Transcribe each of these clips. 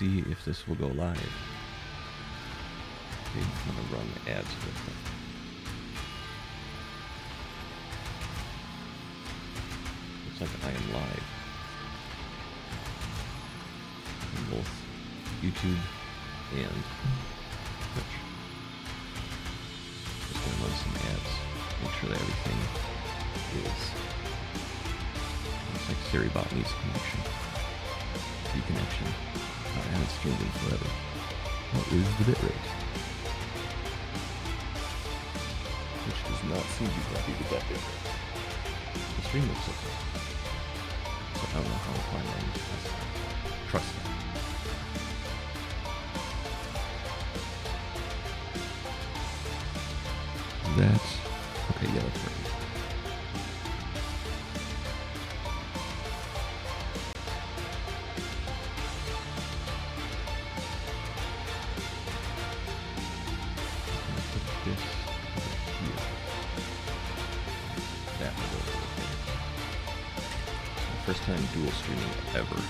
see if this will go live. Okay, I'm gonna run ads with it. Looks like I am live on both YouTube and Twitch. Just gonna run some ads, make sure that everything is. Looks like SiriBot needs connection. Reconnection. I haven't streamed in forever. What is the bitrate? Which does not seem to be happy with that bitrate. The stream looks okay. So I don't know how far I need to trust that. That's okay, yeah, that's perfect. First time dual streaming ever.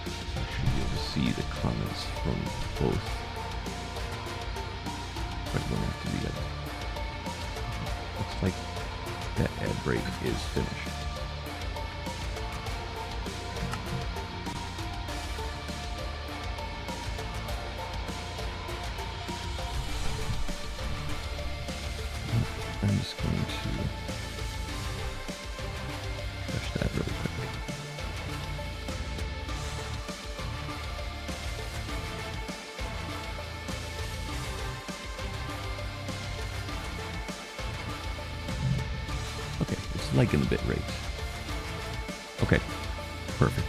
So I should be able to see the comments from both. But one after the other. Looks like that ad break is finished. I'm just going to push that really quickly. Okay, it's liking the bit rate. Okay, perfect.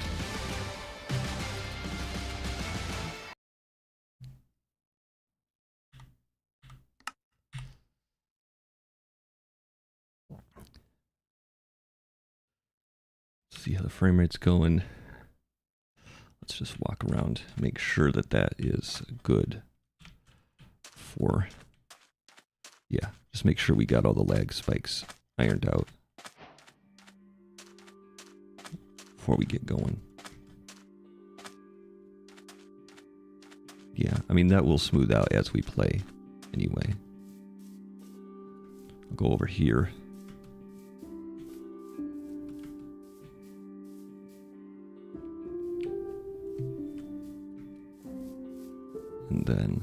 See how the frame rate's going. Let's just walk around, make sure that that is good for, yeah, just make sure we got all the lag spikes ironed out before we get going. Yeah, I mean, that will smooth out as we play anyway. I'll go over here. And then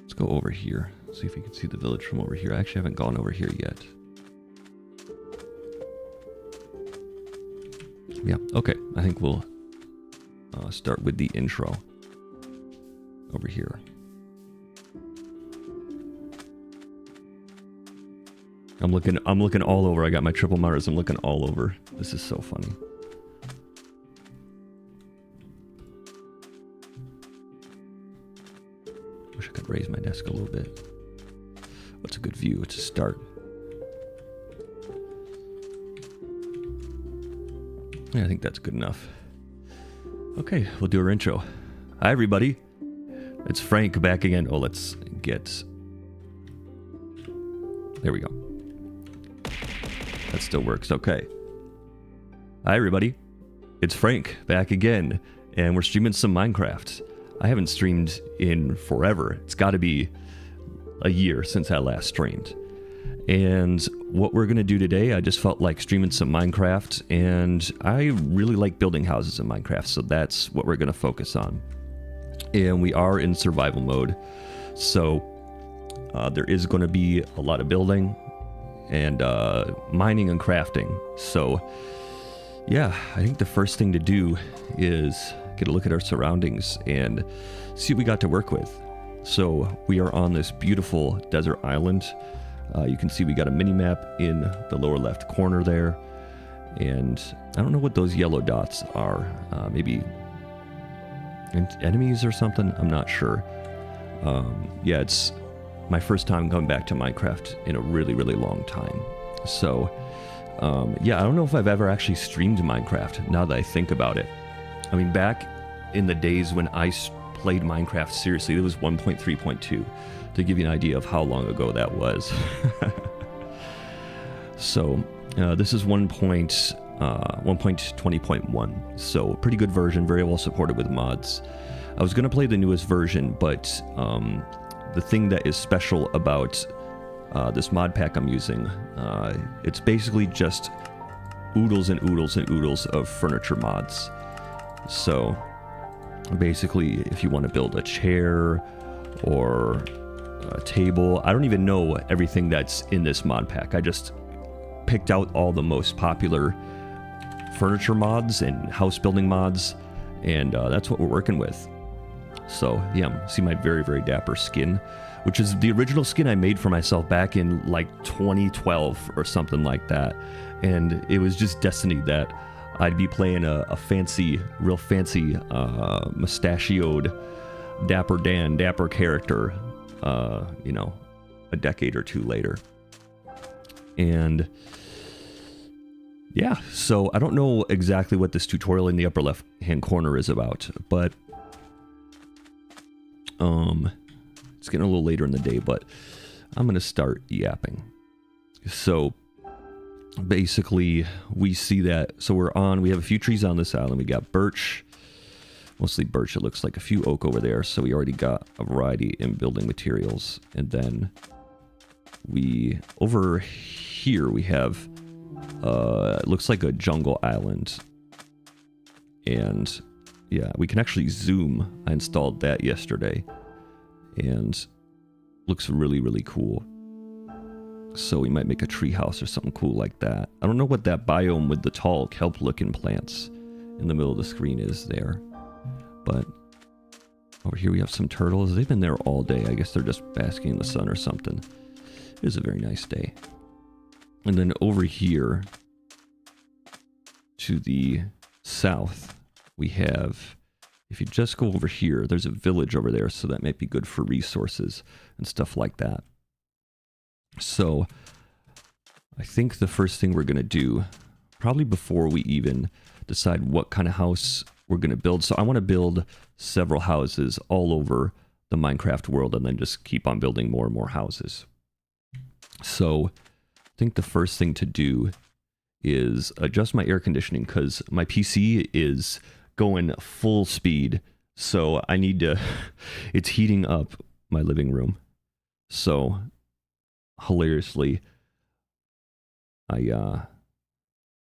let's go over here. See if we can see the village from over here. I actually haven't gone over here yet. Yeah, okay. I think we'll start with the intro over here. I'm looking all over. I got my triple monitors. I'm looking all over. This is so funny. Wish I could raise my desk a little bit. What's a good view? It's a start. Yeah, I think that's good enough. Okay, we'll do our intro. Hi, everybody. It's Frank back again. Oh, let's get... There we go. That still works. Okay. Hi, everybody. It's Frank back again, and we're streaming some Minecraft. I haven't streamed in forever. It's got to be a year since I last streamed. And what we're going to do today, I just felt like streaming some Minecraft, and I really like building houses in Minecraft, so that's what we're going to focus on. And we are in survival mode, so there is going to be a lot of building and mining and crafting. So yeah, I think the first thing to do is get a look at our surroundings and see what we got to work with. So we are on this beautiful desert island. You can see we got a mini map in the lower left corner there, and I don't know what those yellow dots are. Maybe enemies or something? I'm not sure. Yeah, it's my first time going back to Minecraft in a really, really long time. So yeah, I don't know if I've ever actually streamed Minecraft, now that I think about it. I mean, back in the days when I played Minecraft seriously, it was 1.3.2, to give you an idea of how long ago that was. So this is 1.20.1, so pretty good version, very well supported with mods. I was going to play the newest version, but the thing that is special about this mod pack I'm using, it's basically just oodles and oodles and oodles of furniture mods. So basically, if you want to build a chair or a table, I don't even know everything that's in this mod pack. I just picked out all the most popular furniture mods and house building mods, and that's what we're working with. So yeah, see my very, very dapper skin, which is the original skin I made for myself back in like 2012 or something like that. And it was just destiny that I'd be playing a fancy, real fancy, mustachioed Dapper Dan, dapper character, you know, a decade or two later. And yeah, so I don't know exactly what this tutorial in the upper left hand corner is about, but it's getting a little later in the day, but I'm gonna start yapping. So basically we see that, so we have a few trees on this island. We got birch, mostly birch. It looks like a few oak over there, so we already got a variety in building materials. And then over here we have it looks like a jungle island, and yeah, we can actually zoom. I installed that yesterday, and looks really, really cool. So we might make a tree house or something cool like that. I don't know what that biome with the tall kelp-looking plants in the middle of the screen is there, but over here we have some turtles. They've been there all day. I guess they're just basking in the sun or something. It is a very nice day. And then over here to the south, we have, if you just go over here, there's a village over there, so that might be good for resources and stuff like that. So I think the first thing we're going to do, probably before we even decide what kind of house we're going to build, so I want to build several houses all over the Minecraft world and then just keep on building more and more houses. So I think the first thing to do is adjust my air conditioning, because my PC is going full speed, so I need to it's heating up my living room. So hilariously, oh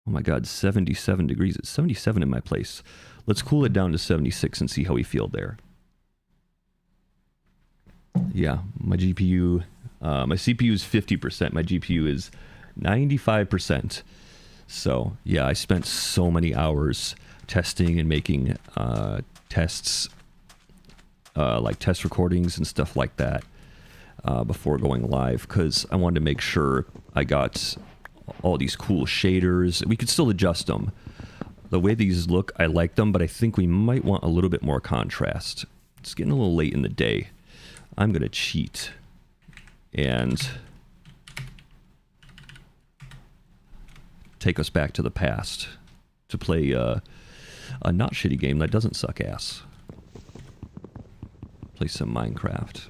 my god, 77 degrees. It's 77 in my place. Let's cool it down to 76 and see how we feel there. Yeah, my GPU, my CPU is 50%, my GPU is 95%. So yeah, I spent so many hours testing and making tests, like test recordings and stuff like that, before going live, because I wanted to make sure I got all these cool shaders. We could still adjust them. The way these look, I like them, but I think we might want a little bit more contrast. It's getting a little late in the day. I'm gonna cheat and take us back to the past to play a not shitty game that doesn't suck ass. Play some Minecraft.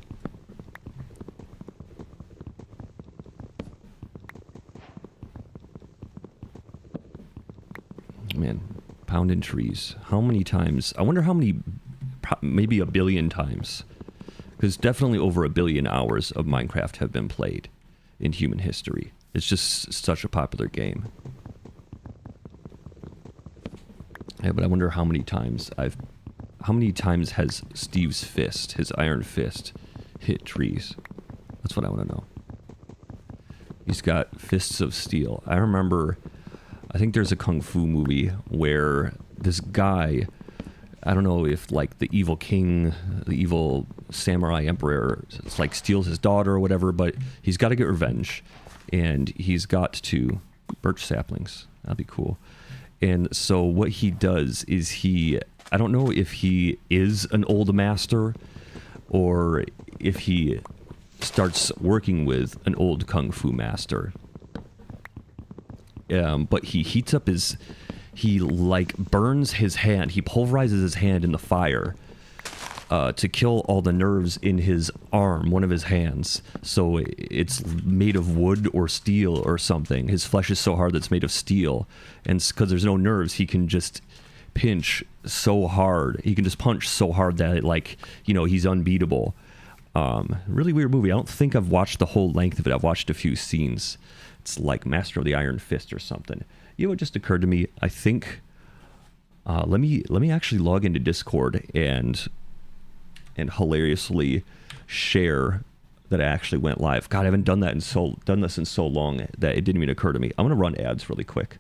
Man, pounding trees. How many times? I wonder how many, maybe 1 billion times. Because definitely over 1 billion hours of Minecraft have been played in human history. It's just such a popular game. Yeah, but I wonder how many times has Steve's fist, his iron fist, hit trees? That's what I want to know. He's got fists of steel. I remember, I think there's a kung fu movie where this guy, I don't know if like the evil king, the evil samurai emperor, it's like steals his daughter or whatever, but he's got to get revenge, and he's got to birch saplings. That'd be cool. And so what he does is I don't know if he is an old master or if he starts working with an old kung fu master. But he heats up he like burns his hand. He pulverizes his hand in the fire to kill all the nerves in his arm, one of his hands. So it's made of wood or steel or something. His flesh is so hard that it's made of steel. And because there's no nerves, he can just pinch so hard. He can just punch so hard that, like, you know, he's unbeatable. Really weird movie. I don't think I've watched the whole length of it. I've watched a few scenes. It's like Master of the Iron Fist or something. You know what just occurred to me? I think let me actually log into Discord and hilariously share that I actually went live. God, I haven't done this in so long that it didn't even occur to me. I'm gonna run ads really quick.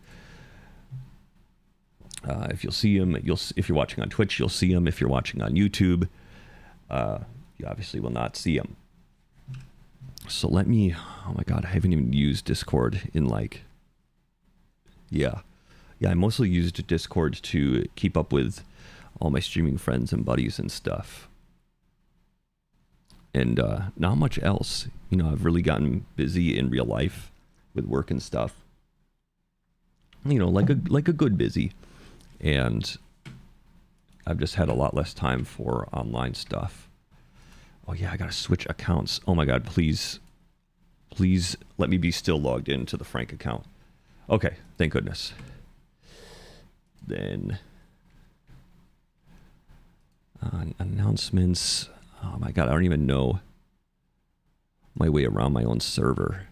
If you'll see them, if you're watching on Twitch, you'll see them. If you're watching on YouTube, you obviously will not see them. So let me, oh my God, I haven't even used Discord in like, yeah, I mostly used Discord to keep up with all my streaming friends and buddies and stuff. And not much else. You know, I've really gotten busy in real life with work and stuff. You know, like a good busy. And I've just had a lot less time for online stuff. Oh yeah, I gotta switch accounts. Oh my God, please let me be still logged into the Frank account. Okay, thank goodness. Then announcements. Oh my God, I don't even know my way around my own server.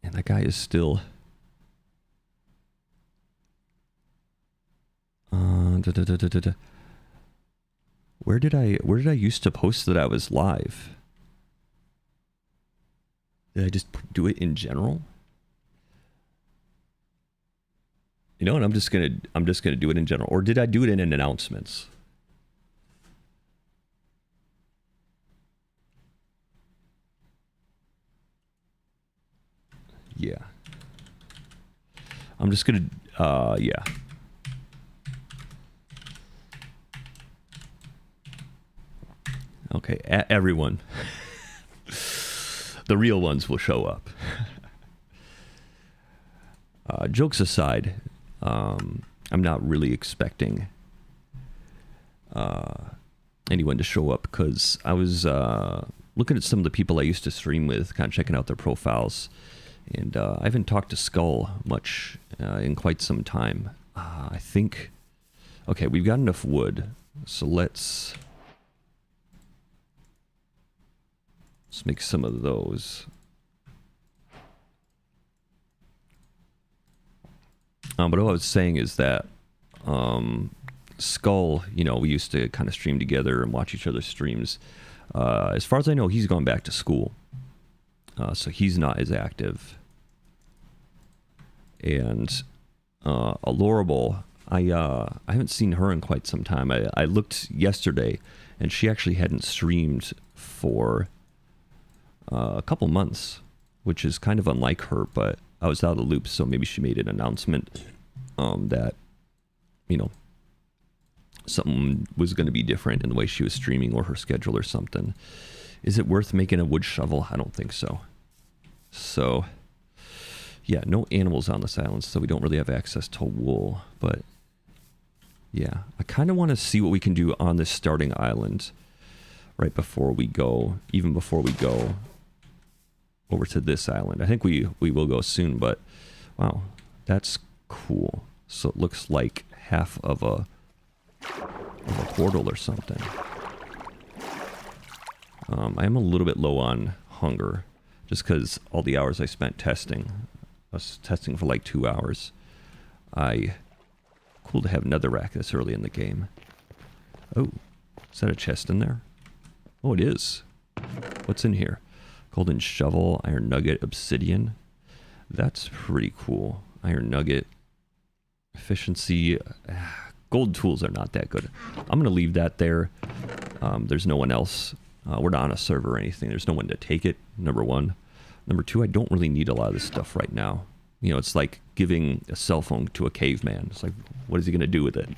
And that guy is still Where did I used to post that I was live? Did I just do it in general? You know what? I'm just gonna do it in general. Or did I do it in announcements? Yeah. I'm just gonna yeah. Okay, everyone. The real ones will show up. Jokes aside, I'm not really expecting anyone to show up because I was looking at some of the people I used to stream with, kind of checking out their profiles, and I haven't talked to Skull much in quite some time. I think, okay, we've got enough wood, so let's make some of those. But what I was saying is that Skull, you know, we used to kind of stream together and watch each other's streams. As far as I know, he's gone back to school. So he's not as active. And Allorable, I haven't seen her in quite some time. I looked yesterday, and she actually hadn't streamed for a couple months, which is kind of unlike her, but I was out of the loop, so maybe she made an announcement that, you know, something was going to be different in the way she was streaming or her schedule or something. Is it worth making a wood shovel? I don't think so. So, yeah, no animals on this island, so we don't really have access to wool, but yeah, I kind of want to see what we can do on this starting island right before we go, even before we go over to this island. I think we will go soon, but wow, that's cool. So it looks like half of a portal or something. I am a little bit low on hunger, just because all the hours I spent testing. I was testing for like 2 hours. Cool to have netherrack this early in the game. Oh, is that a chest in there? Oh, it is. What's in here? Golden shovel, iron nugget, obsidian. That's pretty cool. Iron nugget. Efficiency. Gold tools are not that good. I'm going to leave that there. There's no one else. We're not on a server or anything. There's no one to take it, number one. Number two, I don't really need a lot of this stuff right now. You know, it's like giving a cell phone to a caveman. It's like, what is he going to do with it?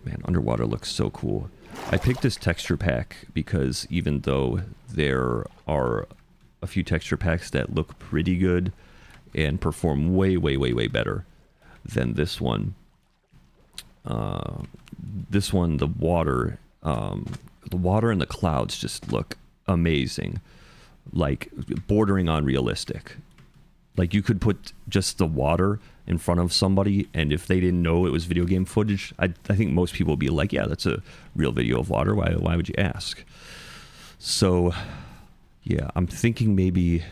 Man, underwater looks so cool. I picked this texture pack because even though there are a few texture packs that look pretty good and perform way, way, way, way better than this one. This one, the water and the clouds just look amazing, like bordering on realistic. Like you could put just the water in front of somebody, and if they didn't know it was video game footage, I think most people would be like, yeah, that's a real video of water. Why would you ask? So, yeah, I'm thinking maybe...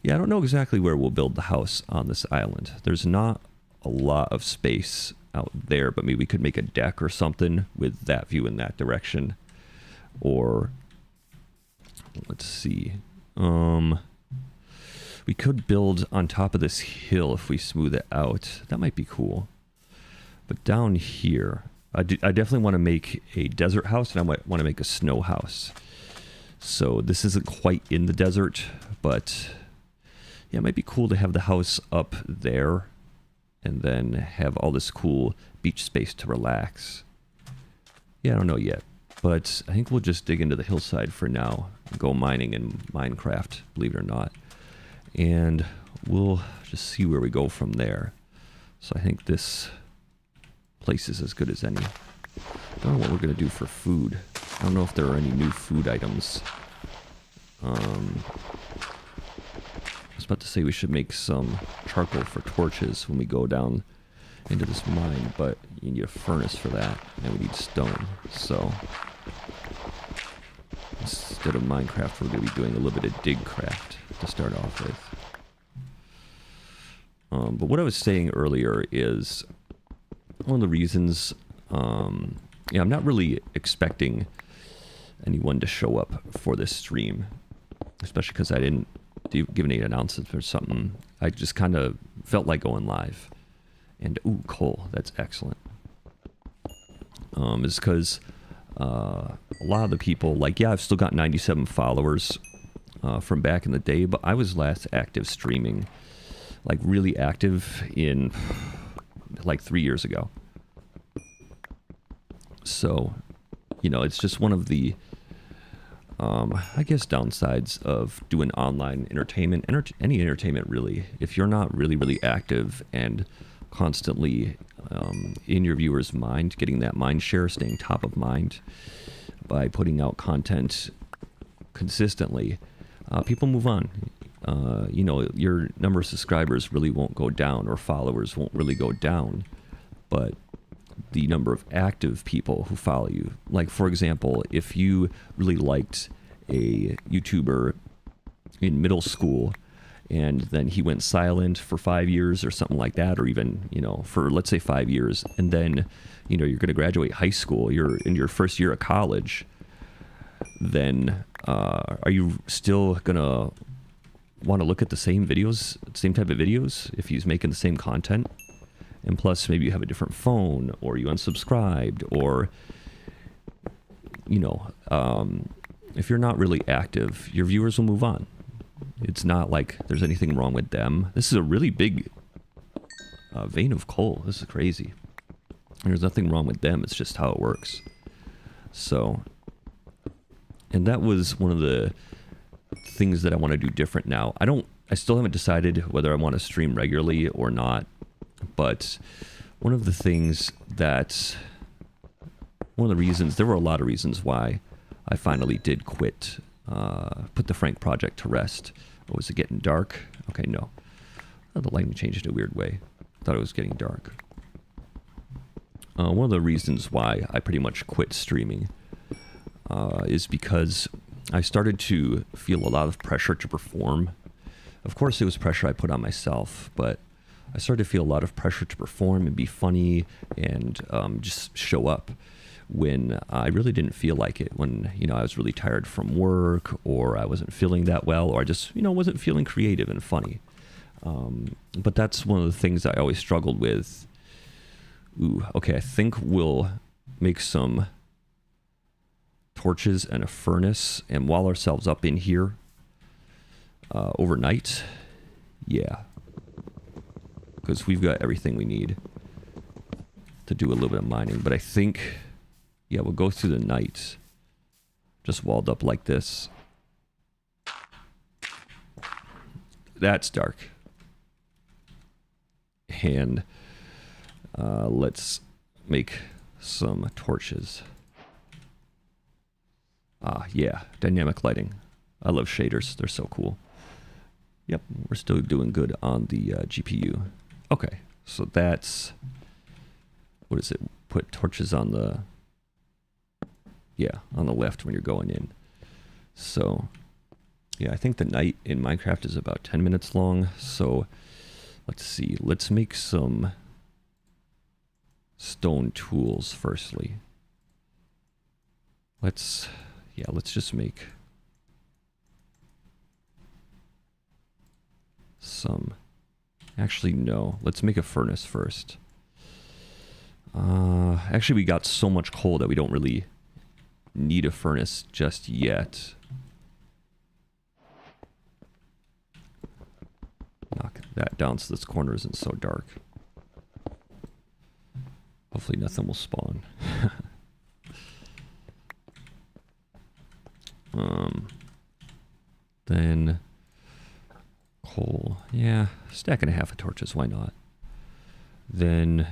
Yeah, I don't know exactly where we'll build the house on this island. There's not a lot of space out there, but maybe we could make a deck or something with that view in that direction. Or, let's see. We could build on top of this hill if we smooth it out. That might be cool. But down here, I definitely want to make a desert house, and I might want to make a snow house. So this isn't quite in the desert, but yeah, it might be cool to have the house up there and then have all this cool beach space to relax. Yeah, I don't know yet, but I think we'll just dig into the hillside for now and go mining in Minecraft, believe it or not. And we'll just see where we go from there. So I think this place is as good as any. I don't know what we're going to do for food. I don't know if there are any new food items. I was about to say we should make some charcoal for torches when we go down into this mine, but you need a furnace for that, and we need stone. So instead of Minecraft, we're going to be doing a little bit of Digcraft to start off with. But what I was saying earlier is one of the reasons, I'm not really expecting anyone to show up for this stream, especially because I didn't give any announcements or something. I just kind of felt like going live. And, ooh, coal, that's excellent. It's because a lot of the people, like, yeah, I've still got 97 followers from back in the day, but I was last active streaming, like really active in like 3 years ago. So, it's just one of the, I guess, downsides of doing online entertainment, any entertainment really. If you're not really, really active and constantly in your viewer's mind, getting that mind share, staying top of mind by putting out content consistently, people move on. Your number of subscribers really won't go down, or followers won't really go down, but the number of active people who follow you. Like, for example, if you really liked a YouTuber in middle school and then he went silent for 5 years or something like that, or even, for, let's say, 5 years, and then, you're going to graduate high school, you're in your first year of college, then are you still going to want to look at the same videos, same type of videos, if he's making the same content? And plus, maybe you have a different phone, or you unsubscribed, or, if you're not really active, your viewers will move on. It's not like there's anything wrong with them. This is a really big vein of coal. This is crazy. There's nothing wrong with them. It's just how it works. So, and that was one of the things that I want to do different now. I still haven't decided whether I want to stream regularly or not. But one of the reasons, there were a lot of reasons why I finally did quit, put the Frank project to rest. Oh, was it getting dark? Okay, no. Oh, the lighting changed in a weird way. I thought it was getting dark. One of the reasons why I pretty much quit streaming is because I started to feel a lot of pressure to perform. Of course, it was pressure I put on myself, but I started to feel a lot of pressure to perform and be funny and just show up when I really didn't feel like it, when, I was really tired from work, or I wasn't feeling that well, or I just, wasn't feeling creative and funny. But that's one of the things I always struggled with. Ooh, okay, I think we'll make some torches and a furnace and wall ourselves up in here overnight. Yeah. Because we've got everything we need to do a little bit of mining. But I think, yeah, we'll go through the night just walled up like this. That's dark. And let's make some torches. Yeah, dynamic lighting. I love shaders. They're so cool. Yep, we're still doing good on the GPU. Okay, so that's... What is it? Put torches on the... Yeah, on the left when you're going in. So, yeah, I think the night in Minecraft is about 10 minutes long. So, let's see. Let's make some stone tools firstly. Let's just make some... Actually, no. Let's make a furnace first. Actually, we got so much coal that we don't really need a furnace just yet. Knock that down so this corner isn't so dark. Hopefully nothing will spawn. Then coal. Yeah, stack and a half of torches, why not? Then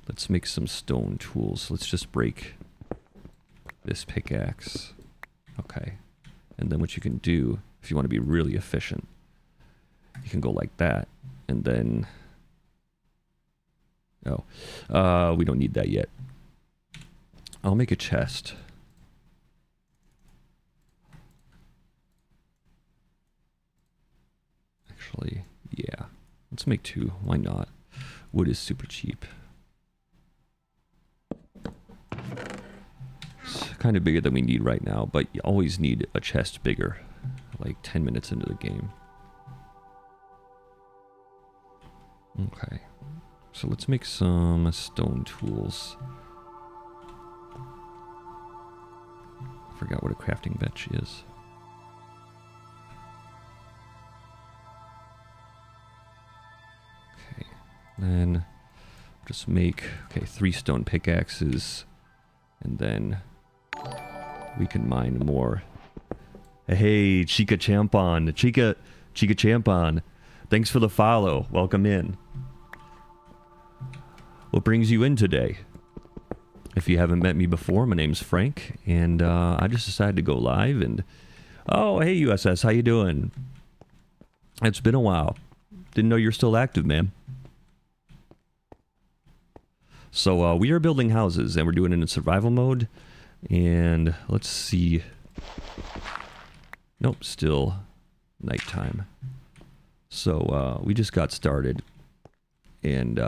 let's make some stone tools. Let's just break this pickaxe. Okay. And then what you can do, if you want to be really efficient, you can go like that. And then... Oh. We don't need that yet. I'll make a chest. Actually, yeah. Let's make 2. Why not? Wood is super cheap. It's kind of bigger than we need right now, but you always need a chest bigger. Like 10 minutes into the game. Okay. So let's make some stone tools. I forgot what a crafting bench is. Okay. Then just make 3 stone pickaxes, and then we can mine more. Hey, Chica Champon. Chica Champon. Thanks for the follow. Welcome in. What brings you in today? If you haven't met me before, my name's Frank, and I just decided to go live, and... Oh, hey, USS, how you doing? It's been a while. Didn't know you're still active, man. So, we are building houses, and we're doing it in survival mode, and let's see... Nope, still nighttime. So, we just got started, and,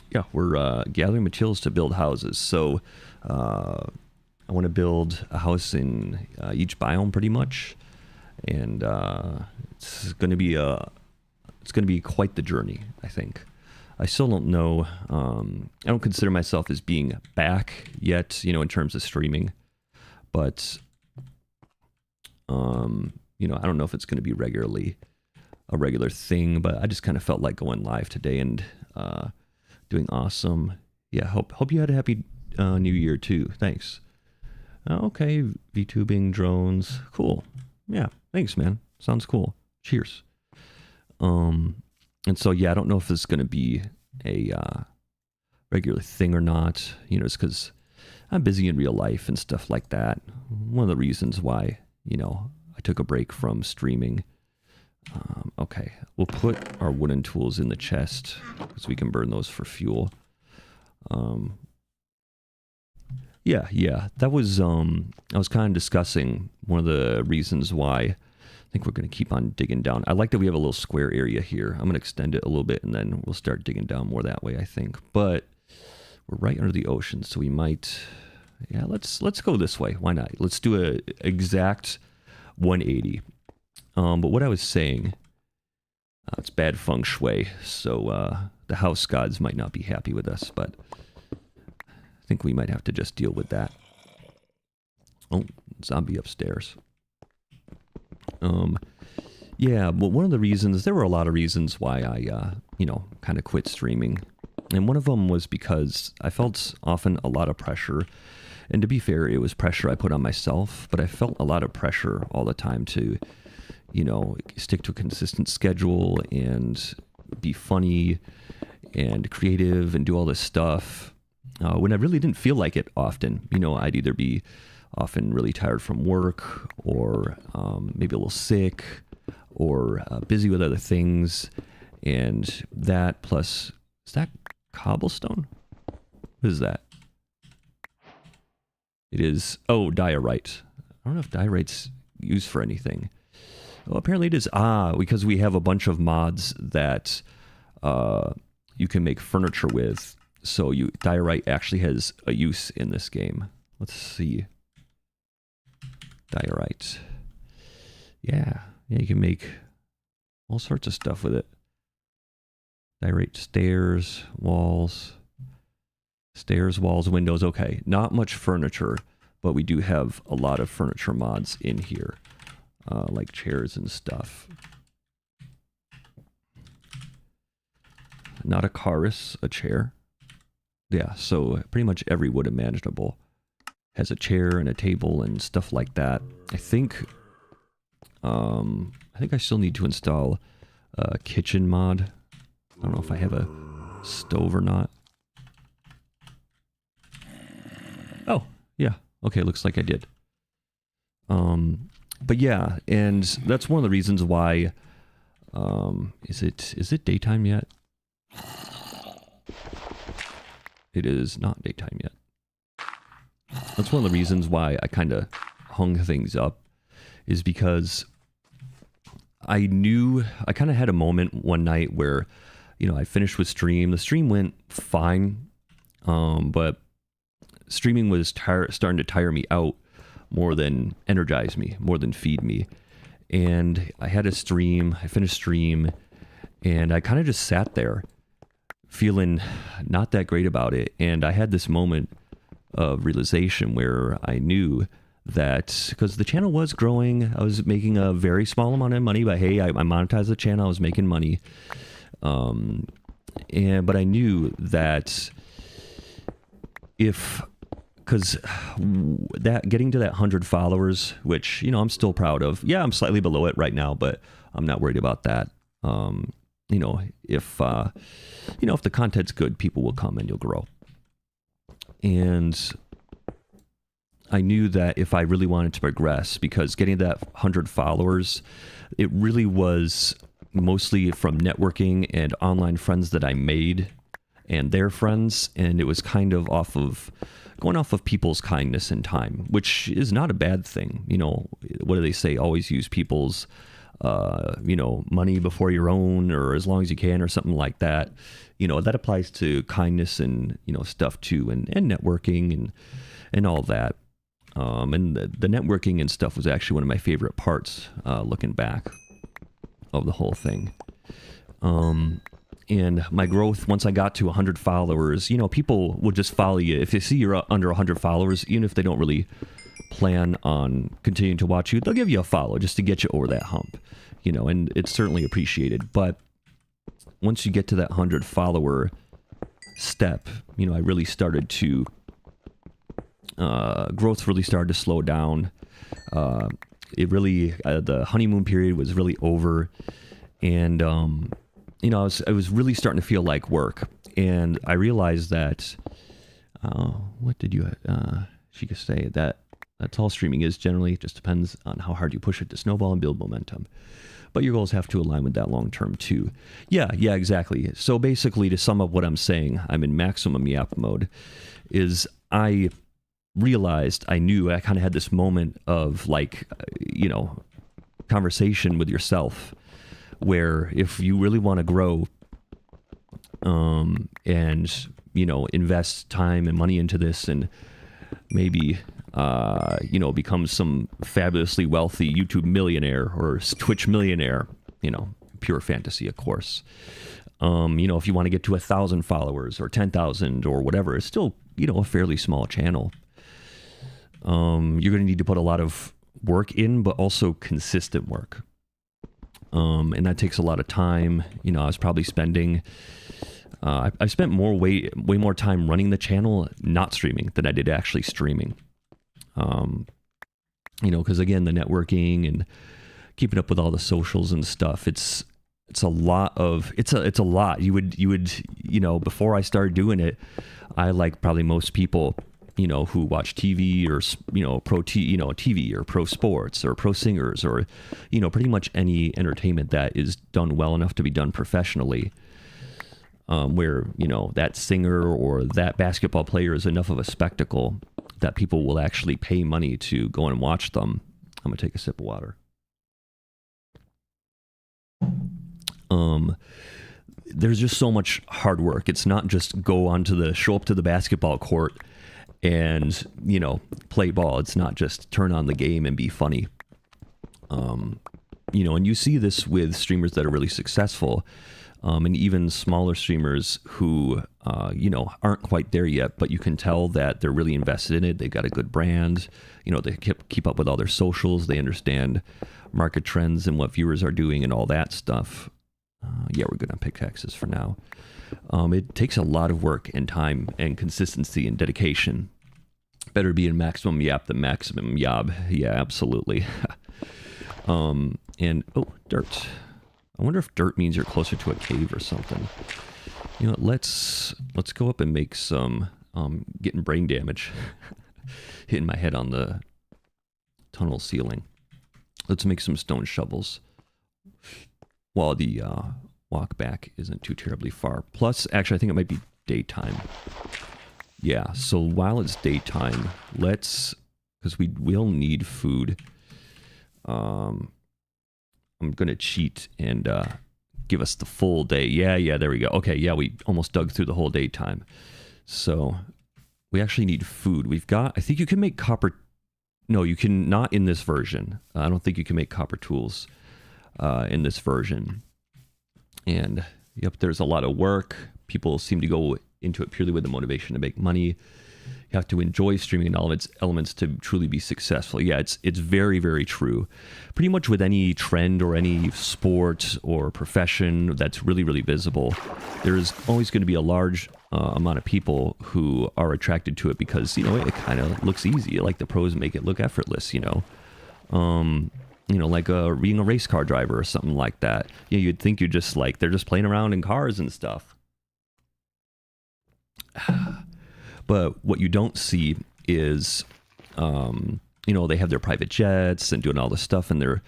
yeah, we're gathering materials to build houses. So, I want to build a house in each biome, pretty much, and it's going to be quite the journey, I think. I still don't know. I don't consider myself as being back yet, you know, in terms of streaming, but you know, I don't know if it's going to be a regular thing, but I just kind of felt like going live today and doing awesome. Yeah, hope you had a happy New Year too. Thanks. Okay, VTubing, drones, cool. Yeah, thanks, man. Sounds cool. Cheers. And so yeah, I don't know if this is going to be a regular thing or not. You know, it's because I'm busy in real life and stuff like that. One of the reasons why, you know, I took a break from streaming. Okay, we'll put our wooden tools in the chest because we can burn those for fuel. Yeah, that was, I was kind of discussing one of the reasons why I think we're going to keep on digging down. I like that we have a little square area here. I'm going to extend it a little bit and then we'll start digging down more that way, I think. But we're right under the ocean, so we might, yeah, let's go this way. Why not? Let's do a exact 180. But what I was saying, it's bad feng shui, so the house gods might not be happy with us, but I think we might have to just deal with that. Oh, zombie upstairs. Yeah, but one of the reasons, there were a lot of reasons why I, you know, kind of quit streaming. And one of them was because I felt often a lot of pressure And to be fair, it was pressure I put on myself, but I felt a lot of pressure all the time to, stick to a consistent schedule and be funny and creative and do all this stuff. When I really didn't feel like it often, I'd either be often really tired from work or maybe a little sick or busy with other things. And that plus, is that cobblestone? What is that? It is, diorite. I don't know if diorite's used for anything. Well, apparently it is. Because we have a bunch of mods that you can make furniture with. So diorite actually has a use in this game. Let's see. Diorite. Yeah, you can make all sorts of stuff with it. Diorite stairs, walls. Stairs, walls, windows. Okay, not much furniture, but we do have a lot of furniture mods in here. Like chairs and stuff. Not a chorus, a chair. Yeah, so pretty much every wood imaginable has a chair and a table and stuff like that. I think I still need to install a kitchen mod. I don't know if I have a stove or not. Oh, yeah. Okay, looks like I did. But yeah, and that's one of the reasons why, is it daytime yet? It is not daytime yet. That's one of the reasons why I kind of hung things up, is because I kind of had a moment one night where, I finished with stream. The stream went fine, but streaming was starting to tire me out more than energize me, more than feed me. And I had a stream, I finished stream, and I kind of just sat there feeling not that great about it. And I had this moment of realization where I knew that, because the channel was growing, I was making a very small amount of money, but hey, I monetized the channel, I was making money. But I knew that because getting to that 100 followers, which, I'm still proud of. Yeah, I'm slightly below it right now, but I'm not worried about that. If the content's good, people will come and you'll grow. And I knew that if I really wanted to progress, because getting that 100 followers, it really was mostly from networking and online friends that I made and their friends. And it was kind of going off of people's kindness and time, which is not a bad thing. What do they say? Always use people's, money before your own, or as long as you can, or something like that. That applies to kindness and, stuff too, and networking and all that. And the networking and stuff was actually one of my favorite parts, looking back, of the whole thing. And my growth, once I got to 100 followers, people will just follow you. If they see you're under 100 followers, even if they don't really plan on continuing to watch you, they'll give you a follow just to get you over that hump, and it's certainly appreciated. But once you get to that 100 follower step, I really started to, growth really started to slow down. It really, the honeymoon period was really over. And, I was really starting to feel like work. And I realized that, what did she could say that's all streaming is generally. It just depends on how hard you push it to snowball and build momentum. But your goals have to align with that long term too. Yeah, exactly. So basically, to sum up what I'm saying, I'm in maximum yap mode, is I realized, I knew, I kind of had this moment of conversation with yourself, where if you really want to grow, and, invest time and money into this, and maybe, become some fabulously wealthy YouTube millionaire or Twitch millionaire, pure fantasy, of course. If you want to get to 1,000 followers or 10,000 or whatever, it's still, a fairly small channel. You're going to need to put a lot of work in, but also consistent work. And that takes a lot of time. I was probably spending, I spent way more time running the channel, not streaming, than I did actually streaming. Because again, the networking and keeping up with all the socials and stuff, it's a lot. You would before I started doing it, I, like probably most people, who watch TV or TV or pro sports or pro singers or pretty much any entertainment that is done well enough to be done professionally. Where that singer or that basketball player is enough of a spectacle that people will actually pay money to go and watch them. I'm gonna take a sip of water. There's just so much hard work. It's not just show up to the basketball court and play ball. It's not just turn on the game and be funny. And you see this with streamers that are really successful. And even smaller streamers who, aren't quite there yet, but you can tell that they're really invested in it. They've got a good brand. They keep up with all their socials. They understand market trends and what viewers are doing and all that stuff. We're good on pickaxes for now. It takes a lot of work and time and consistency and dedication. Better be in maximum yap than maximum yob. Yeah, absolutely. Dirt. I wonder if dirt means you're closer to a cave or something. Let's go up and make some getting brain damage. Hitting my head on the tunnel ceiling. Let's make some stone shovels. While the walk back isn't too terribly far. Plus, actually, I think it might be daytime. Yeah, so while it's daytime, because we will need food. I'm going to cheat and give us the full day. Yeah, there we go. Okay, yeah, we almost dug through the whole daytime. So we actually need food. I think you can make copper. No, you can not in this version. I don't think you can make copper tools in this version. And yep, there's a lot of work. People seem to go into it purely with the motivation to make money. You have to enjoy streaming and all of its elements to truly be successful. Yeah, it's very, very true. Pretty much with any trend or any sport or profession that's really, really visible, there's always going to be a large amount of people who are attracted to it because, it kind of looks easy. Like the pros make it look effortless, like being a race car driver or something like that. You'd think they're just playing around in cars and stuff. But what you don't see is, they have their private jets and doing all this stuff and their,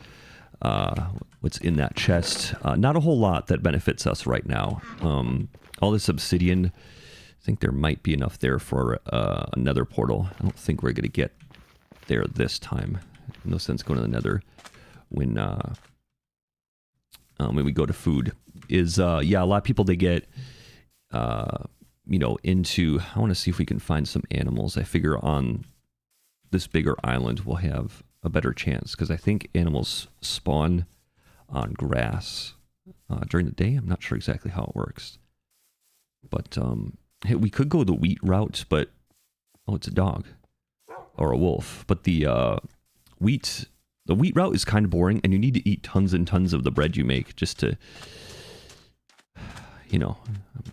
what's in that chest. Not a whole lot that benefits us right now. All this obsidian, I think there might be enough there for another portal. I don't think we're going to get there this time. No sense going to the nether when we go to food. A lot of people, they get... into, I want to see if we can find some animals. I figure on this bigger island we'll have a better chance because I think animals spawn on grass during the day. I'm not sure exactly how it works. But we could go the wheat route, but it's a dog or a wolf. But the wheat route is kind of boring and you need to eat tons and tons of the bread you make just to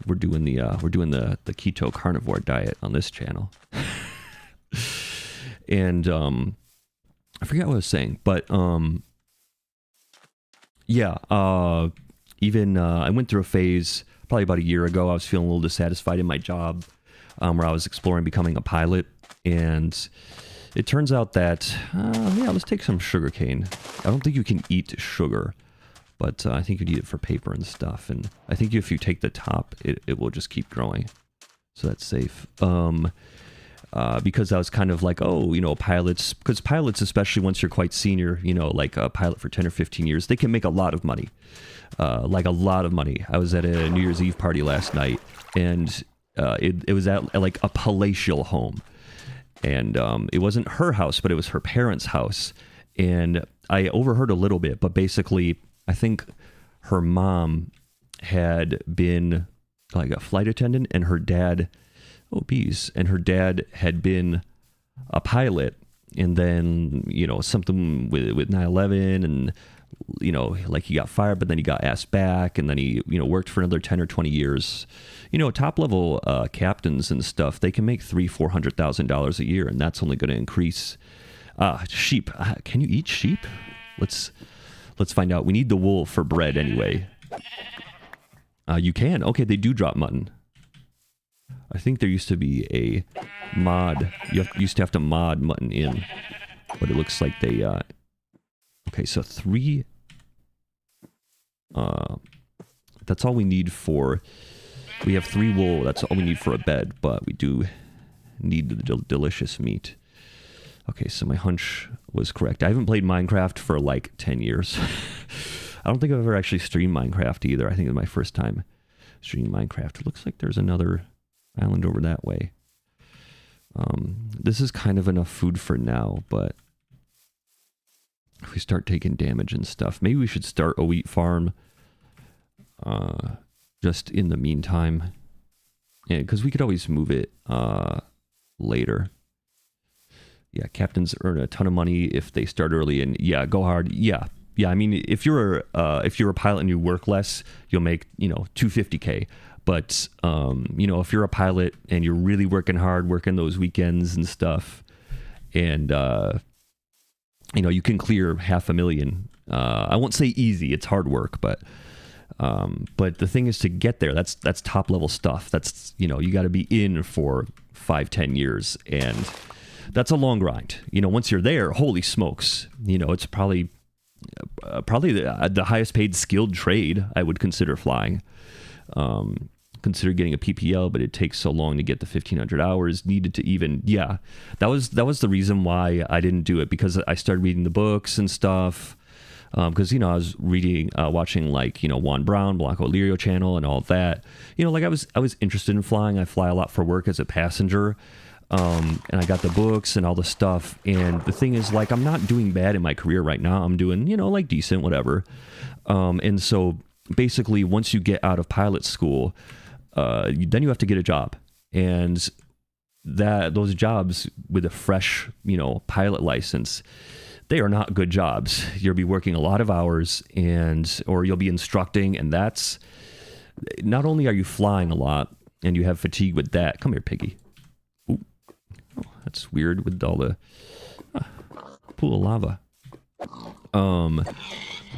we're doing the keto carnivore diet on this channel. And I forget what I was saying, but even I went through a phase probably about a year ago. I was feeling a little dissatisfied in my job, where I was exploring becoming a pilot, and it turns out that let's take some sugar cane. I don't think you can eat sugar. But I think you need it for paper and stuff. And I think if you take the top, it will just keep growing. So that's safe. Because I was kind of like, pilots, because pilots, especially once you're quite senior, like a pilot for 10 or 15 years, they can make a lot of money. Like a lot of money. I was at a New Year's Eve party last night, and it was at like a palatial home. And it wasn't her house, but it was her parents' house. And I overheard a little bit, but basically... I think her mom had been like a flight attendant and her dad, and her dad had been a pilot. And then, something with 9/11 and you know, like he got fired, but then he got asked back, and then he, you know, worked for another 10 or 20 years. You know, top level captains and stuff, they can make $300,000-$400,000 a year, and that's only going to increase. Sheep. Can you eat sheep? Let's find out. We need the wool for bread anyway. You can. Okay, they do drop mutton. I think there used to be a mod. You used to have to mod mutton in, but it looks like they. Okay, so 3. That's all we need for. We have 3 wool. That's all we need for a bed, but we do need the delicious meat. Okay, so my hunch was correct. I haven't played Minecraft for like 10 years. I don't think I've ever actually streamed Minecraft either. I think it's my first time streaming Minecraft. It looks like there's another island over that way. This is kind of enough food for now, but if we start taking damage and stuff, maybe we should start a wheat farm just in the meantime. Yeah, because we could always move it later. Yeah, captains earn a ton of money if they start early, and yeah, go hard. Yeah. I mean, if you're a pilot and you work less, you'll make, you know, $250K. But you know, if you're a pilot and you're really working hard, working those weekends and stuff, and you know, you can clear $500,000. I won't say easy; it's hard work, but the thing is to get there. That's top level stuff. That's, you know, you got to be in for 5-10 years, and that's a long grind. You know, once you're there, holy smokes, you know, it's probably the highest paid skilled trade I would consider flying. Consider getting a PPL, but it takes so long to get the 1,500 hours needed to even. Yeah, that was the reason why I didn't do it, because I started reading the books and stuff. Because, you know, I was watching, like, you know, Juan Brown, Blanco Lirio channel and all that. You know, like I was interested in flying. I fly a lot for work as a passenger. And I got the books and all the stuff. And the thing is, like, I'm not doing bad in my career right now. I'm doing, you know, like decent, whatever. And so basically, once you get out of pilot school, then you have to get a job. And those jobs with a fresh, you know, pilot license, they are not good jobs. You'll be working a lot of hours, or you'll be instructing, and that's, not only are you flying a lot and you have fatigue with that. Come here, piggy. Ooh. Oh, that's weird with all the pool of lava.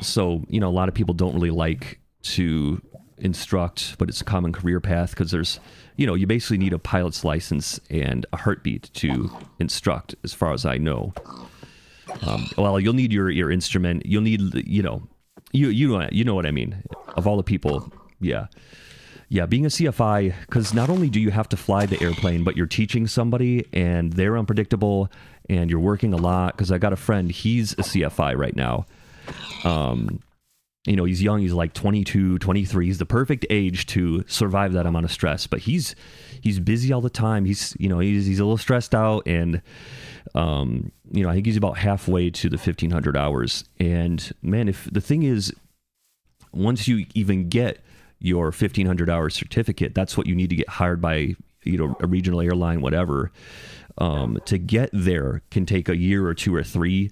So, you know, a lot of people don't really like to instruct, but it's a common career path, because there's, you know, you basically need a pilot's license and a heartbeat to instruct, as far as I know. Well, you'll need your instrument. You'll need, you know, you know what I mean. Of all the people, yeah, being a CFI, because not only do you have to fly the airplane, but you're teaching somebody, and they're unpredictable, and you're working a lot. Because I got a friend, he's a CFI right now. You know, he's young. He's like 22, 23. He's the perfect age to survive that amount of stress. But he's busy all the time. He's a little stressed out, and you know, I think he's about halfway to the 1,500 hours. And man, if the thing is, once you even get your 1,500 hour certificate, that's what you need to get hired by, you know, a regional airline, whatever. To get there can take a year or 2 or 3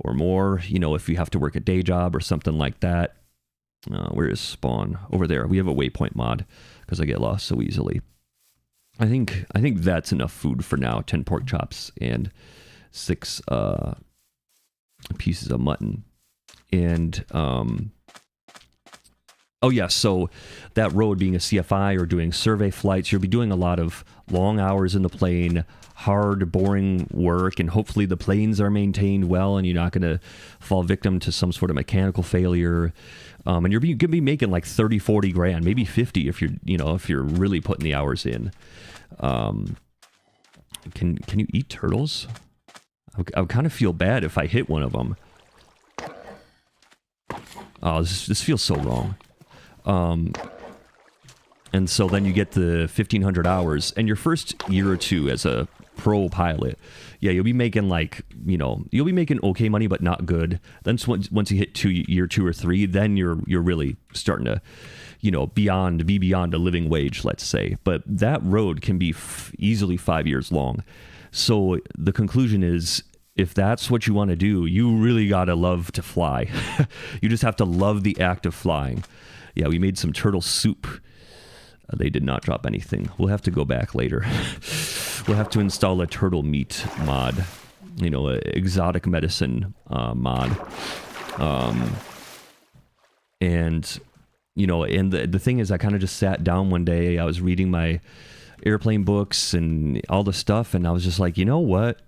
or more, you know, if you have to work a day job or something like that. Where is spawn? Over there. We have a waypoint mod, because I get lost so easily. I think that's enough food for now. 10 pork chops and 6 pieces of mutton. And oh yeah, so that road, being a CFI or doing survey flights, you'll be doing a lot of long hours in the plane, hard, boring work, and hopefully the planes are maintained well, and you're not going to fall victim to some sort of mechanical failure. And you're going to be making like 30, 40 grand, maybe 50 if you're really putting the hours in. Can you eat turtles? I would kind of feel bad if I hit one of them. Oh, this feels so wrong. And so then you get the 1,500 hours, and your first year or two as a pro pilot, yeah, you'll be making like, you know, you'll be making okay money, but not good. Then once you hit year 2 or 3, then you're really starting to, you know, beyond a living wage, let's say. But that road can be easily 5 years long. So the conclusion is, if that's what you want to do, you really got to love to fly. You just have to love the act of flying. Yeah, we made some turtle soup. They did not drop anything. We'll have to go back later. We'll have to install a turtle meat mod. You know, an exotic medicine mod. And, you know, and the thing is, I kind of just sat down one day. I was reading my airplane books and all the stuff, and I was just like, you know what?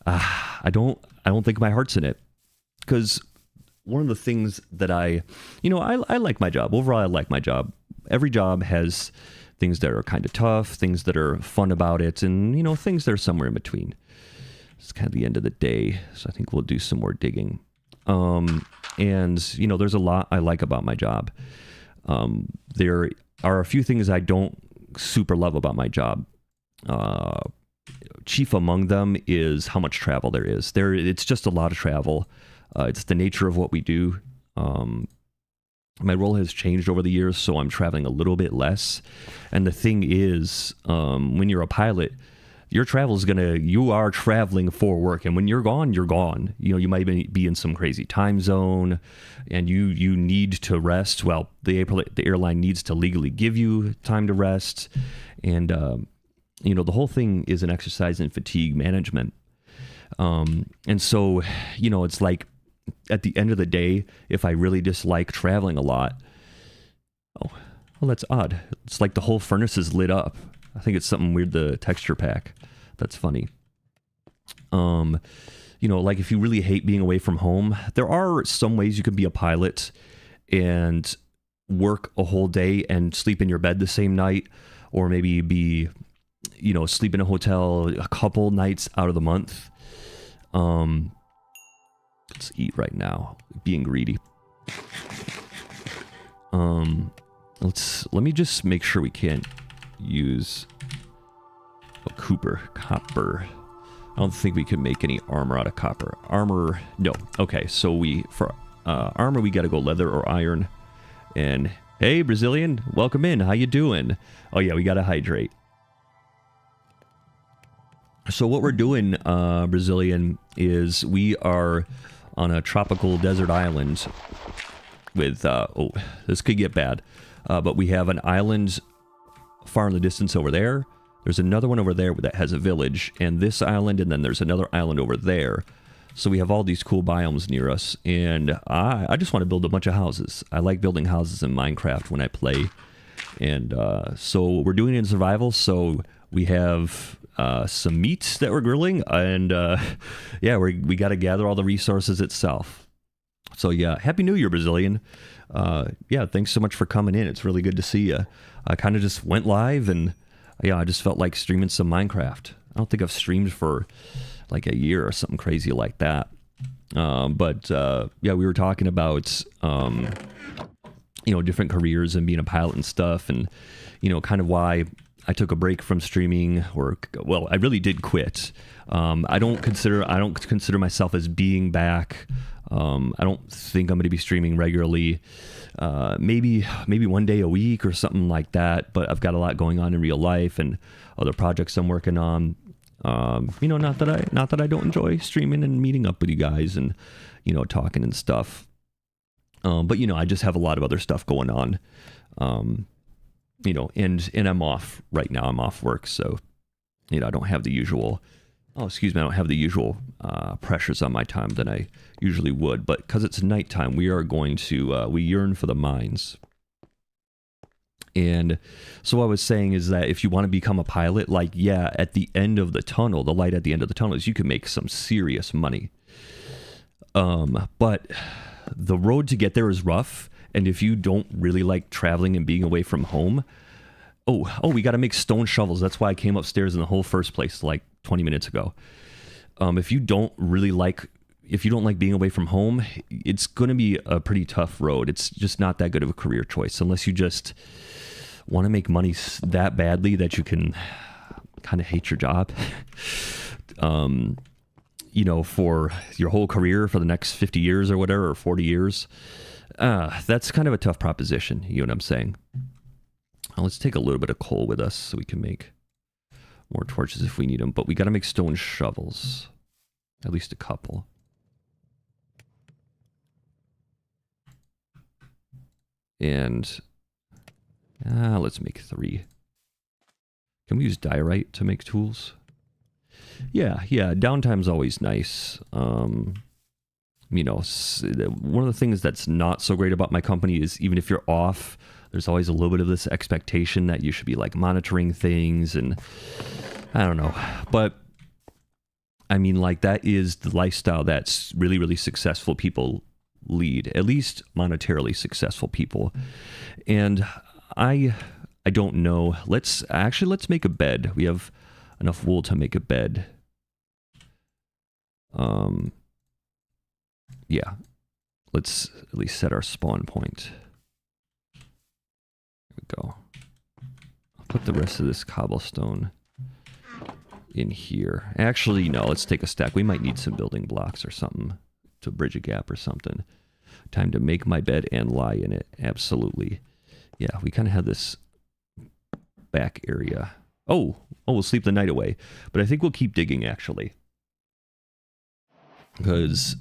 I don't think my heart's in it. Because one of the things that I like my job. Overall, I like my job. Every job has things that are kind of tough, things that are fun about it, and, you know, things that are somewhere in between. It's kind of the end of the day, so I think we'll do some more digging. And, you know, there's a lot I like about my job. There are a few things I don't super love about my job. Chief among them is how much travel there is. It's just a lot of travel. It's the nature of what we do. My role has changed over the years, so I'm traveling a little bit less. And the thing is, when you're a pilot, your travel is you are traveling for work. And when you're gone, you're gone. You know, you might be in some crazy time zone and you need to rest. Well, the airline needs to legally give you time to rest. And, you know, the whole thing is an exercise in fatigue management. And so, you know, it's like at the end of the day, if I really dislike traveling a lot, oh, well, that's odd. It's like the whole furnace is lit up. I think it's something weird, the texture pack. That's funny. You know, like if you really hate being away from home, there are some ways you can be a pilot and work a whole day and sleep in your bed the same night, or maybe you know, sleep in a hotel a couple nights out of the month. Let's eat right now. Being greedy. Let me just make sure we can't use copper. I don't think we can make any armor out of copper. Armor, no. Okay, so for armor we got to go leather or iron. And hey, Brazilian, welcome in. How you doing? Oh yeah, we got to hydrate. So what we're doing, Brazilian, is we are on a tropical desert island with, oh, this could get bad. But we have an island far in the distance over there. There's another one over there that has a village, and this island, and then there's another island over there. So we have all these cool biomes near us, and I just want to build a bunch of houses. I like building houses in Minecraft when I play. And so we're doing it in survival, so we have some meat that we're grilling, and yeah, we got to gather all the resources itself. So yeah, Happy New Year, Brazilian. Yeah, thanks so much for coming in. It's really good to see you. I kind of just went live, and yeah, I just felt like streaming some Minecraft. I don't think I've streamed for like a year or something crazy like that. But yeah, we were talking about you know, different careers and being a pilot and stuff, and you know, kind of why I took a break from streaming, or well, I really did quit. I don't consider myself as being back. I don't think I'm going to be streaming regularly. Maybe one day a week or something like that. But I've got a lot going on in real life and other projects I'm working on. You know, not that I don't enjoy streaming and meeting up with you guys and, you know, talking and stuff. But you know, I just have a lot of other stuff going on. You know, and I'm off right now. I'm off work, so you know, I don't have the usual. Oh, excuse me, I don't have the usual pressures on my time that I usually would. But because it's nighttime, we are going to we yearn for the mines. And so what I was saying is that if you want to become a pilot, like, yeah, at the end of the tunnel, the light at the end of the tunnel is you can make some serious money. But the road to get there is rough. And if you don't really like traveling and being away from home, oh, we got to make stone shovels. That's why I came upstairs in the whole first place, like 20 minutes ago. If you don't like being away from home, it's going to be a pretty tough road. It's just not that good of a career choice unless you just want to make money that badly that you can kind of hate your job. You know, for your whole career for the next 50 years or whatever, or 40 years. That's kind of a tough proposition. You know what I'm saying? Let's take a little bit of coal with us so we can make more torches if we need them. But we got to make stone shovels. At least a couple. And let's make 3. Can we use diorite to make tools? Yeah, downtime's always nice. You know, one of the things that's not so great about my company is even if you're off, there's always a little bit of this expectation that you should be like monitoring things, and I don't know. But I mean, like, that is the lifestyle that's really, really successful people lead, at least monetarily successful people. And I don't know. Let's make a bed. We have enough wool to make a bed. Yeah. Let's at least set our spawn point. There we go. I'll put the rest of this cobblestone in here. Actually, no, let's take a stack. We might need some building blocks or something to bridge a gap or something. Time to make my bed and lie in it. Absolutely. Yeah, we kind of have this back area. Oh, we'll sleep the night away. But I think we'll keep digging, actually. Because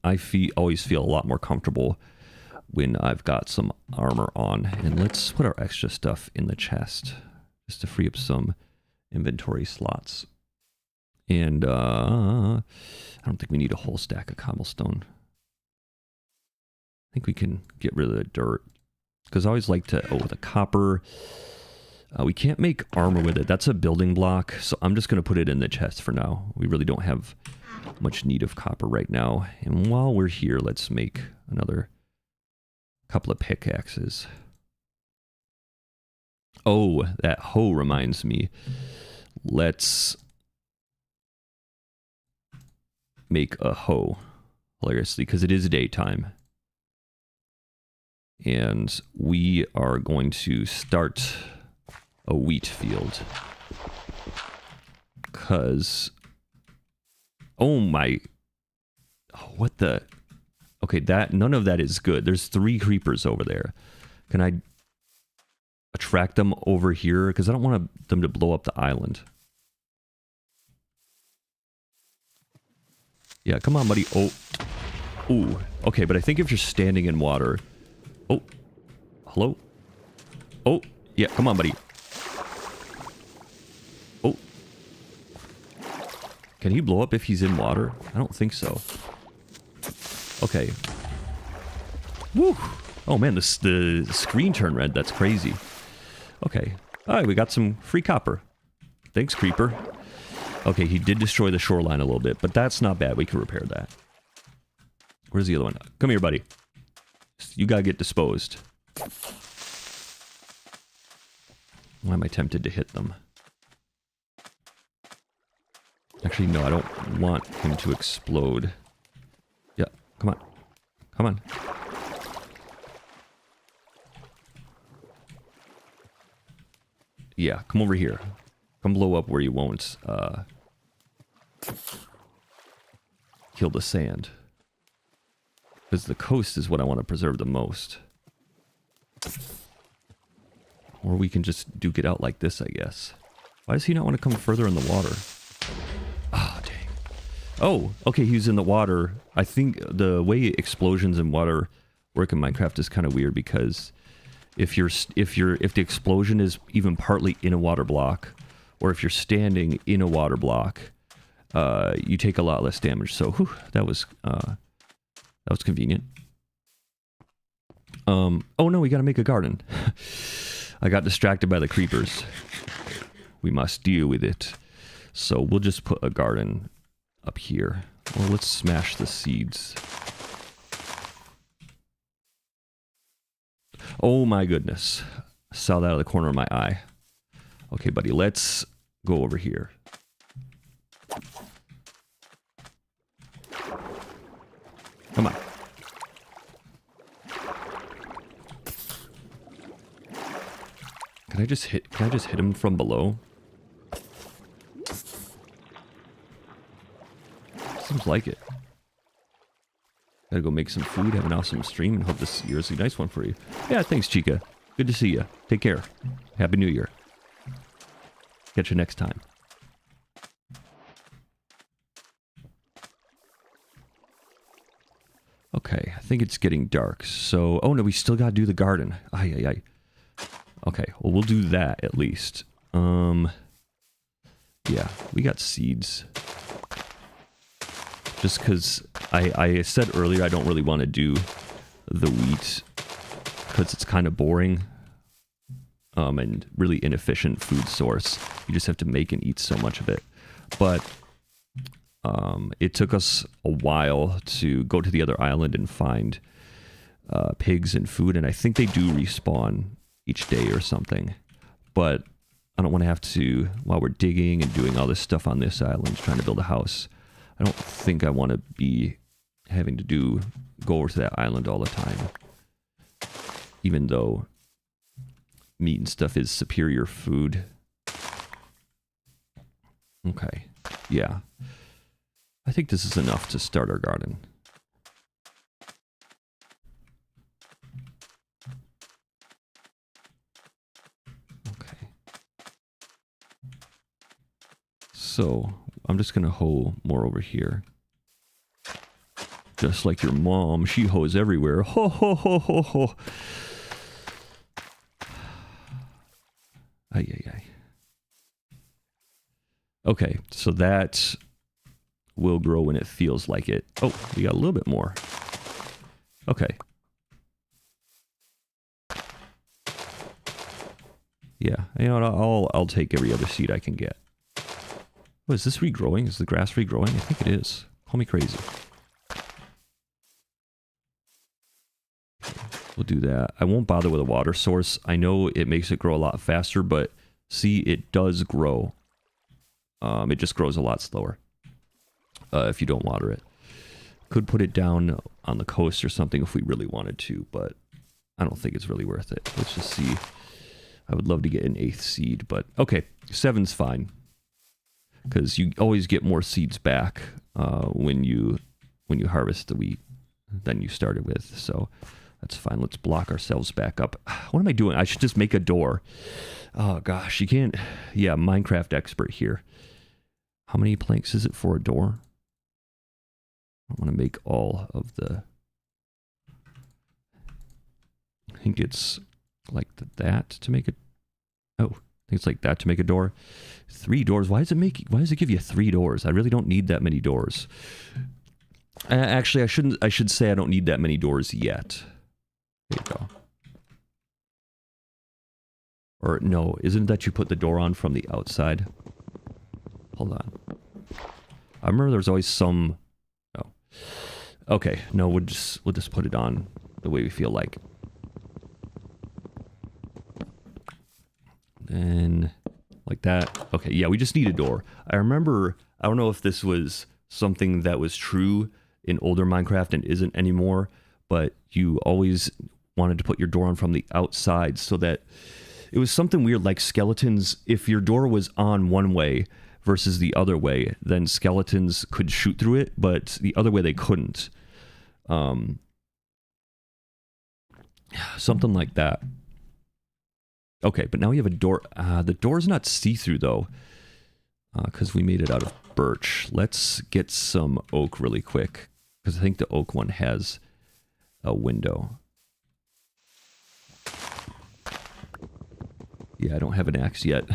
I always feel a lot more comfortable when I've got some armor on. And let's put our extra stuff in the chest just to free up some inventory slots. And I don't think we need a whole stack of cobblestone. I think we can get rid of the dirt. Because I always like to... Oh, the copper. We can't make armor with it. That's a building block. So I'm just going to put it in the chest for now. We really don't have much need of copper right now. And while we're here, let's make another couple of pickaxes. Oh, that hoe reminds me. Let's make a hoe. Hilariously, because it is daytime. And we are going to start a wheat field. Because... Oh my... What the... Okay, none of that is good. There's 3 creepers over there. Can I attract them over here? Because I don't want them to blow up the island. Yeah, come on, buddy. Oh. Ooh. Okay, but I think if you're standing in water... Oh. Hello? Oh. Yeah, come on, buddy. Oh. Can he blow up if he's in water? I don't think so. Okay. Woo! Oh man, the screen turned red. That's crazy. Okay. Alright, we got some free copper. Thanks, creeper. Okay, he did destroy the shoreline a little bit, but that's not bad. We can repair that. Where's the other one? Come here, buddy. You gotta get disposed. Why am I tempted to hit them? Actually, no, I don't want him to explode. Yeah, come on. Come on. Yeah, come over here. Come blow up where you won't, kill the sand. Because the coast is what I want to preserve the most. Or we can just duke it out like this, I guess. Why does he not want to come further in the water? Ah, oh, dang. Oh, okay, he's in the water. I think the way explosions in water work in Minecraft is kind of weird because if the explosion is even partly in a water block, or if you're standing in a water block, you take a lot less damage. So, whew, that was convenient. Oh no, we gotta make a garden. I got distracted by the creepers. We must deal with it. So we'll just put a garden up here. Well, let's smash the seeds. Oh my goodness. I saw that out of the corner of my eye. Okay, buddy, let's go over here. Come on. Can I just hit him from below? Seems like it. Gotta go make some food, have an awesome stream, and hope this year's a nice one for you. Yeah, thanks, Chica. Good to see you. Take care. Happy New Year. Catch you next time. think it's getting dark. So, oh no, we still gotta do the garden. Ay, ay, ay. Okay, well, we'll do that at least. Yeah, we got seeds. Just because I said earlier I don't really want to do the wheat because it's kind of boring and really inefficient food source. You just have to make and eat so much of it. But it took us a while to go to the other island and find pigs and food, and I think they do respawn each day or something. But I don't want to have to, while we're digging and doing all this stuff on this island, trying to build a house, I don't think I want to be having to go over to that island all the time. Even though meat and stuff is superior food. Okay, yeah. I think this is enough to start our garden. Okay. So, I'm just gonna hoe more over here. Just like your mom, she hoes everywhere. Ho ho ho ho ho. Ay, ay, ay. Okay, so that will grow when it feels like it. Oh, we got a little bit more. Okay. Yeah, you know what, I'll take every other seed I can get. Oh, is this regrowing? Is the grass regrowing? I think it is. Call me crazy. We'll do that. I won't bother with a water source. I know it makes it grow a lot faster, but see, it does grow. It just grows a lot slower if you don't water it. Could put it down on the coast or something if we really wanted to, but I don't think it's really worth it. Let's just see. I would love to get an 8th seed, but okay, 7's fine. Because you always get more seeds back when you harvest the wheat than you started with. So that's fine. Let's block ourselves back up. What am I doing? I should just make a door. Oh gosh, you can't. Yeah, Minecraft expert here. How many planks is it for a door? I want to make all of the. I think it's like that to make it. Oh, I think it's like that to make a door. 3 doors. Why does it give you 3 doors? I really don't need that many doors. Actually, I should say I don't need that many doors yet. There you go. Or no, isn't it that you put the door on from the outside? Hold on. I remember there's always some. Oh, okay. No, we'll just put it on the way we feel like. And like that. Okay, yeah, we just need a door. I remember, I don't know if this was something that was true in older Minecraft and isn't anymore, but you always wanted to put your door on from the outside so that it was something weird like skeletons. If your door was on one way versus the other way, then skeletons could shoot through it, but the other way they couldn't. Something like that. Okay, but now we have a door. The door's not see-through, though, because we made it out of birch. Let's get some oak really quick, because I think the oak one has a window. Yeah, I don't have an axe yet.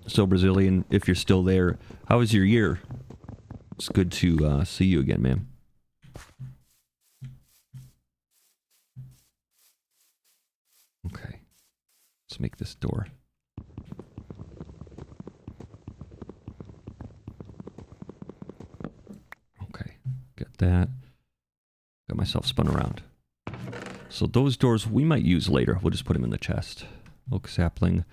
So, Brazilian, if you're still there, how was your year? It's good to see you again, man. Okay. Let's make this door. Okay. Got that. Got myself spun around. So those doors we might use later. We'll just put them in the chest. Oak sapling.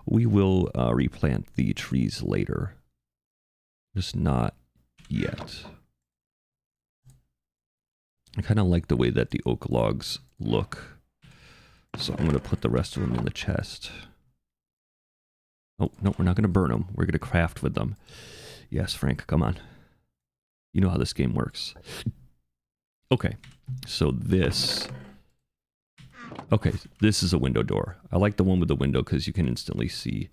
We will replant the trees later. Just not yet. I kind of like the way that the oak logs look. So I'm going to put the rest of them in the chest. Oh, no, we're not going to burn them. We're going to craft with them. Yes, Frank, come on. You know how this game works. Okay, so this... Okay, this is a window door. I like the one with the window because you can instantly see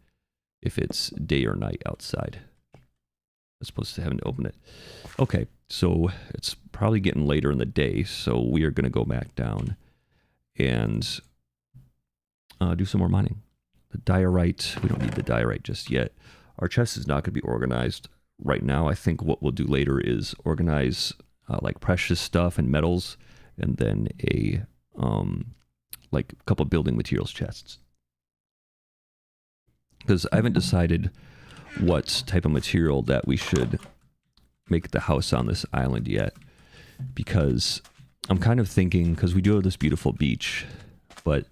if it's day or night outside. As opposed to having to open it. Okay, so it's probably getting later in the day, so we are going to go back down and do some more mining. The diorite, we don't need the diorite just yet. Our chest is not going to be organized right now. I think what we'll do later is organize like precious stuff and metals, and then a like a couple building materials chests. Because I haven't decided what type of material that we should make the house on this island yet, because I'm kind of thinking, because we do have this beautiful beach, but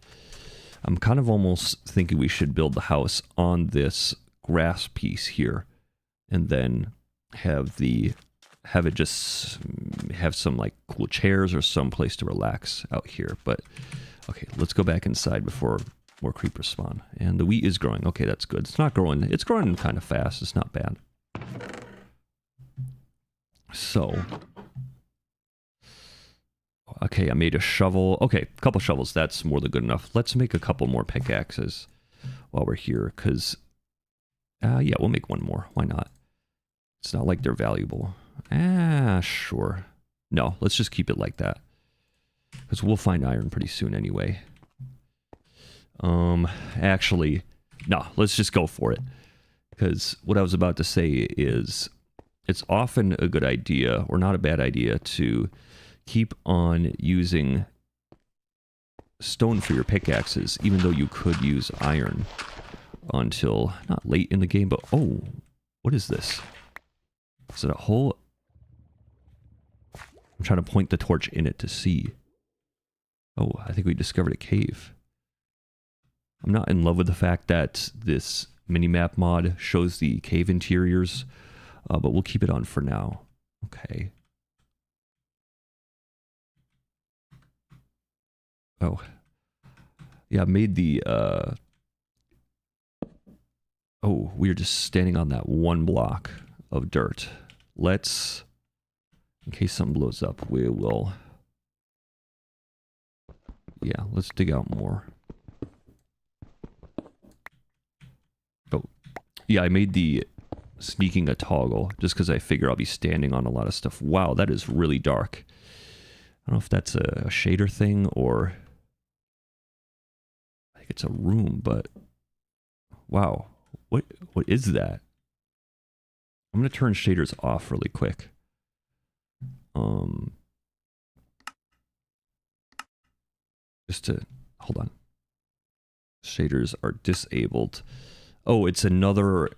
I'm kind of almost thinking we should build the house on this grass piece here, and then have it just have some like cool chairs or some place to relax out here. But okay, let's go back inside before more creepers spawn. And the wheat is growing. Okay, that's good. It's not growing. It's growing kind of fast. It's not bad. So, okay, I made a shovel. Okay, a couple shovels. That's more than good enough. Let's make a couple more pickaxes while we're here, because, yeah, we'll make one more. Why not? It's not like they're valuable. Sure. No, let's just keep it like that, because we'll find iron pretty soon anyway. Actually, no, let's just go for it. Because what I was about to say is, it's often a good idea, or not a bad idea, to keep on using stone for your pickaxes, even though you could use iron until not late in the game. But oh, what is this? Is it a hole? I'm trying to point the torch in it to see. Oh, I think we discovered a cave. I'm not in love with the fact that this minimap mod shows the cave interiors, but we'll keep it on for now. Okay. Oh. Yeah, I made the, oh, we're just standing on that one block of dirt. Let's, in case something blows up, we will, yeah, let's dig out more. Yeah, I made the sneaking a toggle just because I figure I'll be standing on a lot of stuff. Wow, that is really dark. I don't know if that's a shader thing or I think it's a room, but wow, what is that? I'm gonna turn shaders off really quick. Just to hold on. Shaders are disabled. Oh, it's another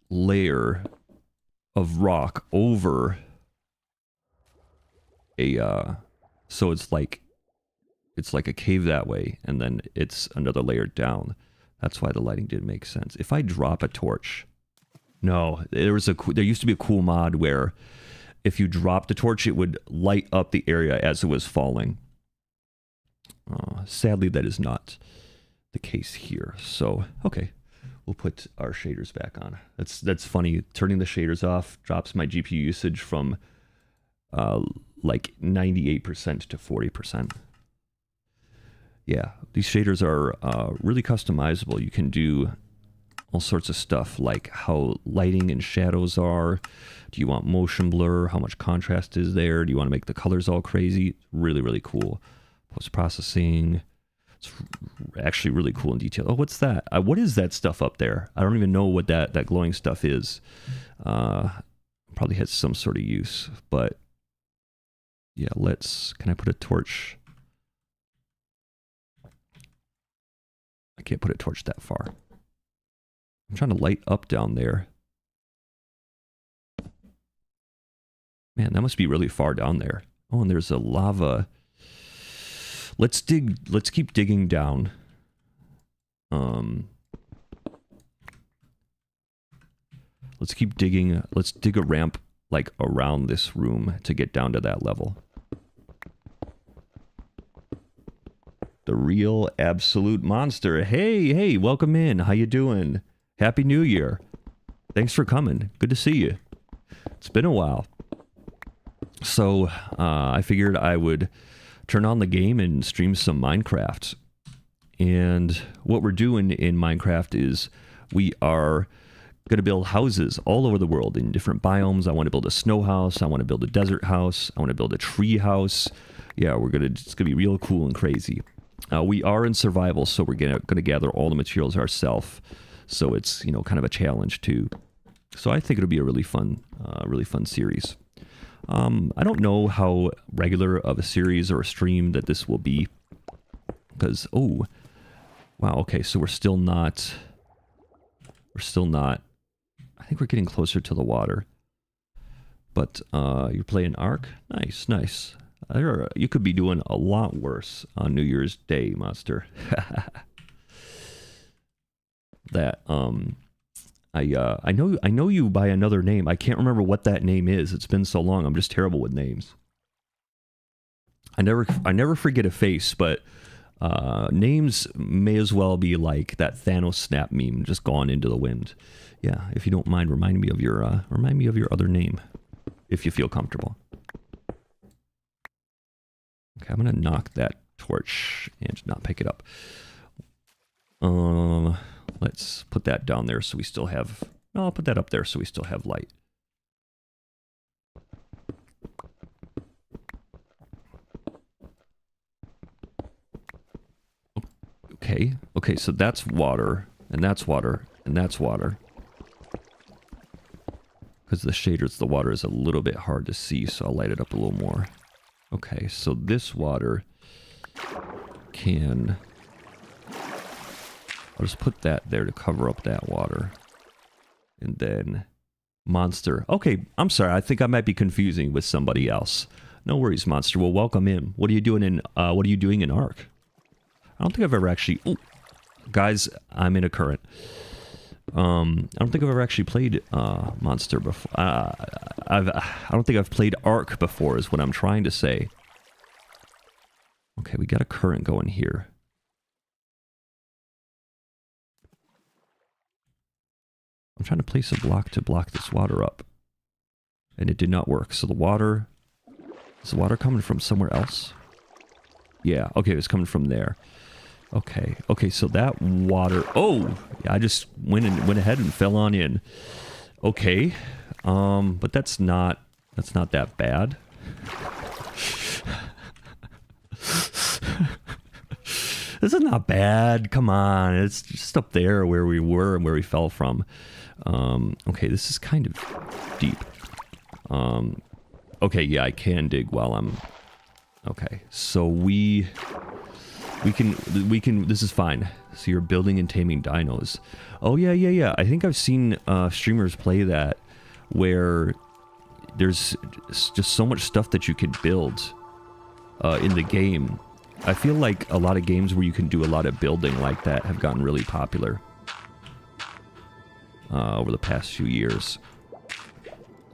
layer of rock over a, so it's like a cave that way, and then it's another layer down. That's why the lighting didn't make sense. If I drop a torch, no, there used to be a cool mod where if you dropped the torch, it would light up the area as it was falling. Sadly, that is not the case here. So, okay. We'll put our shaders back on. That's funny. Turning the shaders off drops my GPU usage from like 98% to 40%. Yeah, these shaders are really customizable. You can do all sorts of stuff like how lighting and shadows are. Do you want motion blur? How much contrast is there? Do you want to make the colors all crazy? Really, really cool. Post-processing. It's actually really cool in detail. Oh, what's that? What is that stuff up there? I don't even know what that glowing stuff is. Probably has some sort of use, but yeah, can I put a torch? I can't put a torch that far. I'm trying to light up down there. Man, that must be really far down there. Oh, and there's a lava. Let's keep digging down. Let's keep digging. Let's dig a ramp like around this room to get down to that level. The real absolute monster. Hey, welcome in. How you doing? Happy New Year. Thanks for coming. Good to see you. It's been a while. So, I figured I would turn on the game and stream some Minecraft. And what we're doing in Minecraft is We are going to build houses all over the world in different biomes. I want to build a snow house. I want to build a desert house. I want to build a tree house. Yeah, it's going to be real cool and crazy. We are in survival, so we're going to gather all the materials ourselves. So it's, kind of a challenge too. So I think it'll be a really fun series. I don't know how regular of a series or a stream that this will be. Because, oh, wow, okay, so we're still not, I think we're getting closer to the water. But you're playing Ark? Nice, nice. You could be doing a lot worse on New Year's Day, Monster. That, I know you by another name. I can't remember what that name is. It's been so long. I'm just terrible with names. I never forget a face, but names may as well be like that Thanos snap meme, just gone into the wind. Yeah, if you don't mind, remind me of your other name, if you feel comfortable. Okay, I'm gonna knock that torch and not pick it up. Let's put that down there so we still have... No, I'll put that up there so we still have light. Okay, so that's water, and that's water, and that's water. Because the shaders, the water is a little bit hard to see, so I'll light it up a little more. Okay, so this water can... I'll just put that there to cover up that water. And then Monster. Okay, I'm sorry. I think I might be confusing with somebody else. No worries, Monster. Well, welcome in. What are you doing in Ark? I don't think I've ever actually... Ooh, guys, I'm in a current. I don't think I've ever actually played Monster before. I don't think I've played Ark before is what I'm trying to say. Okay, we got a current going here. I'm trying to place a block to block this water up. And it did not work. So the water... Is the water coming from somewhere else? Yeah, okay, it was coming from there. Okay, so that water... Oh! Yeah, I just went ahead and fell on in. Okay. But that's not that bad. This is not bad. Come on. It's just up there where we were and where we fell from. Okay, this is kind of deep. Okay, yeah, I can dig while I'm... Okay, so we can, this is fine. So you're building and taming dinos. Oh, yeah. I think I've seen streamers play that where there's just so much stuff that you can build in the game. I feel like a lot of games where you can do a lot of building like that have gotten really popular over the past few years.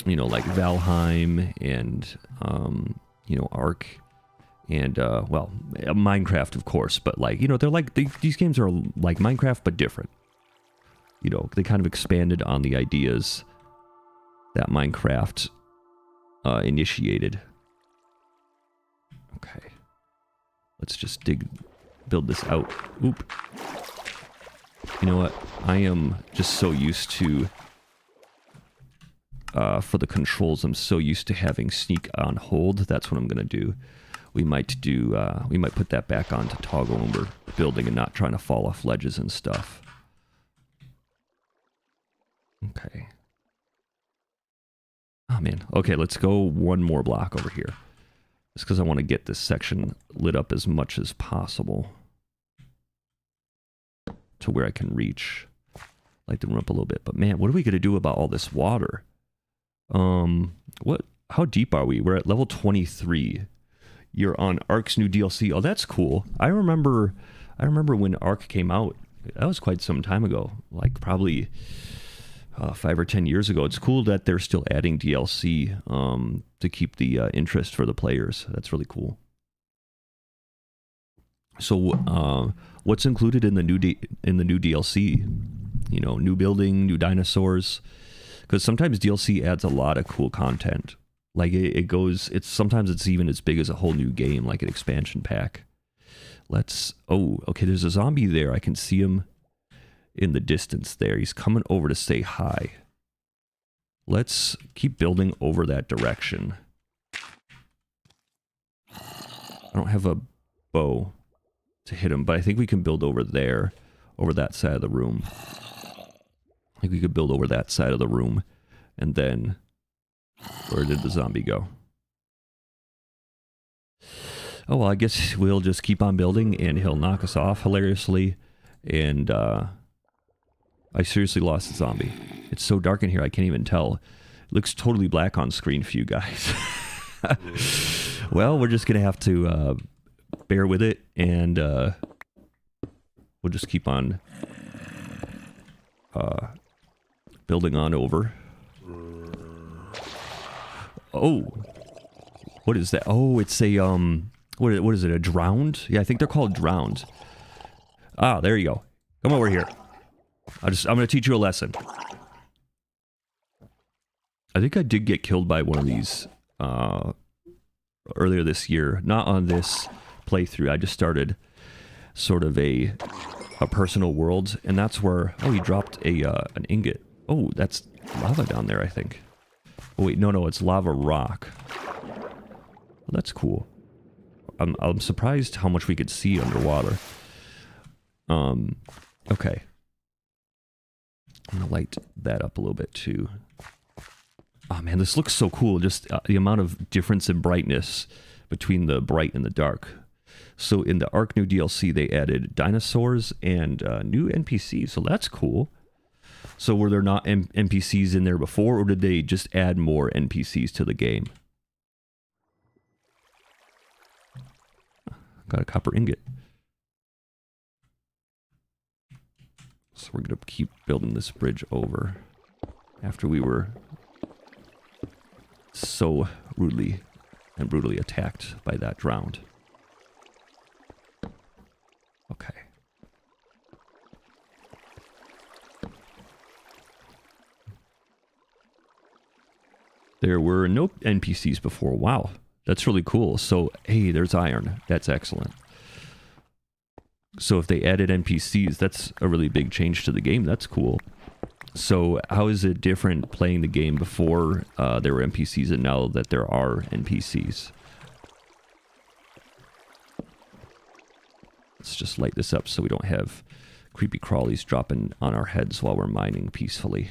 You know, like Valheim and, Ark. And, well, Minecraft, of course, but, like, they're like, these games are like Minecraft, but different. They kind of expanded on the ideas that Minecraft initiated. Okay. Let's just build this out. Oop. You know what? I am just so used to, for the controls, I'm so used to having sneak on hold. That's what I'm going to do. We might put that back on to toggle when we're building and not trying to fall off ledges and stuff. Okay. Oh, man. Okay, let's go one more block over here. Just because I want to get this section lit up as much as possible to where I can reach. I'd like to run up a little bit. But, man, what are we going to do about all this water? How deep are we? We're at level 23. You're on Ark's new DLC. Oh, that's cool. I remember when Ark came out. That was quite some time ago. Like probably 5 or 10 years ago. It's cool that they're still adding DLC to keep the interest for the players. That's really cool. So, what's included in the new DLC? New building, new dinosaurs. Because sometimes DLC adds a lot of cool content. Like sometimes it's even as big as a whole new game, like an expansion pack. Oh, okay, there's a zombie there. I can see him in the distance there. He's coming over to say hi. Let's keep building over that direction. I don't have a bow to hit him, but I think we can build over there, over that side of the room. I think we could build over that side of the room, and then... Where did the zombie go? Oh, well, I guess we'll just keep on building, and he'll knock us off hilariously, and, I seriously lost the zombie. It's so dark in here, I can't even tell. It looks totally black on screen for you guys. Well, we're just gonna have to, bear with it, and, we'll just keep on, building on over. Oh! What is that? Oh, it's a, what is it, a drowned? Yeah, I think they're called drowned. Ah, there you go. Come over here. I'm gonna teach you a lesson. I think I did get killed by one of these, earlier this year. Not on this playthrough. I just started sort of a personal world, and that's where... Oh, he dropped a, an ingot. Oh, that's lava down there, I think. Oh, wait, no, it's lava rock. Well, that's cool. I'm surprised how much we could see underwater. Okay. I'm gonna light that up a little bit too. Oh man, this looks so cool. Just the amount of difference in brightness between the bright and the dark. So in the Ark New DLC, they added dinosaurs and new NPCs. So that's cool. So were there not NPCs in there before, or did they just add more NPCs to the game? Got a copper ingot. So we're going to keep building this bridge over after we were so rudely and brutally attacked by that drowned. Okay. There were no NPCs before. Wow. That's really cool. So, hey, there's iron. That's excellent. So if they added NPCs, that's a really big change to the game. That's cool. So how is it different playing the game before there were NPCs and now that there are NPCs? Let's just light this up so we don't have creepy crawlies dropping on our heads while we're mining peacefully.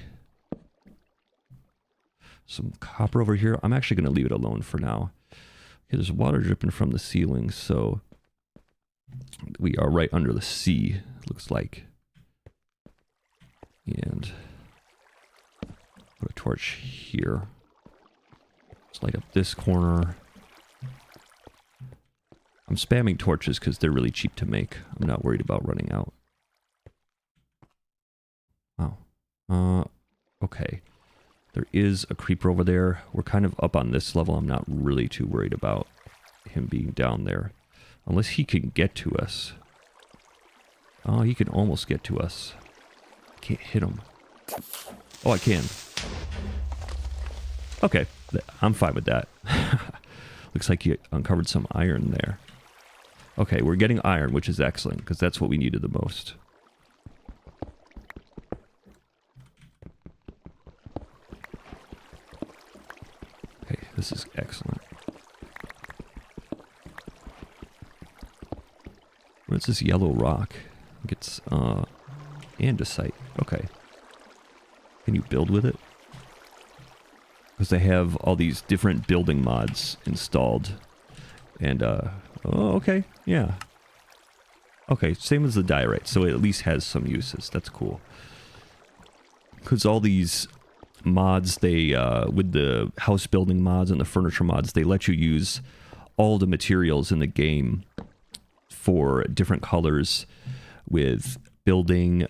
Some copper over here. I'm actually going to leave it alone for now. Okay, there's water dripping from the ceiling, so we are right under the sea, looks like. And put a torch here. Let's light up this corner. I'm spamming torches because they're really cheap to make. I'm not worried about running out. Oh. Okay. There is a creeper over there. We're kind of up on this level. I'm not really too worried about him being down there. Unless he can get to us. Oh, he can almost get to us. I can't hit him. Oh, I can. Okay. I'm fine with that. Looks like he uncovered some iron there. Okay, we're getting iron, which is excellent, because that's what we needed the most. Okay, this is excellent. What's this yellow rock? I think it's andesite. Okay. Can you build with it? Because they have all these different building mods installed. And, oh, okay. Yeah. Okay, same as the diorite, so it at least has some uses. That's cool. Because all these mods, they, with the house building mods and the furniture mods, they let you use all the materials in the game for different colors with building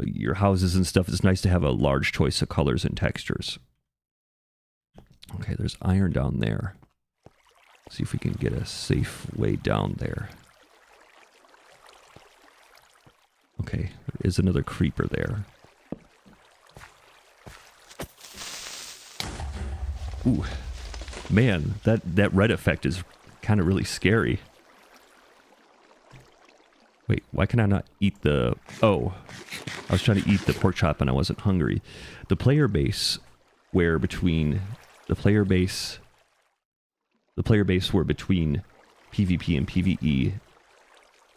your houses and stuff. It's nice to have a large choice of colors and textures. Okay, there's iron down there. See if we can get a safe way down there. Okay, there is another creeper there. Ooh, man, that red effect is kind of really scary. Wait, why can I not eat the... Oh. I was trying to eat the pork chop and I wasn't hungry. The player base were between PvP and PvE,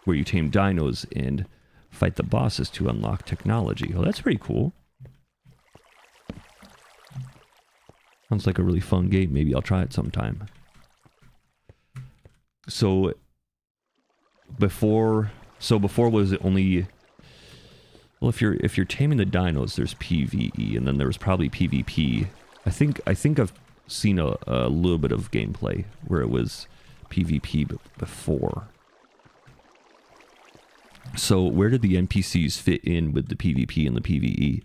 where you tame dinos and fight the bosses to unlock technology. Oh, that's pretty cool. Sounds like a really fun game. Maybe I'll try it sometime. So before was it only, well, if you're taming the dinos, there's PvE, and then there was probably PvP. I think I've seen a little bit of gameplay where it was PvP before. So where did the NPCs fit in with the PvP and the PvE?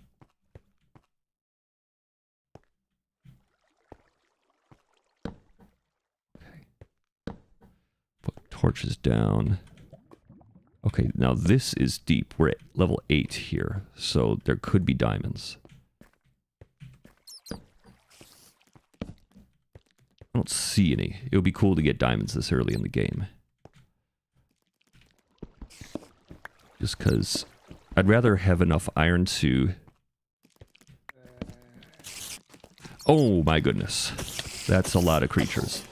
Okay. Put torches down. Okay, now this is deep. We're at level 8 here, so there could be diamonds. I don't see any. It would be cool to get diamonds this early in the game. Just because I'd rather have enough iron to... Oh my goodness. That's a lot of creatures.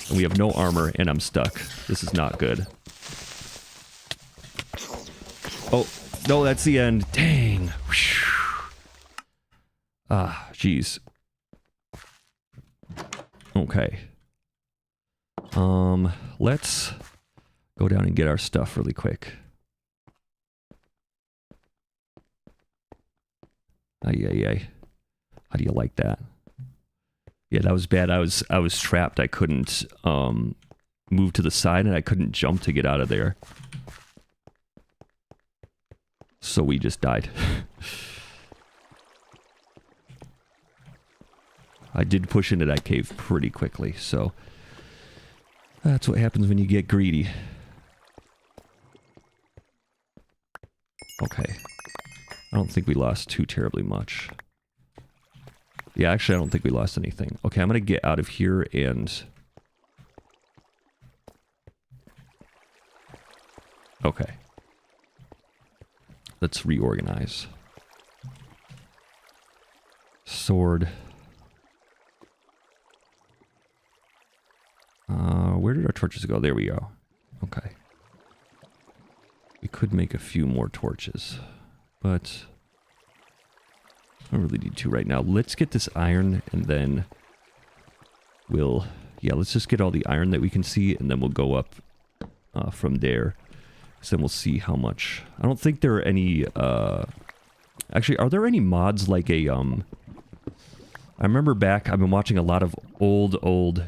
And we have no armor and I'm stuck. This is not good. Oh, no, that's the end. Dang. Ah, jeez. Okay. Let's go down and get our stuff really quick. Ay. How do you like that? Yeah, that was bad. I was trapped. I couldn't move to the side and I couldn't jump to get out of there. So we just died. I did push into that cave pretty quickly, so that's what happens when you get greedy. Okay. I don't think we lost too terribly much. Yeah, actually, I don't think we lost anything. Okay, I'm gonna get out of here and... Okay. Let's reorganize. Sword. Where did our torches go? There we go. Okay. We could make a few more torches, but I don't really need to right now. Let's get this iron and then we'll... Yeah, let's just get all the iron that we can see and then we'll go up from there. So then we'll see how much... I don't think there are any... Actually, are there any mods like a... I remember back, I've been watching a lot of old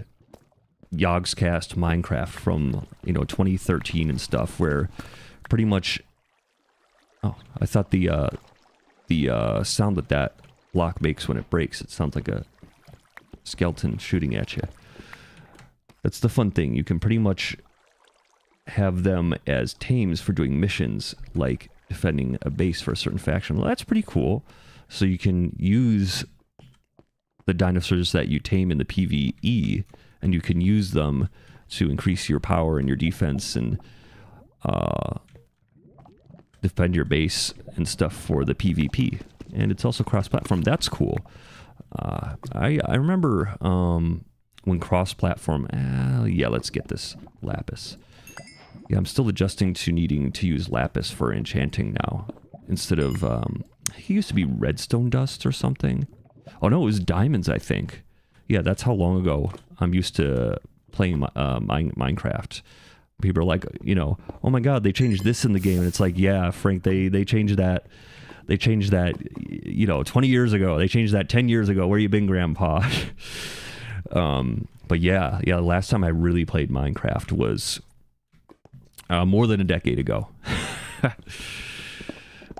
Yogscast Minecraft from, 2013 and stuff, where pretty much... Oh, I thought the sound that block makes when it breaks, it sounds like a skeleton shooting at you. That's the fun thing. You can pretty much have them as tames for doing missions, like defending a base for a certain faction. Well, that's pretty cool. So you can use the dinosaurs that you tame in the PvE, and you can use them to increase your power and your defense and defend your base and stuff for the PvP. And it's also cross-platform. That's cool. I remember when cross-platform... yeah, let's get this lapis. Yeah, I'm still adjusting to needing to use lapis for enchanting now. Instead of... it used to be redstone dust or something. Oh no, it was diamonds, I think. Yeah, that's how long ago I'm used to playing Minecraft. People are like, oh my god, they changed this in the game. And it's like, yeah, Frank, they changed that. They changed that, 20 years ago. They changed that 10 years ago. Where you been, Grandpa? But yeah, last time I really played Minecraft was more than a decade ago.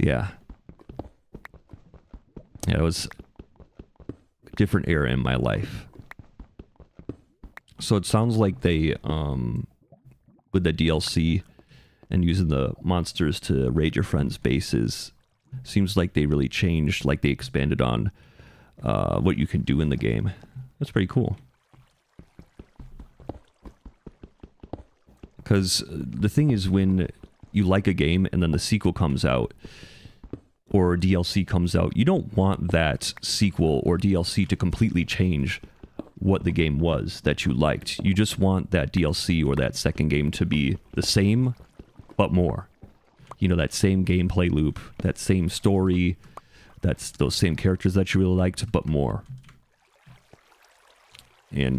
Yeah. Yeah, it was a different era in my life. So it sounds like they, with the DLC and using the monsters to raid your friends' bases, seems like they really changed, like they expanded on what you can do in the game. That's pretty cool. Because the thing is, when you like a game and then the sequel comes out, or DLC comes out, you don't want that sequel or DLC to completely change what the game was that you liked. You just want that DLC or that second game to be the same, but more. You know, that same gameplay loop, that same story, that's those same characters that you really liked, but more. And,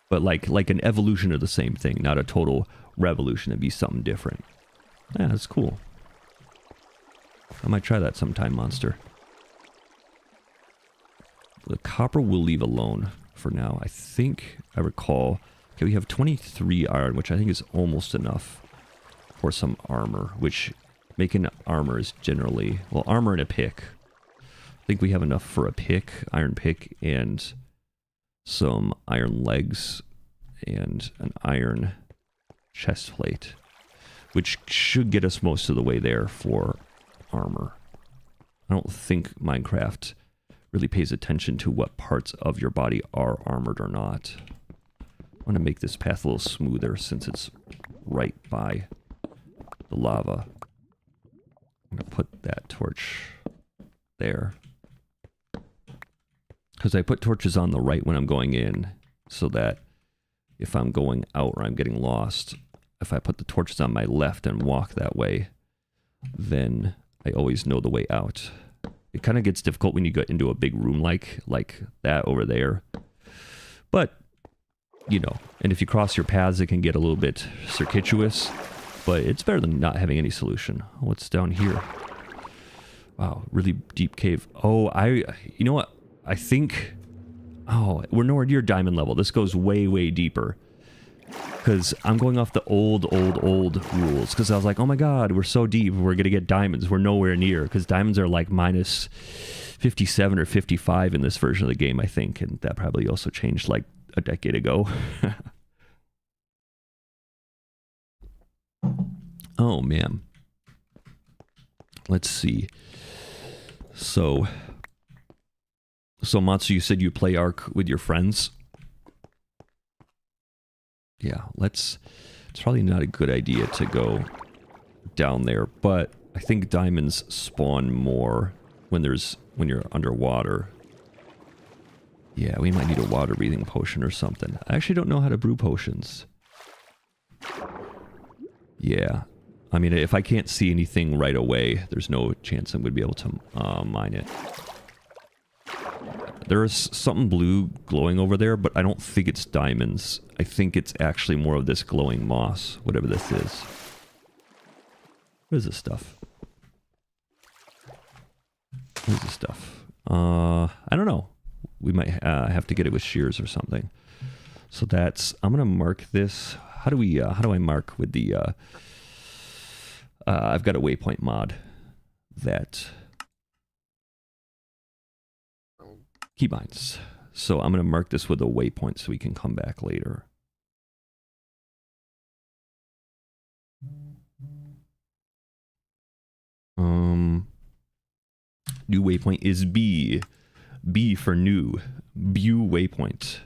but like an evolution of the same thing, not a total revolution. It'd be something different. Yeah, that's cool. I might try that sometime, Monster. The copper we'll leave alone for now. I think I recall... Okay, we have 23 iron, which I think is almost enough for some armor, which making armor is generally... Well, armor and a pick. I think we have enough for a pick, iron pick, and some iron legs, and an iron chest plate, which should get us most of the way there for armor. I don't think Minecraft really pays attention to what parts of your body are armored or not. I want to make this path a little smoother since it's right by the lava. I'm going to put that torch there. Because I put torches on the right when I'm going in, so that if I'm going out or I'm getting lost, if I put the torches on my left and walk that way, then I always know the way out. It kind of gets difficult when you get into a big room like that over there. But, you know, and if you cross your paths, it can get a little bit circuitous, but it's better than not having any solution. What's down here? Wow, really deep cave. Oh, you know what? I think... Oh, we're nowhere near diamond level. This goes way, way deeper. Because I'm going off the old rules. Because I was like, oh my god, we're so deep. We're going to get diamonds. We're nowhere near. Because diamonds are like minus 57 or 55 in this version of the game, I think. And that probably also changed like a decade ago. Oh, man. Let's see. So Matsu, you said you play Ark with your friends? Yeah, it's probably not a good idea to go down there, but I think diamonds spawn more when you're underwater. Yeah, we might need a water breathing potion or something. I actually don't know how to brew potions. Yeah, I mean, if I can't see anything right away, there's no chance I'm going to be able to mine it. There's something blue glowing over there, but I don't think it's diamonds. I think it's actually more of this glowing moss, whatever this is. What is this stuff? What is this stuff? I don't know. We might have to get it with shears or something. So that's... I'm gonna mark this. How do I mark with the... I've got a waypoint mod that... Keybinds. So I'm going to mark this with a waypoint so we can come back later. New waypoint is B. B for new. View waypoint.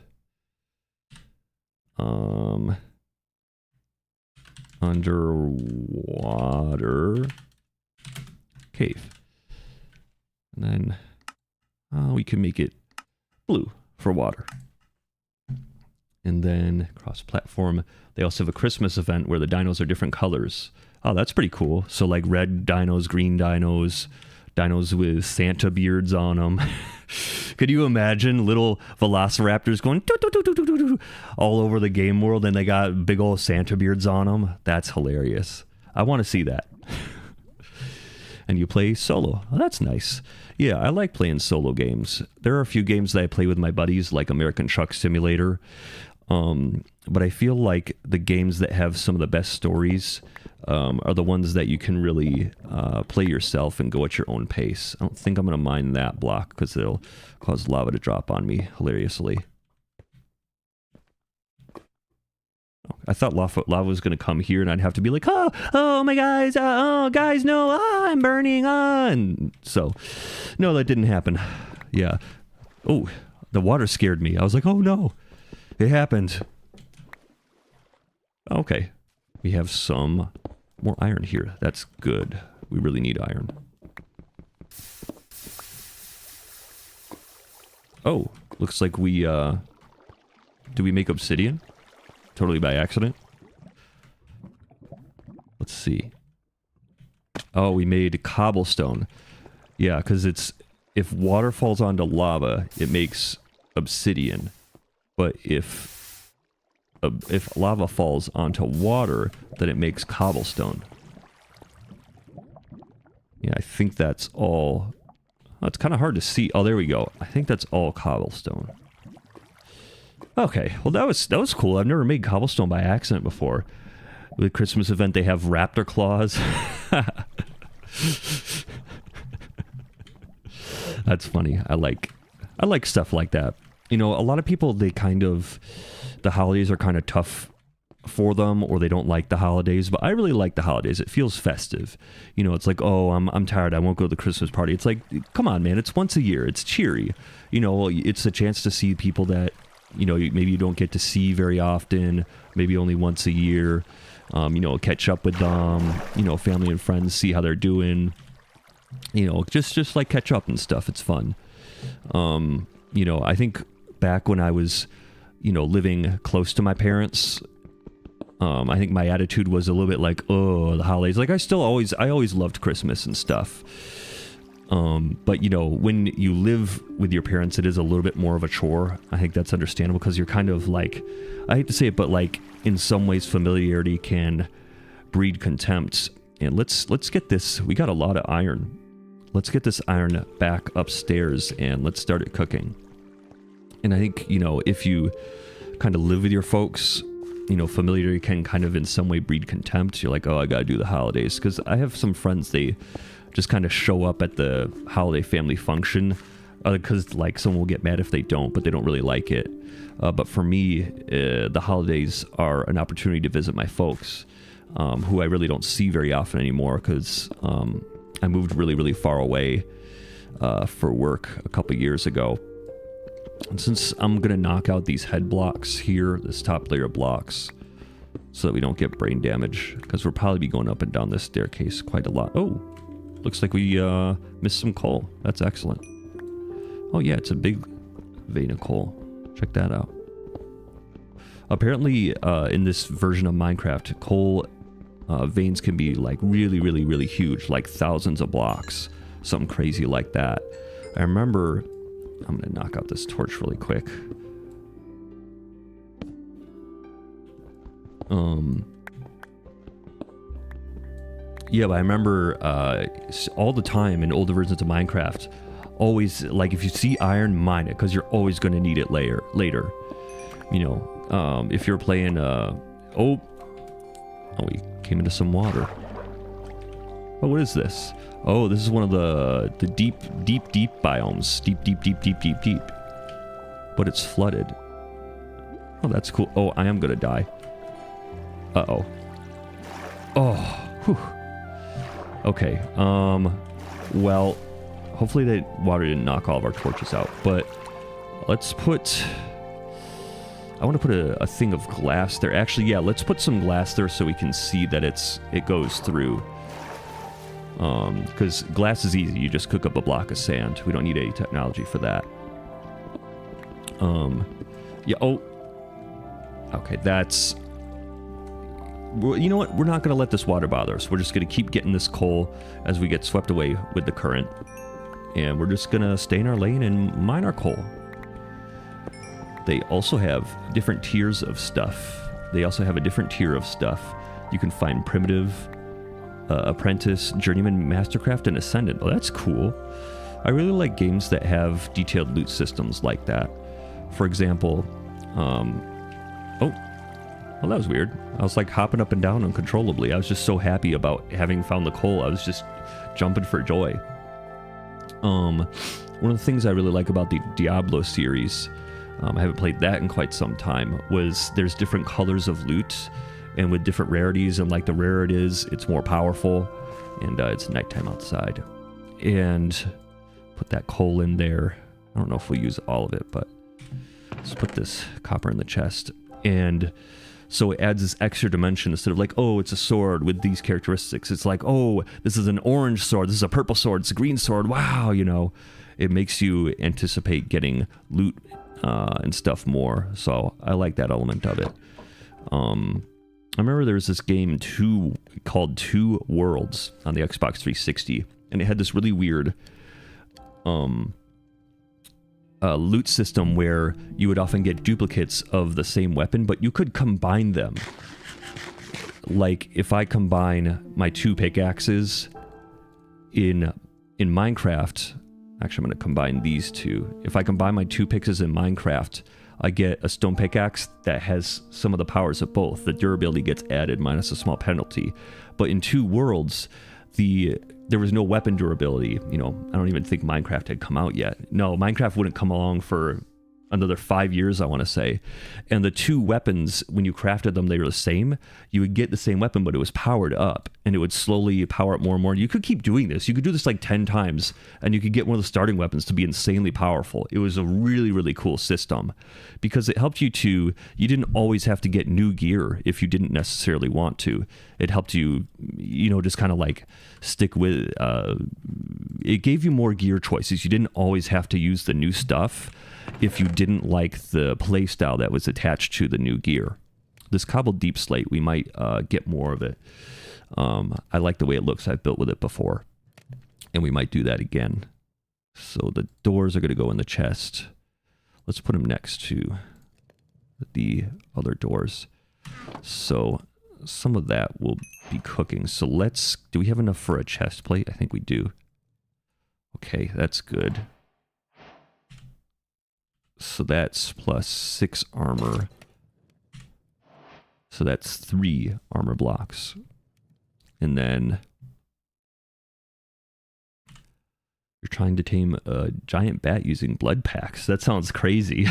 Underwater cave. And then we can make it blue for water. And then cross-platform, they also have a Christmas event where the dinos are different colors. Oh, that's pretty cool. So like red dinos, green dinos, dinos with Santa beards on them. Could you imagine little velociraptors going all over the game world and they got big old Santa beards on them? That's hilarious. I want to see that. And you play solo. Oh, that's nice. Yeah, I like playing solo games. There are a few games that I play with my buddies, like American Truck Simulator. But I feel like the games that have some of the best stories are the ones that you can really play yourself and go at your own pace. I don't think I'm going to mine that block because it'll cause lava to drop on me hilariously. I thought lava was going to come here and I'd have to be like, oh my guys, oh guys, no, I'm burning on. So, no, that didn't happen. Yeah. Oh, the water scared me. I was like, oh no, it happened. Okay. We have some more iron here. That's good. We really need iron. Oh, looks like we, did we make obsidian? Totally by accident. Let's see. Oh, we made cobblestone. Yeah, because it's, if water falls onto lava, it makes obsidian. But if lava falls onto water, then it makes cobblestone. Yeah, I think that's all. Oh, it's kind of hard to see. Oh, there we go. I think that's all cobblestone. Okay, well that was cool. I've never made cobblestone by accident before. With the Christmas event, they have raptor claws. That's funny. I like stuff like that. You know, a lot of people, they kind of, the holidays are kind of tough for them, or they don't like the holidays, but I really like the holidays. It feels festive. You know, it's like, oh, I'm tired, I won't go to the Christmas party. It's like, come on, man, it's once a year. It's cheery. You know, it's a chance to see people that, you know, maybe you don't get to see very often, maybe only once a year. You know, catch up with them, you know, family and friends, see how they're doing. You know, just like catch up and stuff. It's fun. You know, I think back when I was, you know, living close to my parents, I think my attitude was a little bit like, oh, the holidays. Like, I always loved Christmas and stuff. But, you know, when you live with your parents, it is a little bit more of a chore. I think that's understandable because you're kind of like, I hate to say it, but like in some ways familiarity can breed contempt. And let's get this. We got a lot of iron. Let's get this iron back upstairs and let's start it cooking. And I think, you know, if you kind of live with your folks, you know, familiarity can kind of in some way breed contempt. You're like, oh, I gotta do the holidays. Because I have some friends, they just kind of show up at the holiday family function because like someone will get mad if they don't, but they don't really like it. But for me, the holidays are an opportunity to visit my folks, who I really don't see very often anymore because I moved really, really far away for work a couple years ago. And since I'm going to knock out these head blocks here, this top layer of blocks, so that we don't get brain damage, because we'll probably be going up and down this staircase quite a lot. Oh, looks like we missed some coal. That's excellent. Oh yeah, it's a big vein of coal. Check that out. Apparently, in this version of Minecraft, coal veins can be like really, really, really huge, like thousands of blocks, something crazy like that. I remember, I'm gonna knock out this torch really quick. Yeah, but I remember all the time in older versions of Minecraft, always like if you see iron, mine it, because you're always going to need it later. You know, if you're playing, oh, we came into some water. Oh, what is this? Oh, this is one of the deep biomes. Deep. But it's flooded. Oh, that's cool. Oh, I am gonna die. Uh-oh. Oh, whew. Okay, well, hopefully the water didn't knock all of our torches out, but let's put, I want to put a thing of glass there. Actually, yeah, let's put some glass there so we can see that it goes through. Because glass is easy. You just cook up a block of sand. We don't need any technology for that. Yeah, oh. Okay, that's... You know what? We're not going to let this water bother us. We're just going to keep getting this coal as we get swept away with the current. And we're just going to stay in our lane and mine our coal. They also have different tiers of stuff. They also have a different tier of stuff. You can find primitive, apprentice, journeyman, mastercraft, and ascendant. Oh, that's cool. I really like games that have detailed loot systems like that. For example, oh, well, that was weird. I was like hopping up and down uncontrollably. I was just so happy about having found the coal. I was just jumping for joy. One of the things I really like about the Diablo series, I haven't played that in quite some time, was there's different colors of loot, and with different rarities, and like the rarer it is, it's more powerful, and it's nighttime outside. And put that coal in there. I don't know if we'll use all of it, but let's put this copper in the chest. And so it adds this extra dimension. Instead of like, oh, it's a sword with these characteristics, it's like, oh, this is an orange sword, this is a purple sword, it's a green sword, wow, you know. it makes you anticipate getting loot and stuff more. So I like that element of it. I remember there was this game called Two Worlds on the Xbox 360, and it had this really weird loot system where you would often get duplicates of the same weapon, but you could combine them. Like if I combine my 2 pickaxes in Minecraft, actually I'm going to combine these 2. If I combine my 2 pickaxes in Minecraft, I get a stone pickaxe that has some of the powers of both. The durability gets added minus a small penalty. But in Two Worlds, there was no weapon durability. You know, I don't even think Minecraft had come out yet. No, Minecraft wouldn't come along for another 5 years, I want to say. And the 2 weapons, when you crafted them, they were the same. You would get the same weapon, but it was powered up, and it would slowly power up more and more. You could keep doing this. You could do this like 10 times, and you could get one of the starting weapons to be insanely powerful. It was a really, really cool system because it helped you you didn't always have to get new gear if you didn't necessarily want to. It helped you, you know, just kind of like stick with, it gave you more gear choices. You didn't always have to use the new stuff if you didn't like the playstyle that was attached to the new gear. This cobbled deep slate, we might get more of it. I like the way it looks. I've built with it before. And we might do that again. So the doors are going to go in the chest. Let's put them next to the other doors. So some of that will be cooking. So do we have enough for a chest plate? I think we do. Okay, that's good. So that's plus 6 armor. So that's 3 armor blocks. And then you're trying to tame a giant bat using blood packs. That sounds crazy.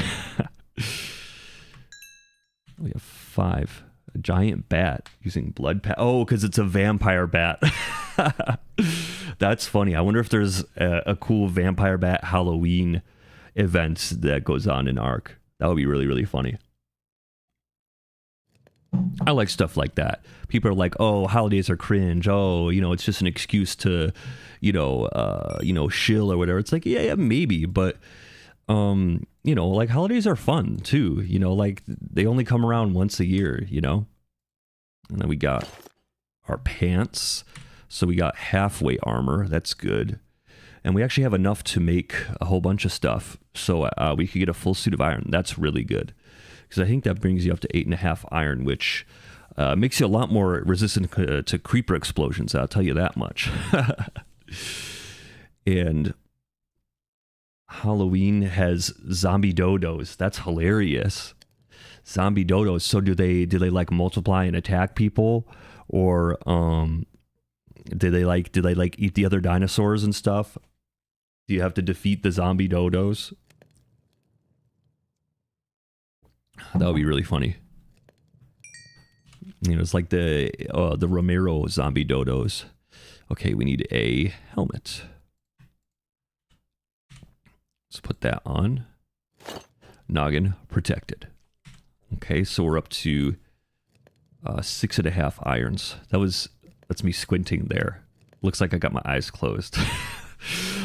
We have 5. A giant bat using blood pack. Oh, because it's a vampire bat. That's funny. I wonder if there's a cool vampire bat Halloween event that goes on in Ark. That would be really, really funny. I like stuff like that. People are like, oh, holidays are cringe. Oh, you know, it's just an excuse to, shill or whatever. It's like, yeah, maybe. But, like holidays are fun too. You know, like they only come around once a year, you know? And then we got our pants. So we got halfway armor. That's good. And we actually have enough to make a whole bunch of stuff. So we could get a full suit of iron. That's really good. Because I think that brings you up to 8.5 iron, which makes you a lot more resistant to creeper explosions. I'll tell you that much. And Halloween has zombie dodos. That's hilarious. Zombie dodos. So do they like multiply and attack people? Or do they like eat the other dinosaurs and stuff? Do you have to defeat the zombie dodos? That would be really funny. You know, it's like the Romero zombie dodos. Okay, we need a helmet. Let's put that on. Noggin protected. Okay, so we're up to 6.5 irons. That's me squinting there. Looks like I got my eyes closed.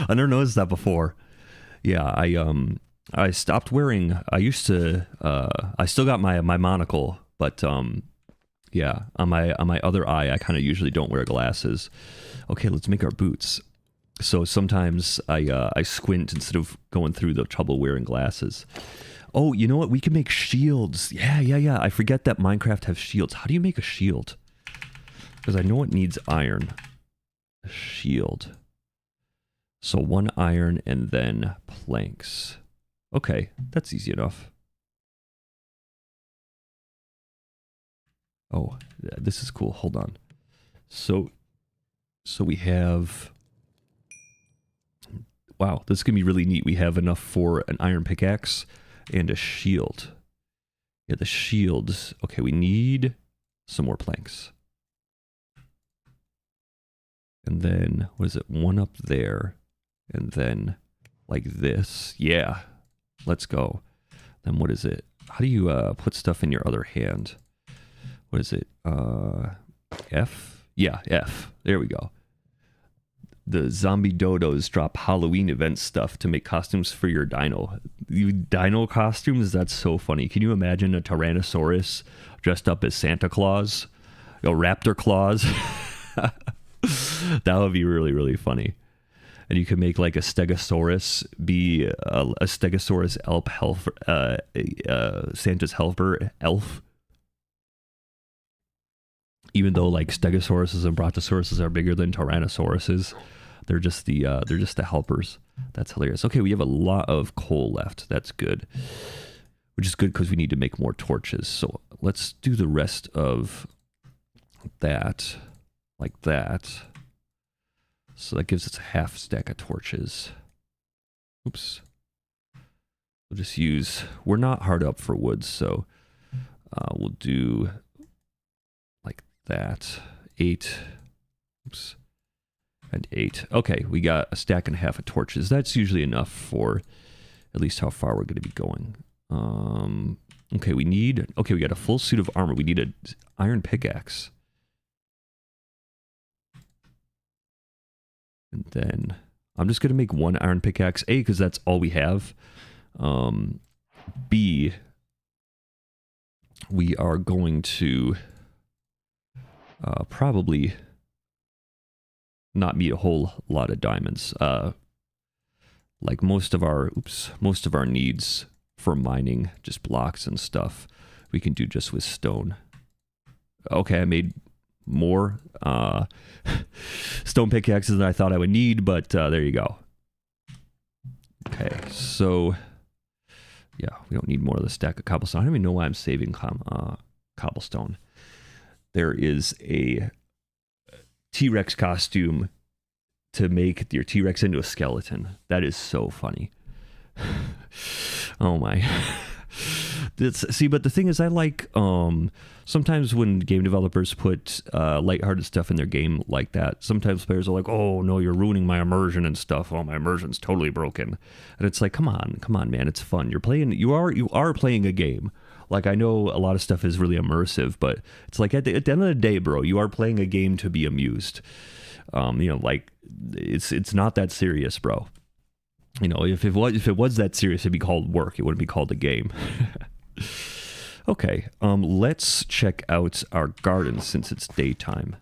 I never noticed that before. Yeah, I stopped wearing. I used to. I still got my monocle, but yeah, on my other eye, I kind of usually don't wear glasses. Okay, let's make our boots. So sometimes I squint instead of going through the trouble wearing glasses. Oh, you know what? We can make shields. Yeah. I forget that Minecraft has shields. How do you make a shield? Because I know it needs iron. A shield. So 1 iron and then planks. Okay, that's easy enough. Oh, this is cool. Hold on. So we have... Wow, this is going to be really neat. We have enough for an iron pickaxe and a shield. Yeah, the shields. Okay, we need some more planks. And then, what is it? 1 up there. And then, like this. Yeah. Let's go. Then what is it? How do you put stuff in your other hand? What is it? F? Yeah, F. There we go. The zombie dodos drop Halloween event stuff to make costumes for your dino. Dino costumes? That's so funny. Can you imagine a Tyrannosaurus dressed up as Santa Claus? Raptor claws? That would be really, really funny. And you could make like a Stegosaurus be a Stegosaurus Santa's helper elf. Even though like Stegosauruses and Brontosauruses are bigger than Tyrannosauruses, they're just the helpers. That's hilarious. Okay, we have a lot of coal left. That's good, which is good because we need to make more torches. So let's do the rest of that like that. So that gives us a half stack of torches. Oops. We'll just use. We're not hard up for wood, so we'll do that 8, oops, and 8. Okay, we got a stack and a half of torches. That's usually enough for at least how far we're going to be going. Okay, we got a full suit of armor. We need an iron pickaxe. And then I'm just going to make one iron pickaxe. A, because that's all we have. B, we are going to probably not need a whole lot of diamonds. Like most of our needs for mining, just blocks and stuff, we can do just with stone. Okay, I made more stone pickaxes than I thought I would need, but there you go. Okay, so yeah, we don't need more of the stack of cobblestone. I don't even know why I'm saving cobblestone. There is a T-Rex costume to make your T-Rex into a skeleton. That is so funny. Oh my. See, but the thing is, I like, sometimes when game developers put lighthearted stuff in their game like that, sometimes players are like, oh no, you're ruining my immersion and stuff. Oh, my immersion's totally broken. And it's like, come on, man, it's fun. You are playing a game. Like, I know a lot of stuff is really immersive, but it's like at the end of the day, bro, you are playing a game to be amused. Like it's not that serious, bro. If it was that serious, it'd be called work. It wouldn't be called a game. Okay, let's check out our garden since it's daytime.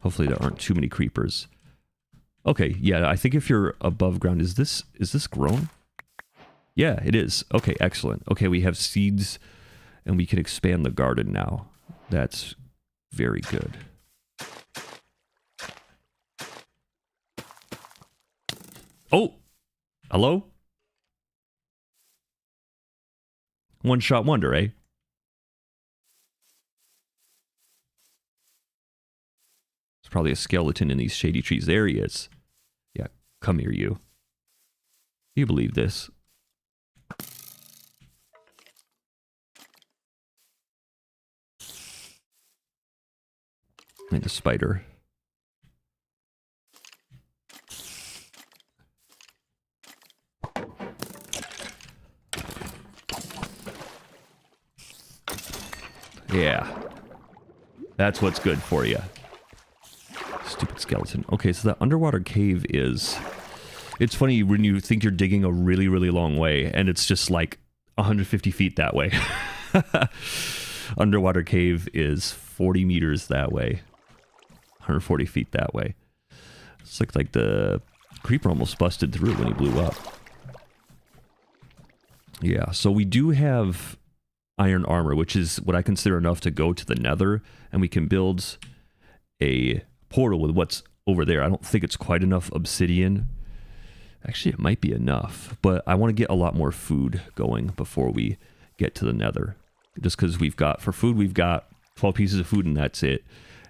Hopefully there aren't too many creepers. Okay, yeah, I think if you're above ground, is this grown? Yeah, it is. Okay, excellent. Okay, we have seeds and we can expand the garden now. That's very good. Oh, hello? One-shot wonder, eh? There's probably a skeleton in these shady trees. There he is. Yeah, come here, you. Do you believe this? And a spider. Yeah. That's what's good for you. Stupid skeleton. Okay, so that underwater cave is... It's funny when you think you're digging a really, really long way, and it's just like 150 feet that way. Underwater cave is 40 meters that way. 140 feet that way. It's like the creeper almost busted through when he blew up. Yeah, so we do have iron armor, which is what I consider enough to go to the nether, and we can build a portal with what's over there. I don't think it's quite enough obsidian. Actually, it might be enough, but I want to get a lot more food going before we get to the nether. Just because we've got 12 pieces of food and that's it.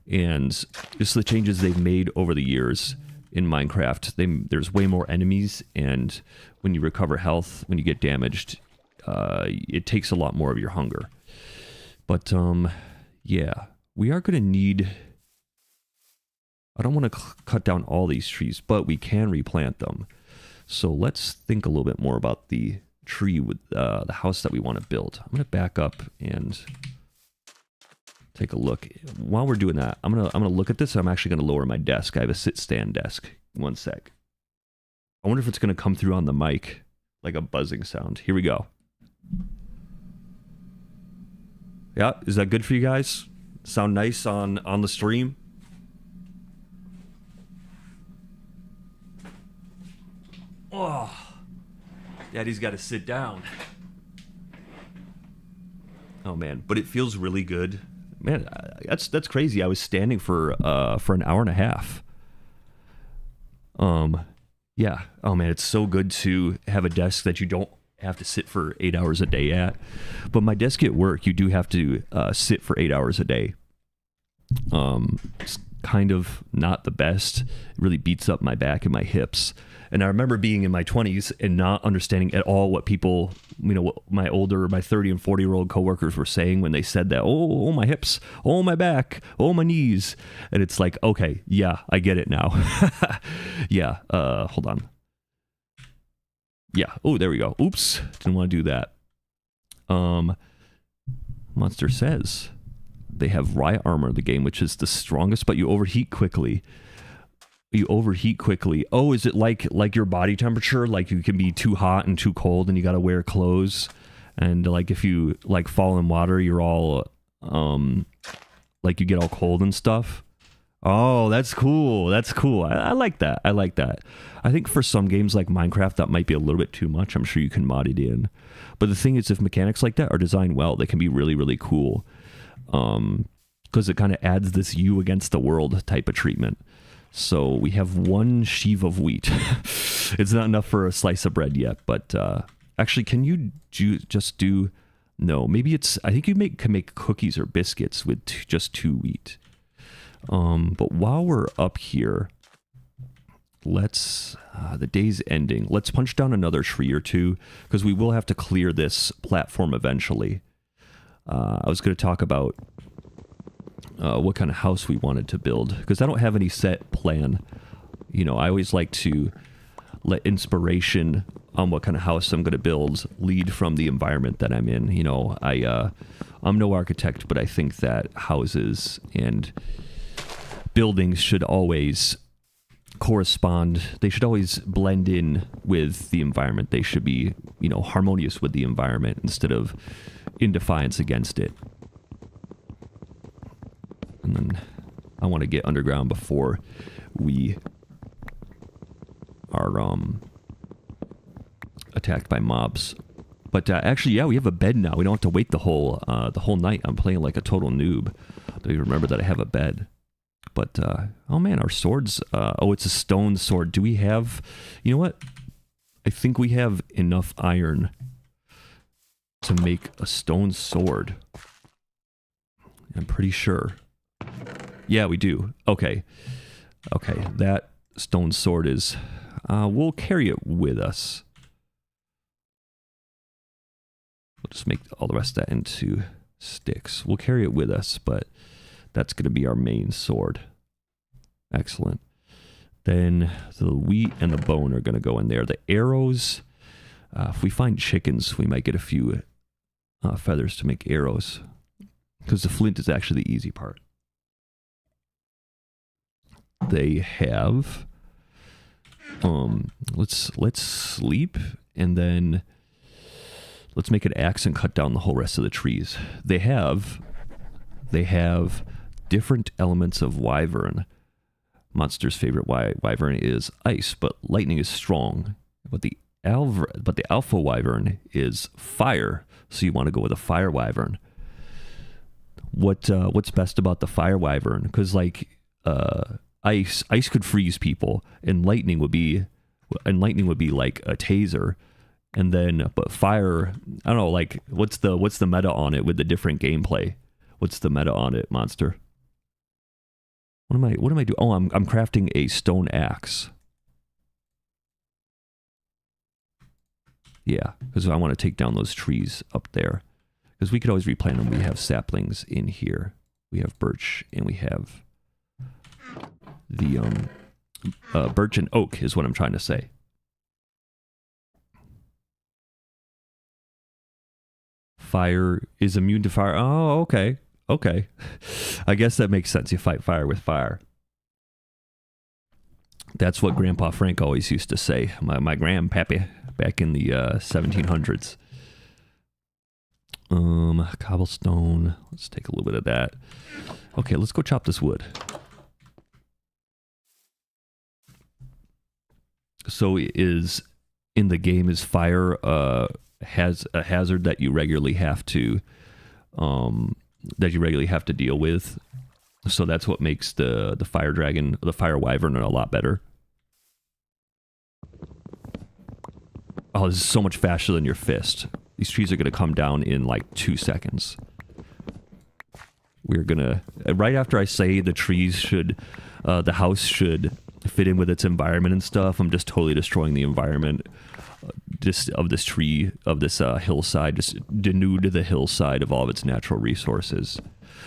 And just the changes they've made over the years in Minecraft, there's way more enemies, and when you recover health, when you get damaged, it takes a lot more of your hunger. But yeah, we are going to need... I don't want to cut down all these trees, but we can replant them. So let's think a little bit more about the tree with the house that we want to build. I'm going to back up and take a look. While we're doing that, I'm gonna look at this. I'm actually gonna lower my desk. I have a sit stand desk. One sec. I wonder if it's gonna come through on the mic like a buzzing sound. Here we go. Yeah, is that good for you guys? Sound nice on the stream? Oh, Daddy's got to sit down. Oh man, but it feels really good. Man, that's crazy. I was standing for an hour and a half. Yeah. Oh man, it's so good to have a desk that you don't have to sit for 8 hours a day at. But my desk at work, you do have to sit for 8 hours a day. It's kind of not the best. It really beats up my back and my hips. And I remember being in my 20s and not understanding at all what people, what my 30 and 40-year-old coworkers were saying when they said that. Oh, my hips. Oh, my back. Oh, my knees. And it's like, okay, yeah, I get it now. Yeah. Hold on. Yeah. Oh, there we go. Oops. Didn't want to do that. Monster says they have riot armor in the game, which is the strongest, but you overheat quickly. Oh, is it like your body temperature? Like you can be too hot and too cold and you got to wear clothes. And like if you like fall in water, you're all like you get all cold and stuff. Oh, that's cool. I like that. I think for some games like Minecraft, that might be a little bit too much. I'm sure you can mod it in. But the thing is, if mechanics like that are designed well, they can be really, really cool. Because it kind of adds this you against the world type of treatment. So we have one sheaf of wheat. It's not enough for a slice of bread yet, but actually, can you just do... No, maybe it's... I think you can make cookies or biscuits with just 2 wheat. But while we're up here, let's... the day's ending. Let's punch down another tree or two, because we will have to clear this platform eventually. I was going to talk about what kind of house we wanted to build, because I don't have any set plan. I always like to let inspiration on what kind of house I'm going to build lead from the environment that I'm in. I'm no architect, but I think that houses and buildings should always correspond. They should always blend in with the environment. They should be, harmonious with the environment instead of in defiance against it. And then I want to get underground before we are attacked by mobs. But actually, yeah, we have a bed now. We don't have to wait the whole night. I'm playing like a total noob. Don't even remember that I have a bed. But oh man, our swords. It's a stone sword. Do we have? You know what? I think we have enough iron to make a stone sword. I'm pretty sure. Yeah, we do. Okay. That stone sword is... we'll carry it with us. We'll just make all the rest of that into sticks. We'll carry it with us, but that's going to be our main sword. Excellent. Then the wheat and the bone are going to go in there. The arrows... if we find chickens, we might get a few feathers to make arrows. Because the flint is actually the easy part. They have... let's sleep, and then let's make an axe and cut down the whole rest of the trees. They have different elements of wyvern. Monster's favorite wyvern is ice, but lightning is strong. But the alpha wyvern is fire, so you want to go with a fire wyvern. What's best about the fire wyvern? Because ice could freeze people, and lightning would be like a taser. And then, but fire, I don't know, like what's the meta on it with the different gameplay? What's the meta on it, Monster? What am I doing? Oh, I'm crafting a stone axe. Yeah, because I want to take down those trees up there. Because we could always replant them. We have saplings in here. We have birch, and we have the birch and oak is what I'm trying to say. Fire is immune to fire. Oh, okay. Okay. I guess that makes sense. You fight fire with fire. That's what Grandpa Frank always used to say. My grandpappy back in the 1700s. Cobblestone. Let's take a little bit of that. Okay, let's go chop this wood. So is in the game, is fire has a hazard that you regularly have to deal with? So that's what makes the fire dragon, the fire wyvern, a lot better. Oh, this is so much faster than your fist. These trees are going to come down in like 2 seconds. We're going to... Right after I say the trees should... the house should fit in with its environment and stuff, I'm just totally destroying the environment just of this tree, of this hillside. Just denude the hillside of all of its natural resources.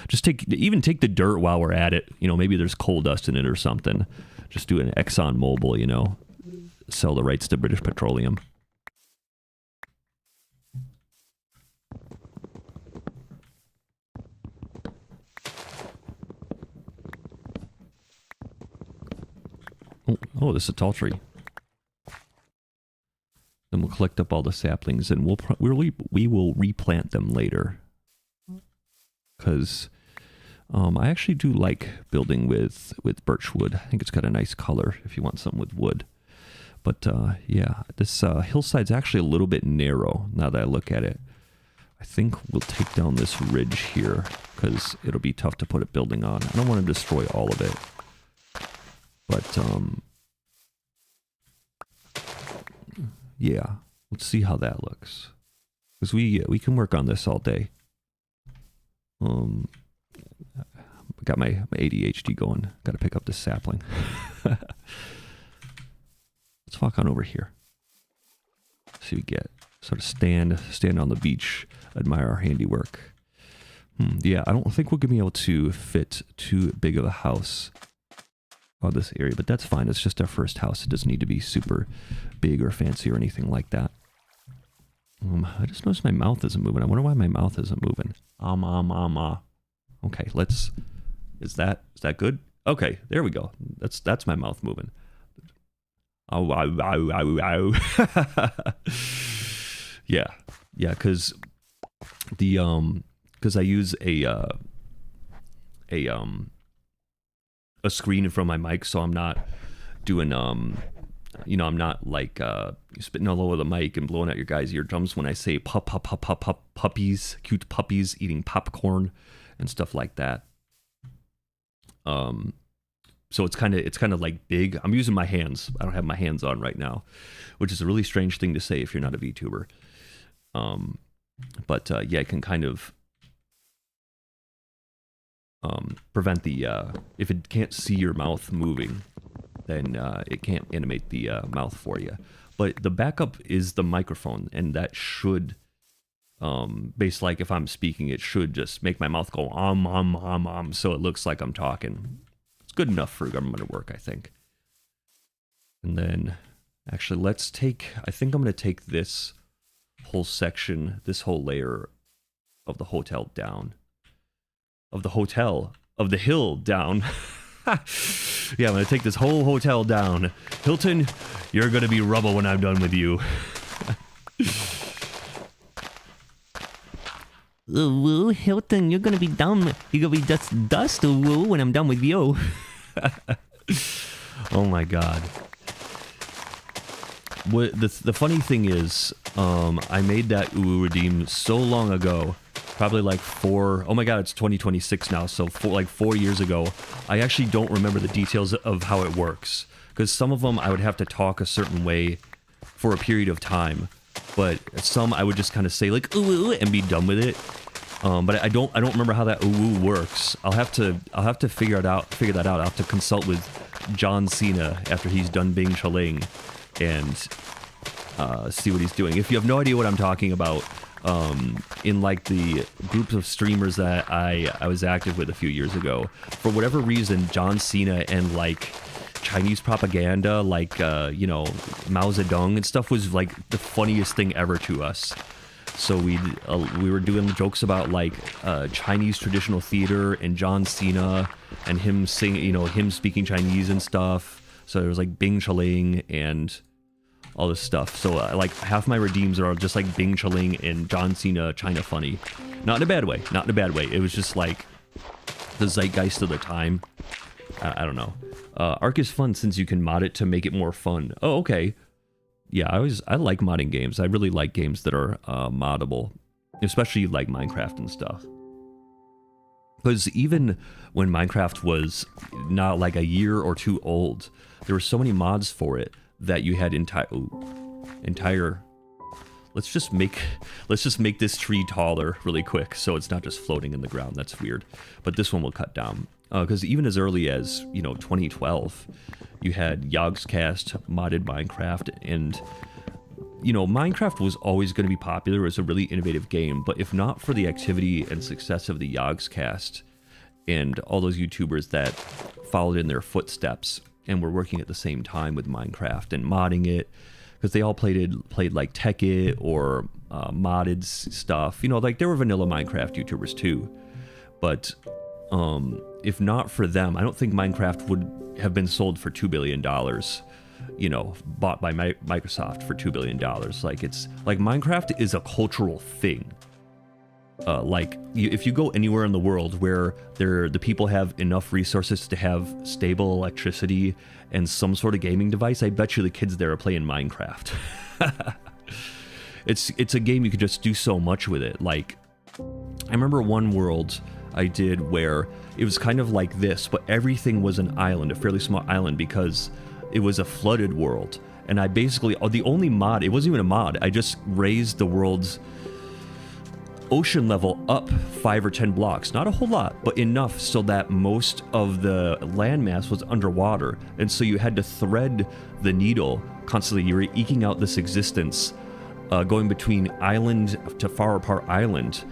Just even take the dirt while we're at it. You know, maybe there's coal dust in it or something. Just do an Exxon Mobil, you know. Sell the rights to British Petroleum. Oh, this is a tall tree. Then we'll collect up all the saplings and we will replant them later. Because I actually do like building with birch wood. I think it's got a nice color if you want something with wood. But yeah, this hillside's actually a little bit narrow now that I look at it. I think we'll take down this ridge here because it'll be tough to put a building on. I don't want to destroy all of it. But yeah, let's see how that looks. Because we can work on this all day. Got my ADHD going. Got to pick up this sapling. Let's walk on over here. See what we get. Sort of stand on the beach, admire our handiwork. Yeah, I don't think we're gonna be able to fit too big of a house on this area, but that's fine. It's just our first house. It doesn't need to be super big or fancy or anything like that. I just noticed my mouth isn't moving. I wonder why my mouth isn't moving. Okay, let's... Is that good? Okay, there we go. That's my mouth moving. Oh, ow, ow, ow, ow. Yeah, because I use a screen in front of my mic, so I'm not doing you know, I'm not like spitting all over the mic and blowing out your guys' eardrums when I say puppies, cute puppies eating popcorn and stuff like that. So it's kind of like big. I'm using my hands. I don't have my hands on right now, which is a really strange thing to say if you're not a VTuber. But yeah, it can kind of prevent the if it can't see your mouth moving, then it can't animate the mouth for you. But the backup is the microphone, and that should based like if I'm speaking, it should just make my mouth go so it looks like I'm talking. It's good enough for government work, I think. And then actually let's take, I think I'm going to take this whole section, this whole layer of the hotel down. Of the hill down. Yeah, I'm going to take this whole hotel down. Hilton, you're going to be rubble when I'm done with you. Woo, Hilton, you're gonna be dumb. You're gonna be just dust, woo, when I'm done with you. Oh my god. What the funny thing is, I made that Uwu Redeem so long ago, probably like oh my god, it's 2026 now, so like 4 years ago. I actually don't remember the details of how it works, because some of them I would have to talk a certain way for a period of time. But some I would just kind of say like ooh and be done with it. But I don't remember how that ooh works. I'll have to figure that out. I'll have to consult with John Cena after he's done Bing Chaling and see what he's doing. If you have no idea what I'm talking about, in like the groups of streamers that I was active with a few years ago, for whatever reason, John Cena and like Chinese propaganda, like you know, Mao Zedong and stuff was like the funniest thing ever to us. So we were doing jokes about like Chinese traditional theater and John Cena and him singing, him speaking Chinese and stuff. So there was like Bing Chaling and all this stuff. So like half my redeems are just like Bing Chaling and John Cena China funny. Not in a bad way. Not in a bad way. It was just like the zeitgeist of the time. I don't know. Arc is fun since you can mod it to make it more fun. Oh, okay. Yeah, I like modding games. I really like games that are moddable, especially like Minecraft and stuff. Because even when Minecraft was not like a year or two old, there were so many mods for it that you had entire. Let's just make this tree taller really quick so it's not just floating in the ground. That's weird. But this one will cut down. Because even as early as 2012, you had Yogscast modded Minecraft, and Minecraft was always going to be popular. It was a really innovative game, but if not for the activity and success of the Yogscast and all those YouTubers that followed in their footsteps and were working at the same time with Minecraft and modding it, because they all played like Tekkit or modded stuff. Like there were vanilla Minecraft YouTubers too, but if not for them, I don't think Minecraft would have been sold for $2 billion, bought by Microsoft for $2 billion. Like Minecraft is a cultural thing. If you go anywhere in the world where the people have enough resources to have stable electricity and some sort of gaming device, I bet you the kids there are playing Minecraft. It's a game you could just do so much with it. Like, I remember one world I did where it was kind of like this, but everything was an island, a fairly small island, because it was a flooded world. And I basically, the only mod, it wasn't even a mod, I just raised the world's ocean level up 5 or 10 blocks. Not a whole lot, but enough so that most of the landmass was underwater. And so you had to thread the needle constantly. You were eking out this existence, going between island to far apart island.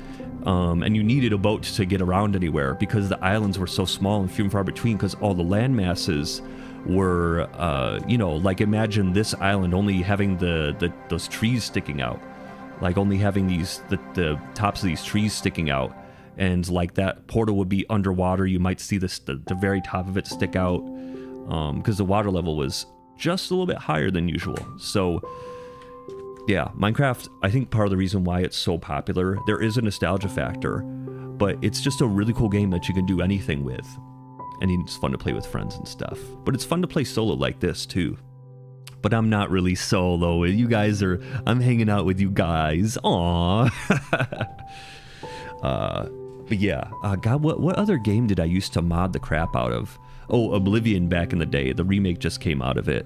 And you needed a boat to get around anywhere because the islands were so small and few and far between, because all the land masses were, like imagine this island only having those trees sticking out, like only having the tops of these trees sticking out, and like that portal would be underwater. You might see the very top of it stick out, because the water level was just a little bit higher than usual. So yeah, Minecraft, I think part of the reason why it's so popular, there is a nostalgia factor, but it's just a really cool game that you can do anything with. And it's fun to play with friends and stuff. But it's fun to play solo like this too. But I'm not really solo. I'm hanging out with you guys. Aww. But yeah, God, what other game did I used to mod the crap out of? Oh, Oblivion back in the day. The remake just came out of it.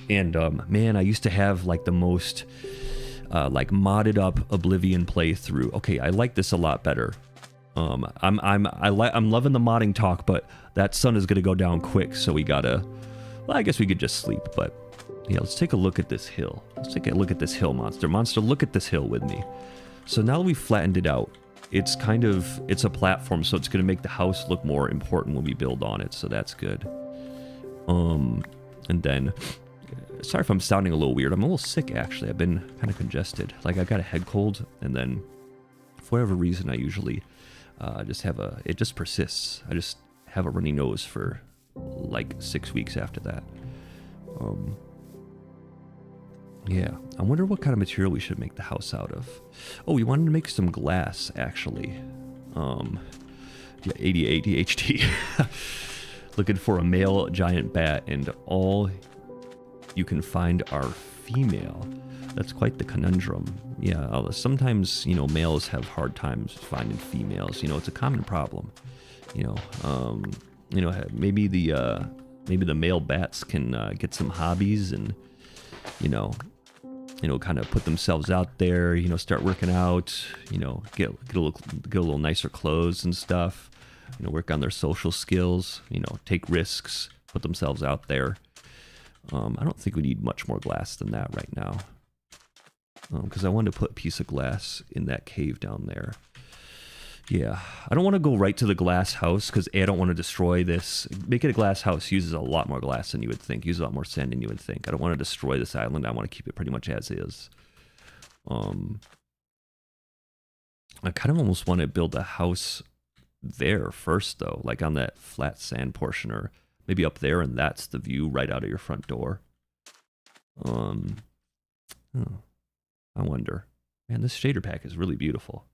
And man, I used to have like the most modded up Oblivion playthrough. Okay, I like this a lot better. I'm loving the modding talk, but that sun is gonna go down quick, so we gotta. Well, I guess we could just sleep, but yeah, let's take a look at this hill. Let's take a look at this hill, monster. Monster, look at this hill with me. So now that we've flattened it out, it's a platform, so it's gonna make the house look more important when we build on it. So that's good. And then. Sorry if I'm sounding a little weird. I'm a little sick, actually. I've been kind of congested. Like, I got a head cold, and then for whatever reason, I usually just have it just persists. I just have a runny nose for like 6 weeks after that. Yeah, I wonder what kind of material we should make the house out of. Oh, we wanted to make some glass, actually. Yeah, ADHD. Looking for a male giant bat, and all you can find are female. That's quite the conundrum. Yeah, sometimes, males have hard times finding females. It's a common problem. Maybe the male bats can get some hobbies and, kind of put themselves out there, start working out, get a little nicer clothes and stuff, work on their social skills, take risks, put themselves out there. I don't think we need much more glass than that right now. Because I wanted to put a piece of glass in that cave down there. Yeah, I don't want to go right to the glass house because I don't want to destroy this. Making a glass house uses a lot more glass than you would think, uses a lot more sand than you would think. I don't want to destroy this island. I want to keep it pretty much as is. I kind of almost want to build a house there first, though, like on that flat sand portion, or maybe up there, and that's the view right out of your front door. Oh, I wonder. Man, this shader pack is really beautiful.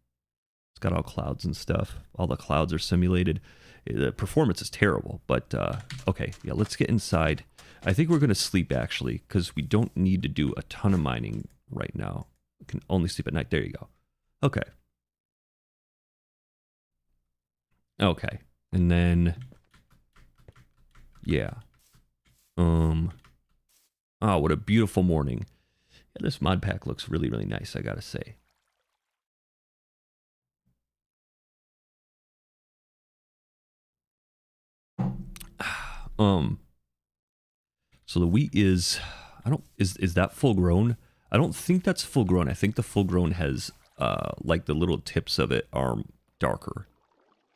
It's got all clouds and stuff. All the clouds are simulated. The performance is terrible, but okay, yeah, let's get inside. I think we're going to sleep, actually, because we don't need to do a ton of mining right now. We can only sleep at night. There you go. Okay. Okay, and then, yeah. Oh, what a beautiful morning. Yeah, this mod pack looks really, really nice, I gotta say. So the wheat is, is that full grown? I don't think that's full grown. I think the full grown has, like the little tips of it are darker,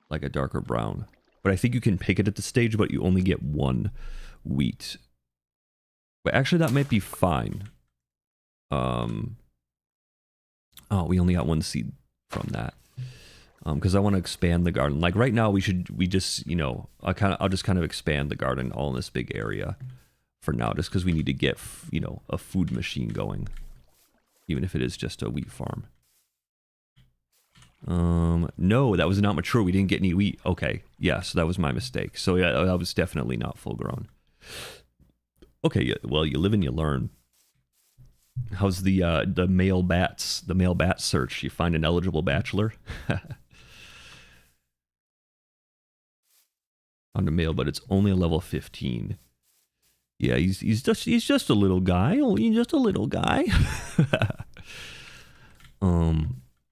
like a darker brown. But I think you can pick it at the stage, but you only get one wheat. But actually that might be fine. Oh, we only got one seed from that. Because I want to expand the garden. Like right now, we just, you know, I'll just kind of expand the garden all in this big area for now, just because we need to get, you know, a food machine going, even if it is just a wheat farm. No, that was not mature. We didn't get any wheat. Okay, yeah, so that was my mistake. So yeah, that was definitely not full grown. Okay, well, you live and you learn. How's the male bats, the male bat search? You find an eligible bachelor? On the male, but it's only a level 15. Yeah, he's just a little guy. Oh, he's just a little guy.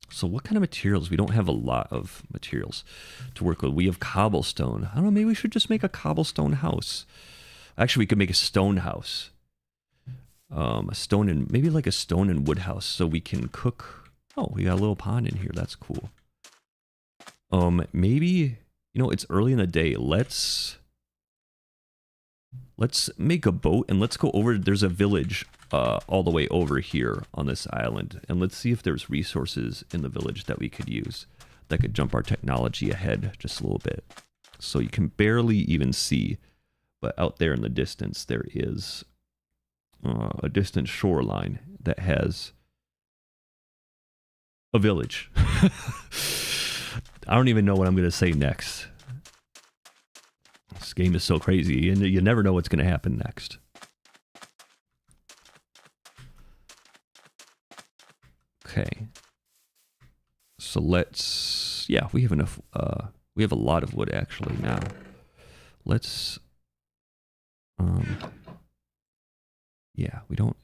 So what kind of materials? We don't have a lot of materials to work with. We have cobblestone. I don't know, maybe we should just make a cobblestone house. Actually, we could make a stone house. A stone and maybe like a stone and wood house so we can cook. Oh, we got a little pond in here. That's cool. Maybe, you know, it's early in the day. Let's make a boat and let's go over. There's a village all the way over here on this island, and let's see if there's resources in the village that we could use that could jump our technology ahead just a little bit. So you can barely even see, but out there in the distance there is a distant shoreline that has a village. I don't even know what I'm going to say next. This game is so crazy, and you never know what's going to happen next. Okay. So let's... Yeah, we have enough... we have a lot of wood, actually, now. Let's... Yeah, we don't...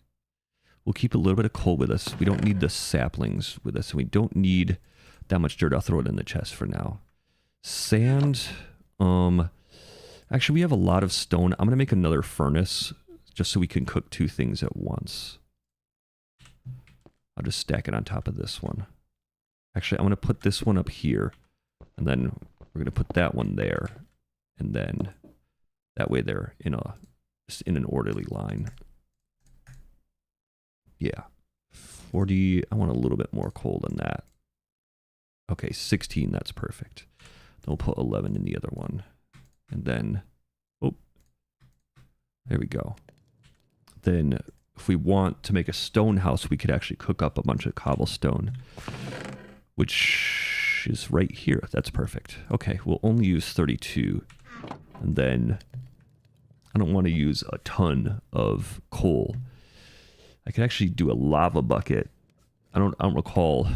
We'll keep a little bit of coal with us. We don't need the saplings with us, and we don't need that much dirt. I'll throw it in the chest for now. Sand... Actually, we have a lot of stone. I'm going to make another furnace just so we can cook two things at once. I'll just stack it on top of this one. Actually, I'm going to put this one up here, and then we're going to put that one there, and then that way they're just in an orderly line. Yeah. 40, I want a little bit more coal than that. Okay, 16, that's perfect. Then we'll put 11 in the other one. And then, oh, there we go. Then if we want to make a stone house, we could actually cook up a bunch of cobblestone, which is right here. That's perfect. Okay, we'll only use 32. And then I don't want to use a ton of coal. I could actually do a lava bucket. I don't recall.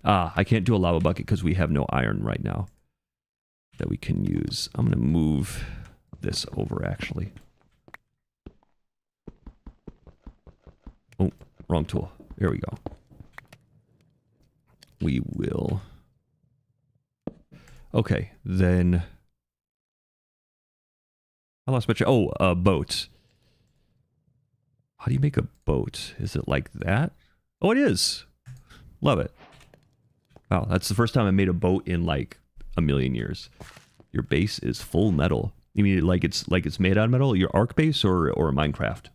I can't do a lava bucket because we have no iron right now that we can use. I'm going to move this over, actually. Oh, wrong tool. There we go. We will... Okay, then... I lost my... Oh, boat. How do you make a boat? Is it like that? Oh, it is. Love it. Wow, that's the first time I made a boat in like a million years. Your base is full metal. You mean like it's made out of metal? Your Ark base or Minecraft?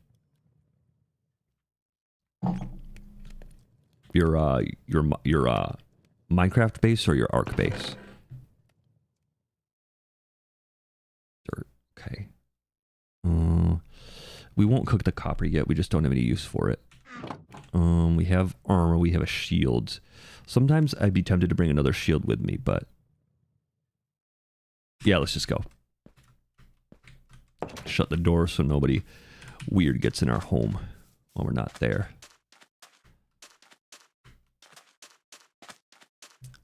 Your Minecraft base or your Ark base? Dirt. Okay. We won't cook the copper yet. We just don't have any use for it. We have armor. We have a shield. Sometimes I'd be tempted to bring another shield with me, but yeah, let's just go. Shut the door so nobody weird gets in our home while we're not there.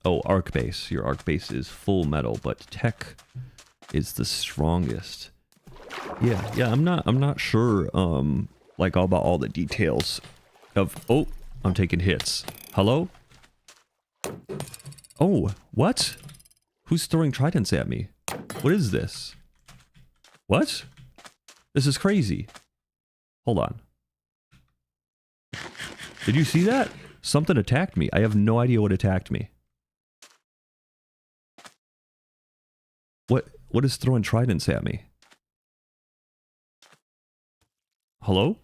Oh, Ark base. Your Ark base is full metal, but tech is the strongest. Yeah, I'm not sure like all about all the details of oh, I'm taking hits. Hello? Oh, what? Who's throwing tridents at me? What is this? What? This is crazy. Hold on. Did you see that? Something attacked me. I have no idea what attacked me. What is throwing tridents at me? Hello?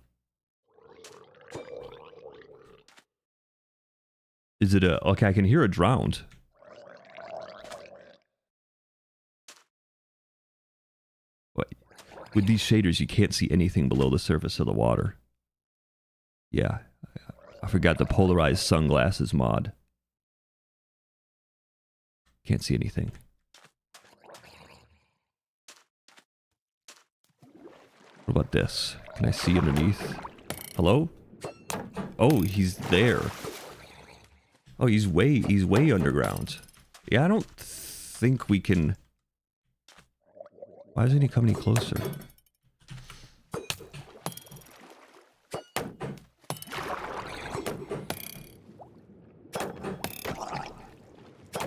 Is it a... Okay, I can hear a drowned. What? With these shaders, you can't see anything below the surface of the water. Yeah. I forgot the polarized sunglasses mod. Can't see anything. What about this? Can I see underneath? Hello? Oh, he's there. Oh, he's way underground. Yeah, I don't think we can... Why doesn't he come any closer?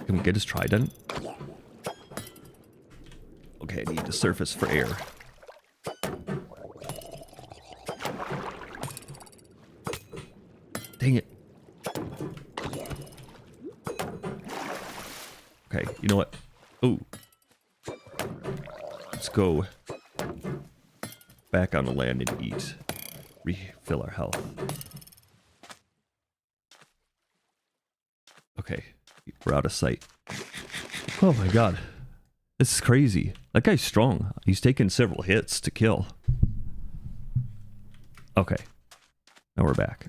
Can we get his trident? Okay, I need to surface for air. Dang it. Okay, you know what? Ooh. Let's go back on the land and eat. Refill our health. Okay, we're out of sight. Oh my god. This is crazy. That guy's strong. He's taken several hits to kill. Okay. Now we're back.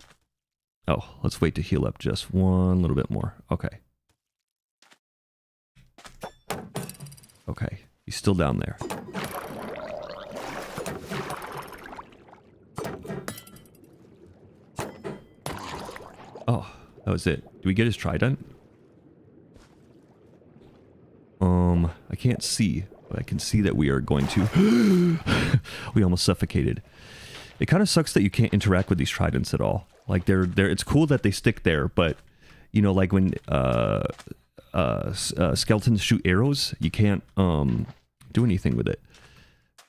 Oh, let's wait to heal up just one little bit more. Okay. Okay. He's still down there. Oh, that was it. Did we get his trident? I can't see, but I can see that we are going to... We almost suffocated. It kind of sucks that you can't interact with these tridents at all. Like, they're it's cool that they stick there, but, you know, like when skeletons shoot arrows, you can't do anything with it.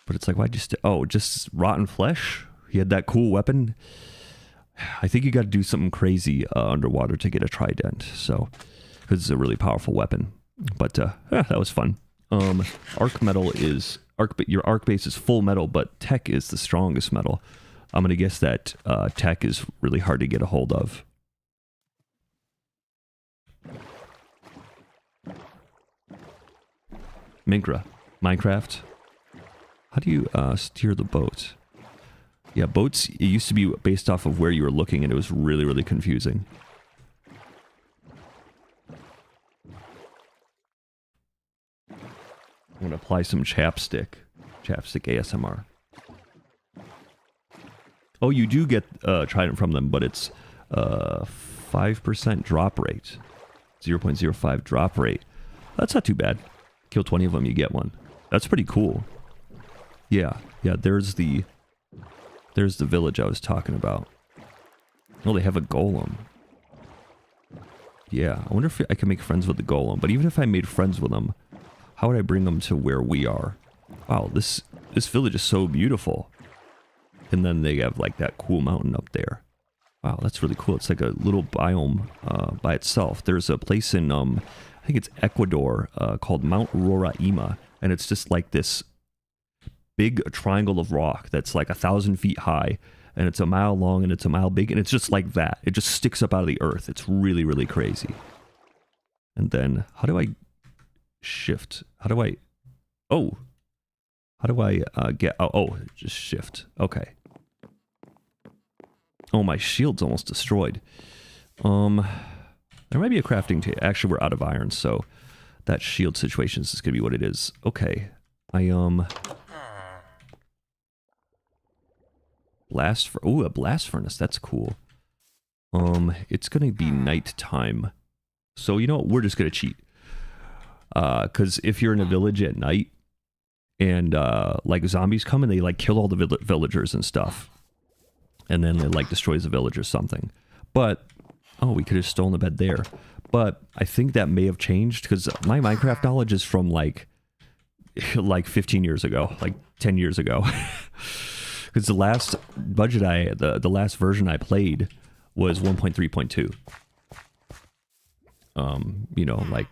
But it's like, why'd you oh, just rotten flesh? He had that cool weapon. I think you got to do something crazy underwater to get a trident, so, because it's a really powerful weapon. But yeah, that was fun. Arc metal is your arc base is full metal, but tech is the strongest metal. I'm gonna guess that tech is really hard to get a hold of. Minecraft. How do you steer the boat? Yeah, boats, it used to be based off of where you were looking, and it was really, really confusing. I'm gonna apply some chapstick. Chapstick ASMR. Oh, you do get trident from them, but it's 5% drop rate. 0.05 drop rate. That's not too bad. Kill 20 of them, you get one. That's pretty cool. Yeah, there's the village I was talking about. Oh, they have a golem. Yeah, I wonder if I can make friends with the golem. But even if I made friends with them, how would I bring them to where we are? Wow, this village is so beautiful. And then they have like that cool mountain up there. Wow, that's really cool. It's like a little biome by itself. There's a place in, I think it's Ecuador, called Mount Roraima. And it's just like this big triangle of rock that's like 1,000 feet high. And it's a mile long and it's a mile big. And it's just like that. It just sticks up out of the earth. It's really, really crazy. And then how do I shift? How do I... Oh! How do I get... Oh, just shift. Okay. Oh, my shield's almost destroyed. There might be a crafting table. Actually, we're out of iron, so that shield situation is going to be what it is. Okay. Ooh, a blast furnace. That's cool. It's going to be nighttime. So, you know what? We're just going to cheat. Because if you're in a village at night and, like, zombies come and they, like, kill all the villagers and stuff. And then it, like, destroys the village or something. But, oh, we could have stolen the bed there. But I think that may have changed because my Minecraft knowledge is from, like 15 years ago. Like, 10 years ago. Because the last budget the last version I played was 1.3.2. You know, like,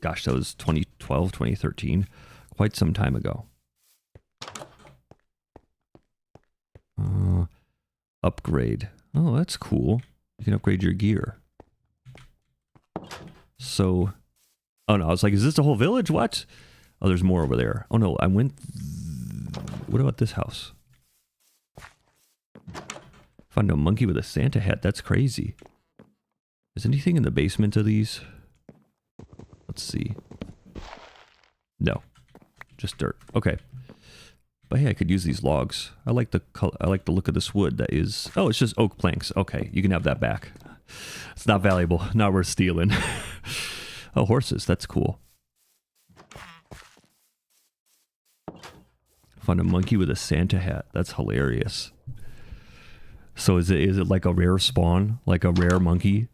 gosh, that was 2012, 2013. Quite some time ago. Upgrade. Oh, that's cool. You can upgrade your gear. So, oh no, I was like, is this the whole village? What? Oh, there's more over there. Oh no, I went... What about this house? Found a monkey with a Santa hat. That's crazy. Is anything in the basement of these? Let's see. No. Just dirt. Okay. But hey, I could use these logs. I like the color. I like the look of this wood. That is... Oh, it's just oak planks. Okay, you can have that back. It's not valuable. Not worth stealing. Oh, horses. That's cool. Found a monkey with a Santa hat. That's hilarious. So is it like a rare spawn? Like a rare monkey?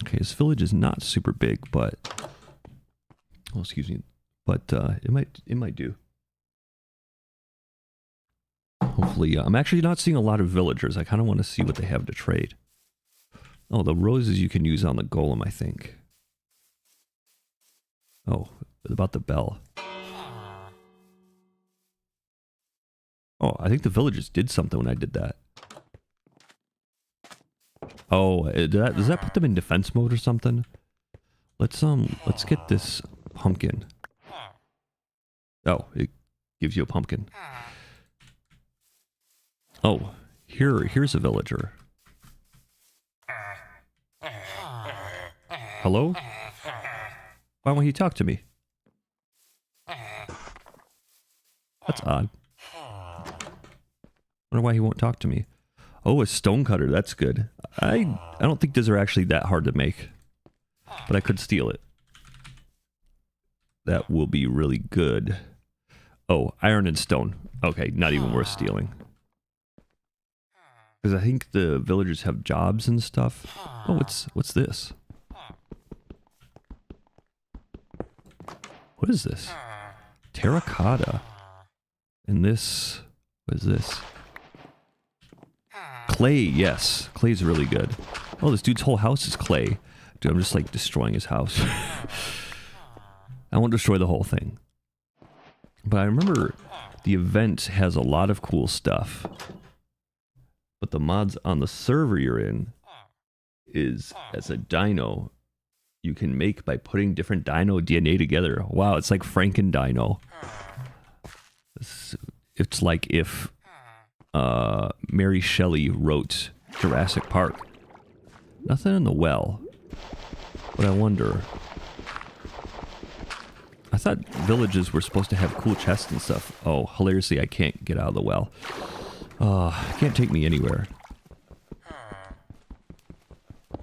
Okay, this village is not super big, but... Oh, excuse me. But it might do. Hopefully, I'm actually not seeing a lot of villagers. I kind of want to see what they have to trade. Oh, the roses you can use on the golem, I think. Oh, about the bell. Oh, I think the villagers did something when I did that. Oh, does that put them in defense mode or something? Let's get this pumpkin. Oh, it gives you a pumpkin. Oh, here's a villager. Hello? Why won't he talk to me? That's odd. Wonder why he won't talk to me. Oh, a stone cutter. That's good. I don't think these are actually that hard to make. But I could steal it. That will be really good. Oh, iron and stone. Okay, not even worth stealing. Because I think the villagers have jobs and stuff. Oh, what's this? What is this? Terracotta. And this... What is this? Clay, yes. Clay's really good. Oh, this dude's whole house is clay. Dude, I'm just like destroying his house. I won't destroy the whole thing. But I remember the event has a lot of cool stuff. But the mods on the server you're in is as a dino you can make by putting different dino DNA together. Wow, it's like Franken-Dino. It's like if Mary Shelley wrote Jurassic Park. Nothing in the well. But I wonder... I thought villages were supposed to have cool chests and stuff. Oh, hilariously, I can't get out of the well. It can't take me anywhere.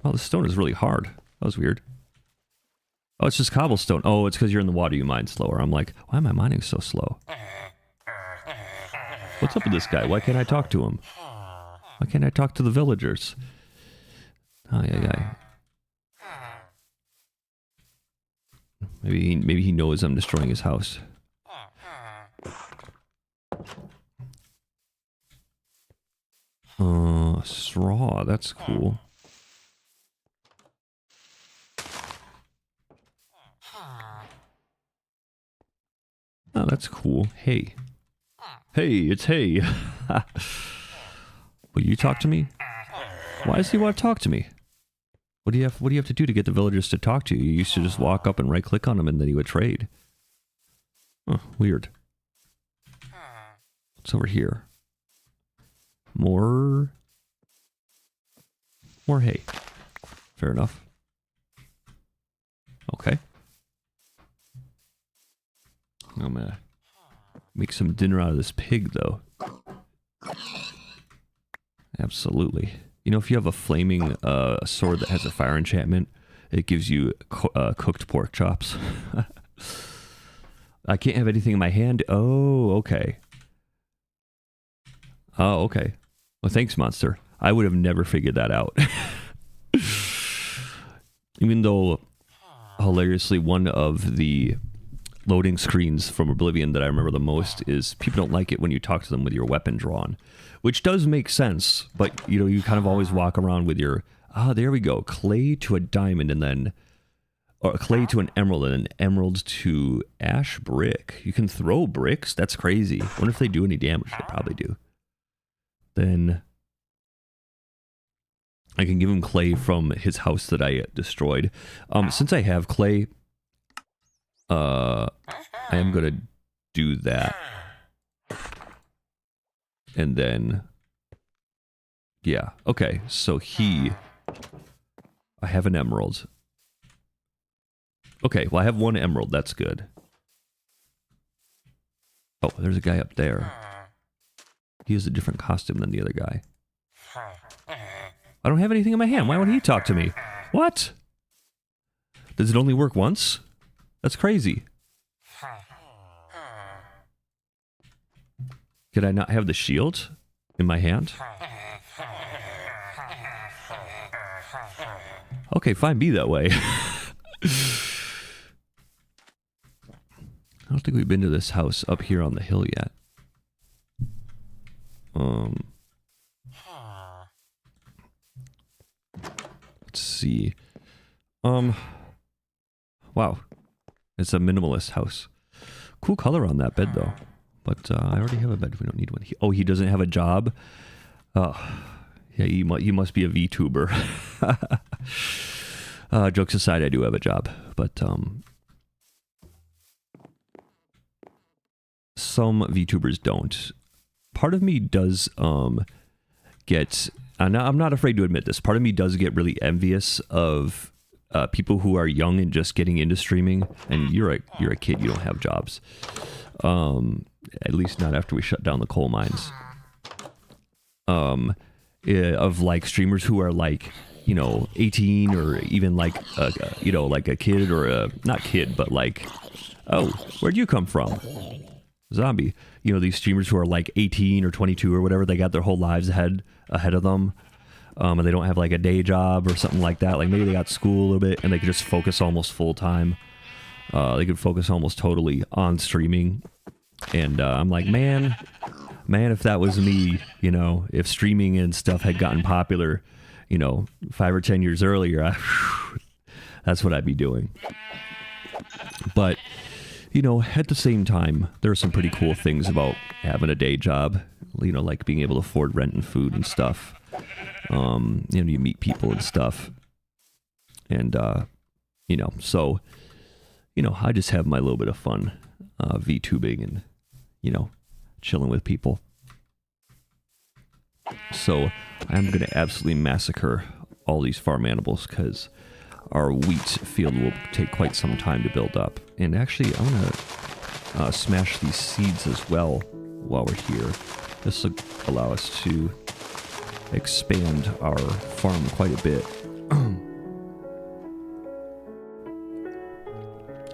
Oh, the stone is really hard. That was weird. Oh, it's just cobblestone. Oh, it's because you're in the water, you mine slower. I'm like, why am I mining so slow? What's up with this guy? Why can't I talk to him? Why can't I talk to the villagers? Ay. Maybe he knows I'm destroying his house. Straw, that's cool. Oh, that's cool. Hey. Hey, it's Hey. Will you talk to me? Why does he want to talk to me? What do you have to do to get the villagers to talk to you? You used to just walk up and right click on them and then he would trade. Huh, weird. What's over here? More hay. Fair enough. Okay. I'm gonna make some dinner out of this pig, though. Absolutely. You know, if you have a flaming sword that has a fire enchantment, it gives you cooked pork chops. I can't have anything in my hand. Oh, okay. Oh, okay. Well, thanks, monster. I would have never figured that out. Even though, hilariously, one of the loading screens from Oblivion that I remember the most is people don't like it when you talk to them with your weapon drawn, which does make sense, but you know, you kind of always walk around with your, there we go, clay to a diamond and then, or clay to an emerald and an emerald to ash brick. You can throw bricks? That's crazy. I wonder if they do any damage. They probably do. Then I can give him clay from his house that I destroyed. Since I have clay, I am going to do that. And then, yeah, okay, so I have an emerald. Okay, well I have one emerald, that's good. Oh, there's a guy up there. He has a different costume than the other guy. I don't have anything in my hand, why would he talk to me? What? Does it only work once? That's crazy. Could I not have the shield in my hand? Okay, fine, be that way. I don't think we've been to this house up here on the hill yet. Let's see. Wow. It's a minimalist house. Cool color on that bed, though. But I already have a bed. We don't need one. He doesn't have a job? Yeah, he must be a VTuber. Jokes aside, I do have a job. But some VTubers don't. Part of me does get... I'm not afraid to admit this. Part of me does get really envious of people who are young and just getting into streaming. And you're a kid. You don't have jobs. At least not after we shut down the coal mines. Of like streamers who are like, you know, 18 or even like, you know, like a kid or a, not kid, but like, oh, where'd you come from? Zombie. You know, these streamers who are like 18 or 22 or whatever, they got their whole lives ahead of them. And they don't have like a day job or something like that. Like maybe they got school a little bit and they could just focus almost full time. They could focus almost totally on streaming. And I'm like, man, if that was me, you know, if streaming and stuff had gotten popular, you know, 5 or 10 years earlier, that's what I'd be doing. But, you know, at the same time, there are some pretty cool things about having a day job, you know, like being able to afford rent and food and stuff. You know, you meet people and stuff. And, you know, so, you know, I just have my little bit of fun VTubing and, you know, chilling with people. So I'm going to absolutely massacre all these farm animals because our wheat field will take quite some time to build up. And actually, I'm going to smash these seeds as well while we're here. This will allow us to expand our farm quite a bit.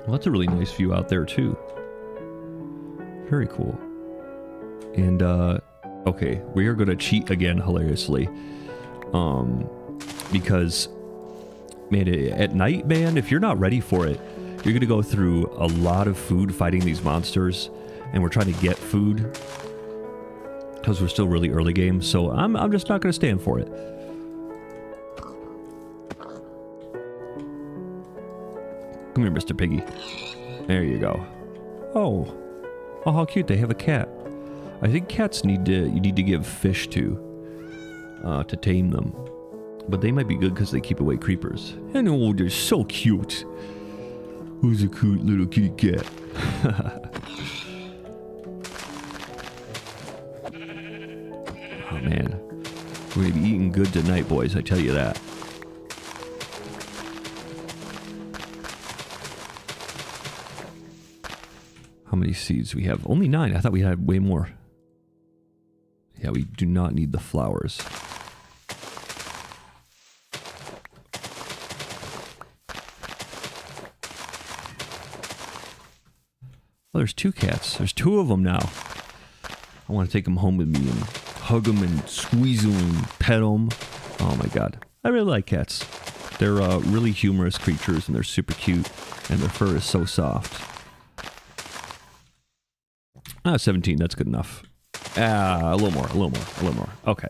Well, that's a really nice view out there too. Very cool. And okay, we are gonna cheat again hilariously. Because man, at night, man, if you're not ready for it, you're gonna go through a lot of food fighting these monsters, and we're trying to get food because we're still really early game, so I'm just not gonna stand for it. Come here, Mr. Piggy. There you go. Oh, Oh, how cute! They have a cat. I think cats you need to give fish to tame them, but they might be good because they keep away creepers. And oh, they're so cute. Who's a cute little kitty cat? Oh man, we're gonna be eating good tonight, boys. I tell you that. How many seeds do we have? Only 9. I thought we had way more. Yeah, we do not need the flowers. Oh, there's 2 cats. There's 2 of them now. I want to take them home with me and hug them and squeeze them and pet them. Oh my god. I really like cats. They're really humorous creatures and they're super cute and their fur is so soft. 17, that's good enough. A little more. Okay.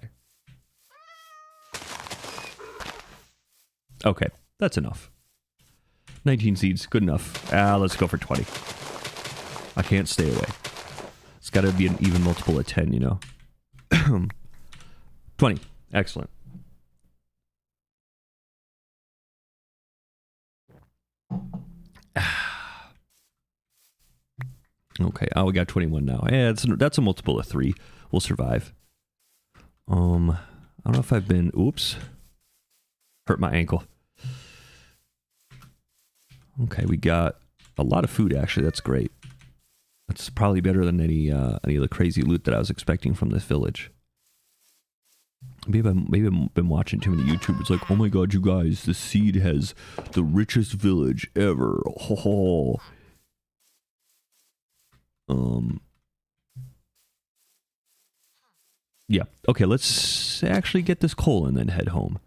Okay, that's enough. 19 seeds, good enough. Let's go for 20. I can't stay away. It's got to be an even multiple of 10, you know. 20, excellent. Okay, we got 21 now. Yeah, that's a multiple of 3. We'll survive. I don't know if I've been... Oops. Hurt my ankle. Okay, we got a lot of food, actually. That's great. That's probably better than any of the crazy loot that I was expecting from this village. Maybe I've been watching too many YouTubers like, oh my god, you guys, the seed has the richest village ever. Oh. Yeah. Okay, let's actually get this coal and then head home.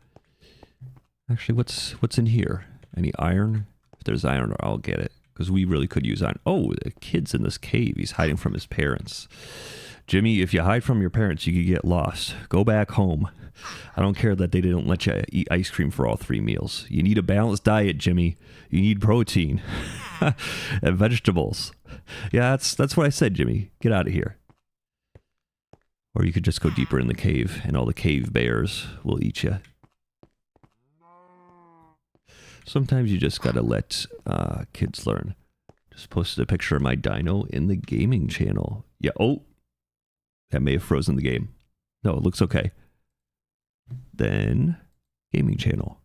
Actually, what's in here? Any iron? If there's iron, I'll get it. Because we really could use iron. Oh, the kid's in this cave. He's hiding from his parents. Jimmy, if you hide from your parents, you could get lost. Go back home. I don't care that they didn't let you eat ice cream for all 3 meals. You need a balanced diet, Jimmy. You need protein. And vegetables. Yeah, that's what I said, Jimmy. Get out of here. Or you could just go deeper in the cave, and all the cave bears will eat you. Sometimes you just gotta let kids learn. Just posted a picture of my dino in the gaming channel. Yeah, oh. That may have frozen the game. No, it looks okay. Then, gaming channel.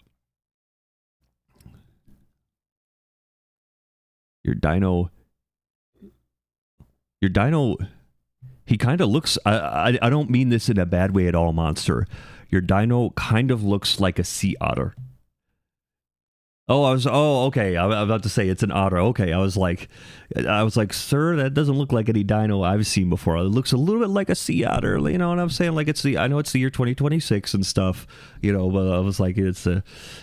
Your dino, he kind of looks, I don't mean this in a bad way at all, Monster. Your dino kind of looks like a sea otter. Oh, okay. I was about to say it's an otter. Okay, I was like, sir, that doesn't look like any dino I've seen before. It looks a little bit like a sea otter. You know what I'm saying? Like I know it's the year 2026 and stuff. You know, but I was like, yeah,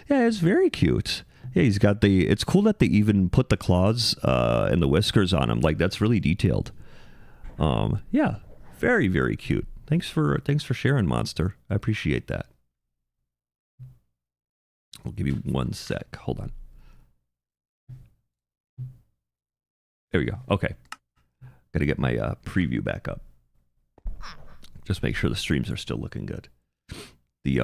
it's very cute. Yeah, he's got it's cool that they even put the claws and the whiskers on him. Like that's really detailed. Yeah, very, very cute. Thanks for sharing, Monster. I appreciate that. I'll give you 1 sec. Hold on. There we go. Okay. Gotta get my preview back up. Just make sure the streams are still looking good. The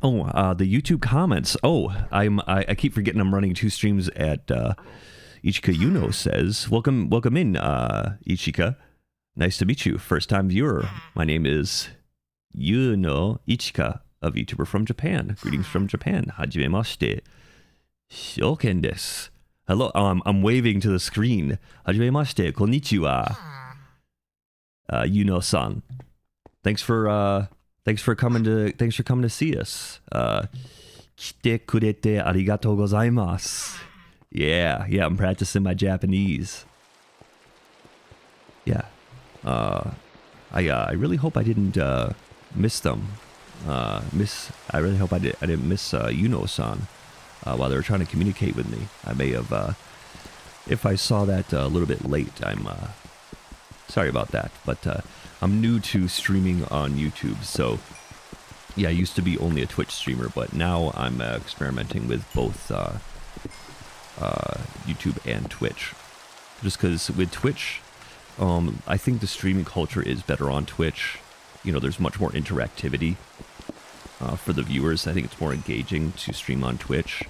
YouTube comments. I keep forgetting I'm running 2 streams at Ichika Yuno says, welcome in, Ichika. Nice to meet you. First time viewer. My name is Yuno Ichika, a VTuber from Japan. Greetings from Japan. Hajimemashite. Shoken desu. Hello. I'm waving to the screen. Hajimemashite. Konnichiwa. Yuno-san. Thanks for coming to see us. Kite kurete arigatou gozaimasu. Yeah, I'm practicing my Japanese. Yeah. I really hope I didn't miss them. I really hope I didn't miss Yuno-san while they were trying to communicate with me. I may have, if I saw that a little bit late, I'm sorry about that. But I'm new to streaming on YouTube, so yeah, I used to be only a Twitch streamer, but now I'm experimenting with both YouTube and Twitch. just because with Twitch, I think the streaming culture is better on Twitch. You know, there's much more interactivity for the viewers. I think it's more engaging to stream on Twitch.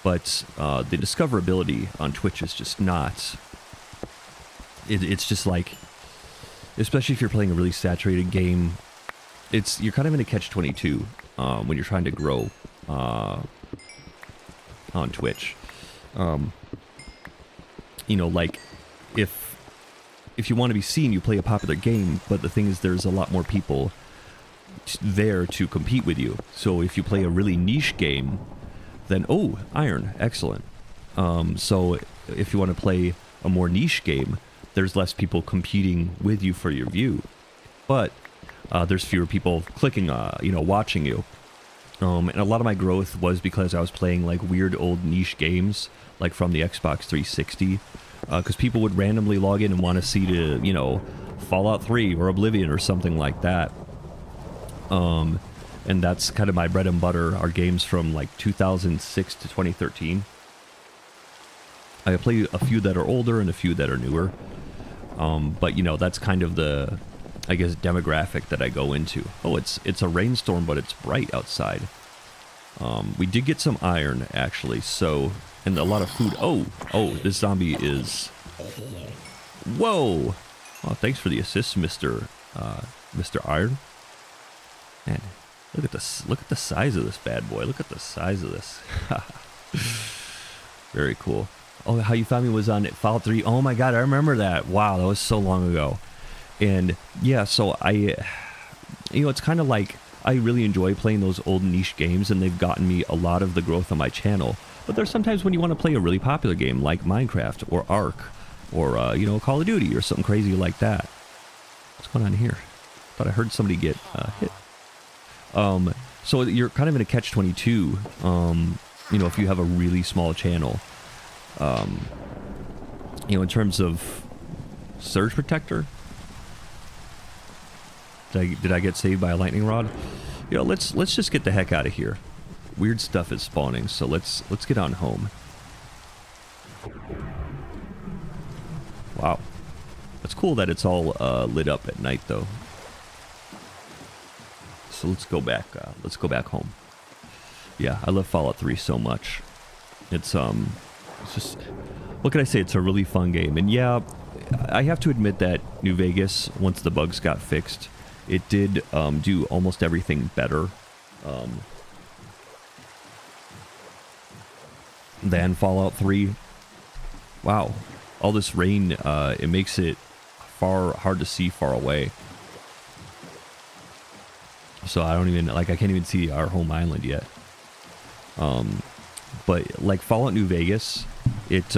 But the discoverability on Twitch is just not... It's just like... Especially if you're playing a really saturated game, you're kind of in a catch-22 when you're trying to grow on Twitch. You know, like, if you want to be seen, you play a popular game, but the thing is there's a lot more people there to compete with you. So if you play a really niche game, then, oh, iron, excellent. So if you want to play a more niche game, there's less people competing with you for your view. But there's fewer people clicking, watching you. And a lot of my growth was because I was playing like weird old niche games, like from the Xbox 360. Because people would randomly log in and want to see Fallout 3 or Oblivion or something like that. And that's kind of my bread and butter, are games from like 2006 to 2013. I play a few that are older and a few that are newer. But, you know, that's kind of the, I guess, demographic that I go into. Oh, it's a rainstorm, but it's bright outside. We did get some iron, actually, so... And a lot of food. Oh, this zombie is... Whoa! Oh, thanks for the assist, Mr. Iron. Man, look at this. Look at the size of this bad boy. Look at the size of this. Very cool. Oh, how you found me was on Fallout 3. Oh my god, I remember that. Wow, that was so long ago. And yeah, so it's kind of like, I really enjoy playing those old niche games, and they've gotten me a lot of the growth on my channel. But there's sometimes when you want to play a really popular game like Minecraft or Ark or, Call of Duty or something crazy like that. What's going on here? Thought I heard somebody get hit. So you're kind of in a catch-22, if you have a really small channel. In terms of surge protector. Did I get saved by a lightning rod? Let's just get the heck out of here. Weird stuff is spawning, so let's get on home. Wow. It's cool that it's all lit up at night, though. So let's go back home. Yeah, I love Fallout 3 so much. It's just, what can I say? It's a really fun game. And yeah, I have to admit that New Vegas, once the bugs got fixed, it did do almost everything better. Than Fallout 3. Wow. All this rain, it makes it hard to see far away. So I can't even see our home island yet. But like Fallout New Vegas, it's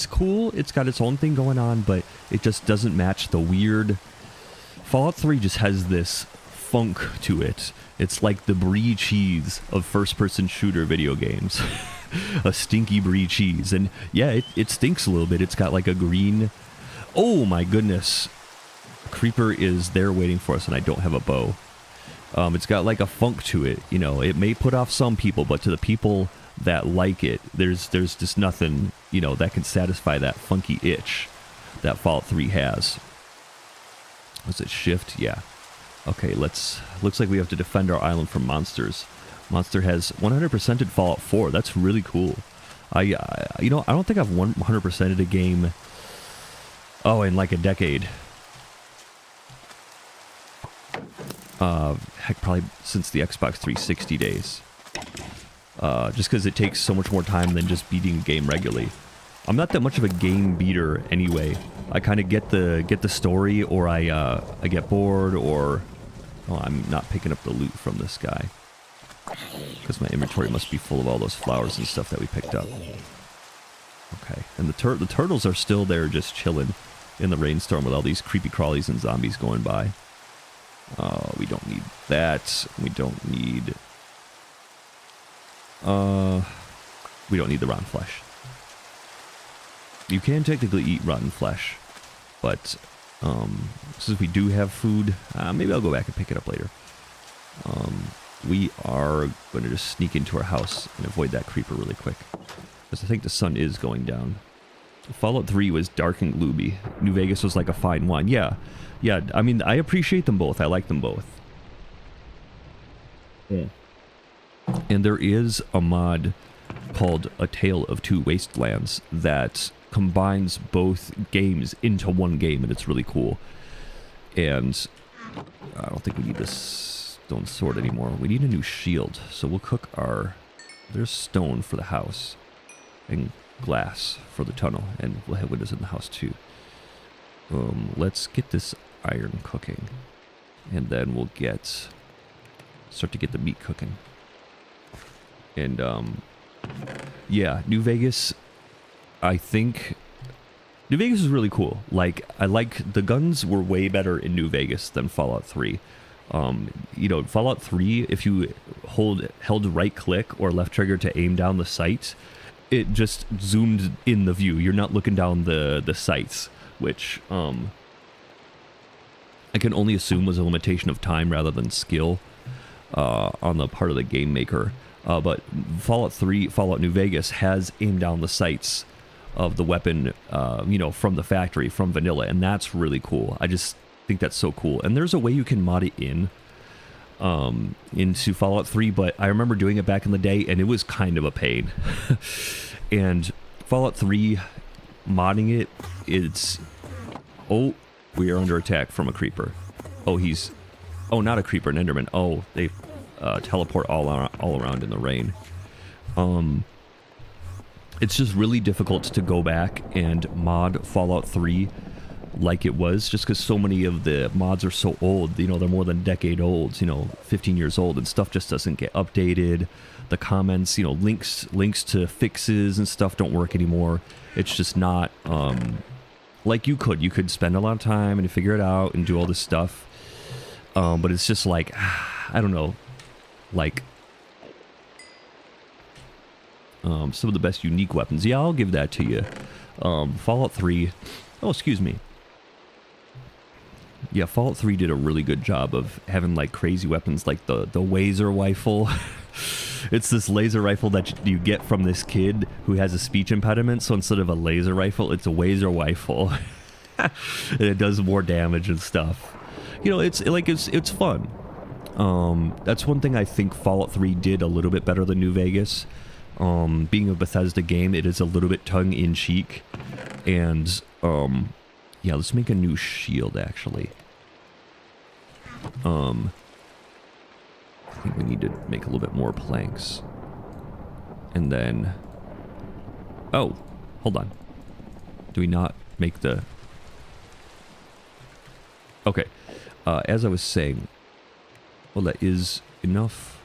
cool. It's got its own thing going on, but it just doesn't match the weird... Fallout 3 just has this funk to it. It's like the brie cheese of first-person shooter video games. A stinky brie cheese. And yeah, it stinks a little bit. It's got like a green... Oh my goodness. Creeper is there waiting for us, and I don't have a bow. It's got like a funk to it. It may put off some people, but to the people that like it, there's just nothing, that can satisfy that funky itch that Fallout 3 has. Was it shift? Yeah. Okay, looks like we have to defend our island from monsters. Monster has 100%ed Fallout 4. That's really cool. I don't think I've 100%ed a game, in like a decade. Heck, probably since the Xbox 360 days. Just because it takes so much more time than just beating a game regularly. I'm not that much of a game beater anyway. I kind of get the story, or I get bored, or... Oh, I'm not picking up the loot from this guy. Because my inventory must be full of all those flowers and stuff that we picked up. Okay, and the turtles are still there just chilling in the rainstorm with all these creepy crawlies and zombies going by. We don't need that. We don't need the rotten flesh. You can technically eat rotten flesh, but since we do have food, maybe I'll go back and pick it up later. We are going to just sneak into our house and avoid that creeper really quick, because I think the sun is going down. Fallout 3 was dark and gloomy. New Vegas was like a fine wine. Yeah. Yeah, I mean, I appreciate them both. I like them both. Yeah. And there is a mod called A Tale of Two Wastelands that combines both games into one game, and it's really cool. And I don't think we need this stone sword anymore. We need a new shield, so we'll cook our... There's stone for the house, and glass for the tunnel, and we'll have windows in the house too. Let's get this iron cooking, and then we'll start to get the meat cooking. And yeah, New Vegas, I think New Vegas is really cool. Like, I like the guns were way better in New Vegas than Fallout 3. You know, Fallout 3, if you held right click or left trigger to aim down the sights, it just zoomed in the view. You're not looking down the sights, which I can only assume was a limitation of time rather than skill on the part of the game maker. But Fallout 3, Fallout New Vegas has aimed down the sights of the weapon, you know, from the factory, from vanilla, and that's really cool. I just think that's so cool. And there's a way you can mod it into Fallout 3, but I remember doing it back in the day, and it was kind of a pain. And Fallout 3, modding it, it's... Oh, we are under attack from a creeper. Oh, oh, not a creeper, an enderman. Oh, they teleport all around in the rain. It's just really difficult to go back and mod Fallout 3 like it was, just because so many of the mods are so old. You know, they're more than a decade old, you know, 15 years old, and stuff just doesn't get updated. The comments, you know, links to fixes and stuff don't work anymore. It's just not like you could spend a lot of time and figure it out and do all this stuff, but it's just like, I don't know, like some of the best unique weapons. Yeah, I'll give that to you. Fallout 3, oh, excuse me. Yeah, Fallout 3 did a really good job of having like crazy weapons, like the laser rifle. It's this laser rifle that you get from this kid who has a speech impediment, so instead of a laser rifle, it's a wazer rifle. And it does more damage and stuff. You know, it's fun. That's one thing I think Fallout 3 did a little bit better than New Vegas. Being a Bethesda game, it is a little bit tongue-in-cheek. And, yeah, let's make a new shield, actually. I think we need to make a little bit more planks. And then... Oh, hold on. Do we not make the... Okay. As I was saying... Well, that is enough...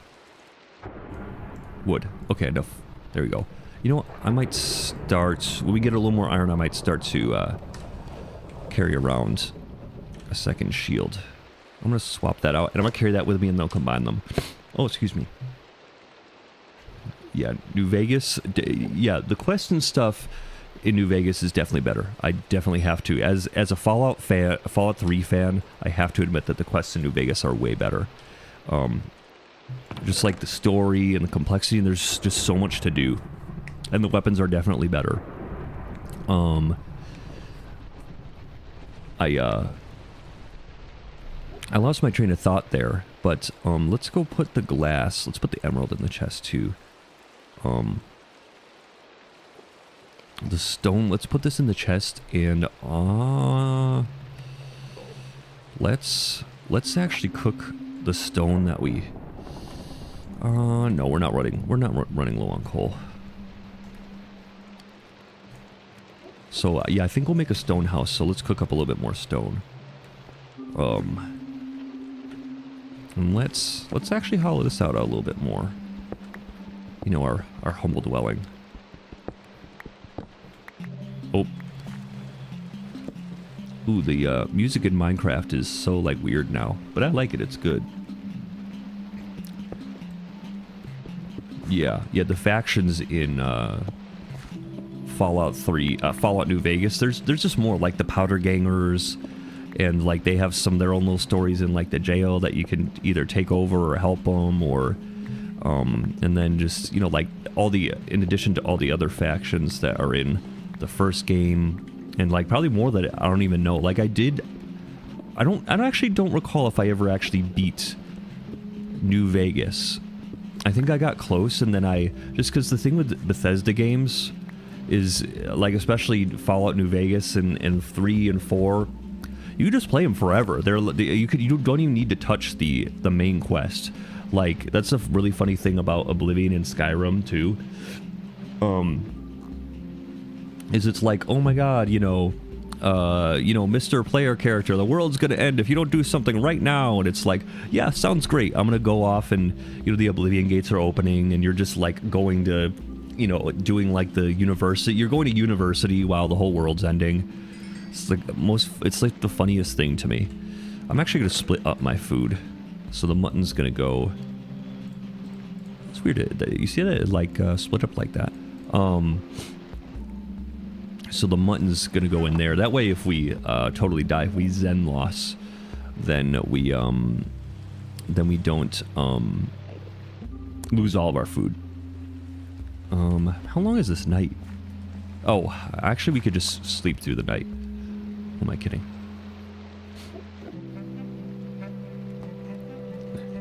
wood. Okay, enough. There we go. You know what? I might start... When we get a little more iron, I might start to carry around a second shield. I'm going to swap that out, and I'm going to carry that with me, and they'll combine them. Oh, excuse me. Yeah, New Vegas... Yeah, the quest and stuff in New Vegas is definitely better. I definitely have to. As a Fallout 3 fan, I have to admit that the quests in New Vegas are way better. Just like the story and the complexity, and there's just so much to do. And the weapons are definitely better. I lost my train of thought there, but let's go put the glass. Let's put the emerald in the chest too. The stone. Let's put this in the chest, and let's actually cook the stone that we. No, we're not running. We're not running low on coal. So yeah, I think we'll make a stone house. So let's cook up a little bit more stone. And let's actually hollow this out a little bit more. You know, our humble dwelling. Oh. Ooh, the music in Minecraft is so like weird now, but I like it. It's good. Yeah, the factions in Fallout 3, Fallout New Vegas, there's just more, like the Powder Gangers, and like they have some of their own little stories in like the jail that you can either take over or help them, or and then just, you know, like in addition to all the other factions that are in the first game, and like probably more that I don't even know. Like I actually don't recall if I ever actually beat New Vegas. I think I got close, and then just because the thing with Bethesda games is, like, especially Fallout New Vegas and 3 and 4, you can just play them forever. You don't even need to touch the main quest. Like, that's a really funny thing about Oblivion and Skyrim too. Is it's like, oh my god, Mr. Player character, the world's gonna end if you don't do something right now. And it's like, yeah, sounds great. I'm gonna go off, and the Oblivion gates are opening, and you're just like going to, doing like the university. You're going to university while the whole world's ending. It's like the funniest thing to me. I'm actually gonna split up my food, so the mutton's gonna go. It's weird. You see that like split up like that. So the mutton's gonna go in there. That way, if we totally die, if we Zen loss, then we don't lose all of our food. How long is this night? Oh, actually, we could just sleep through the night. Who am I kidding?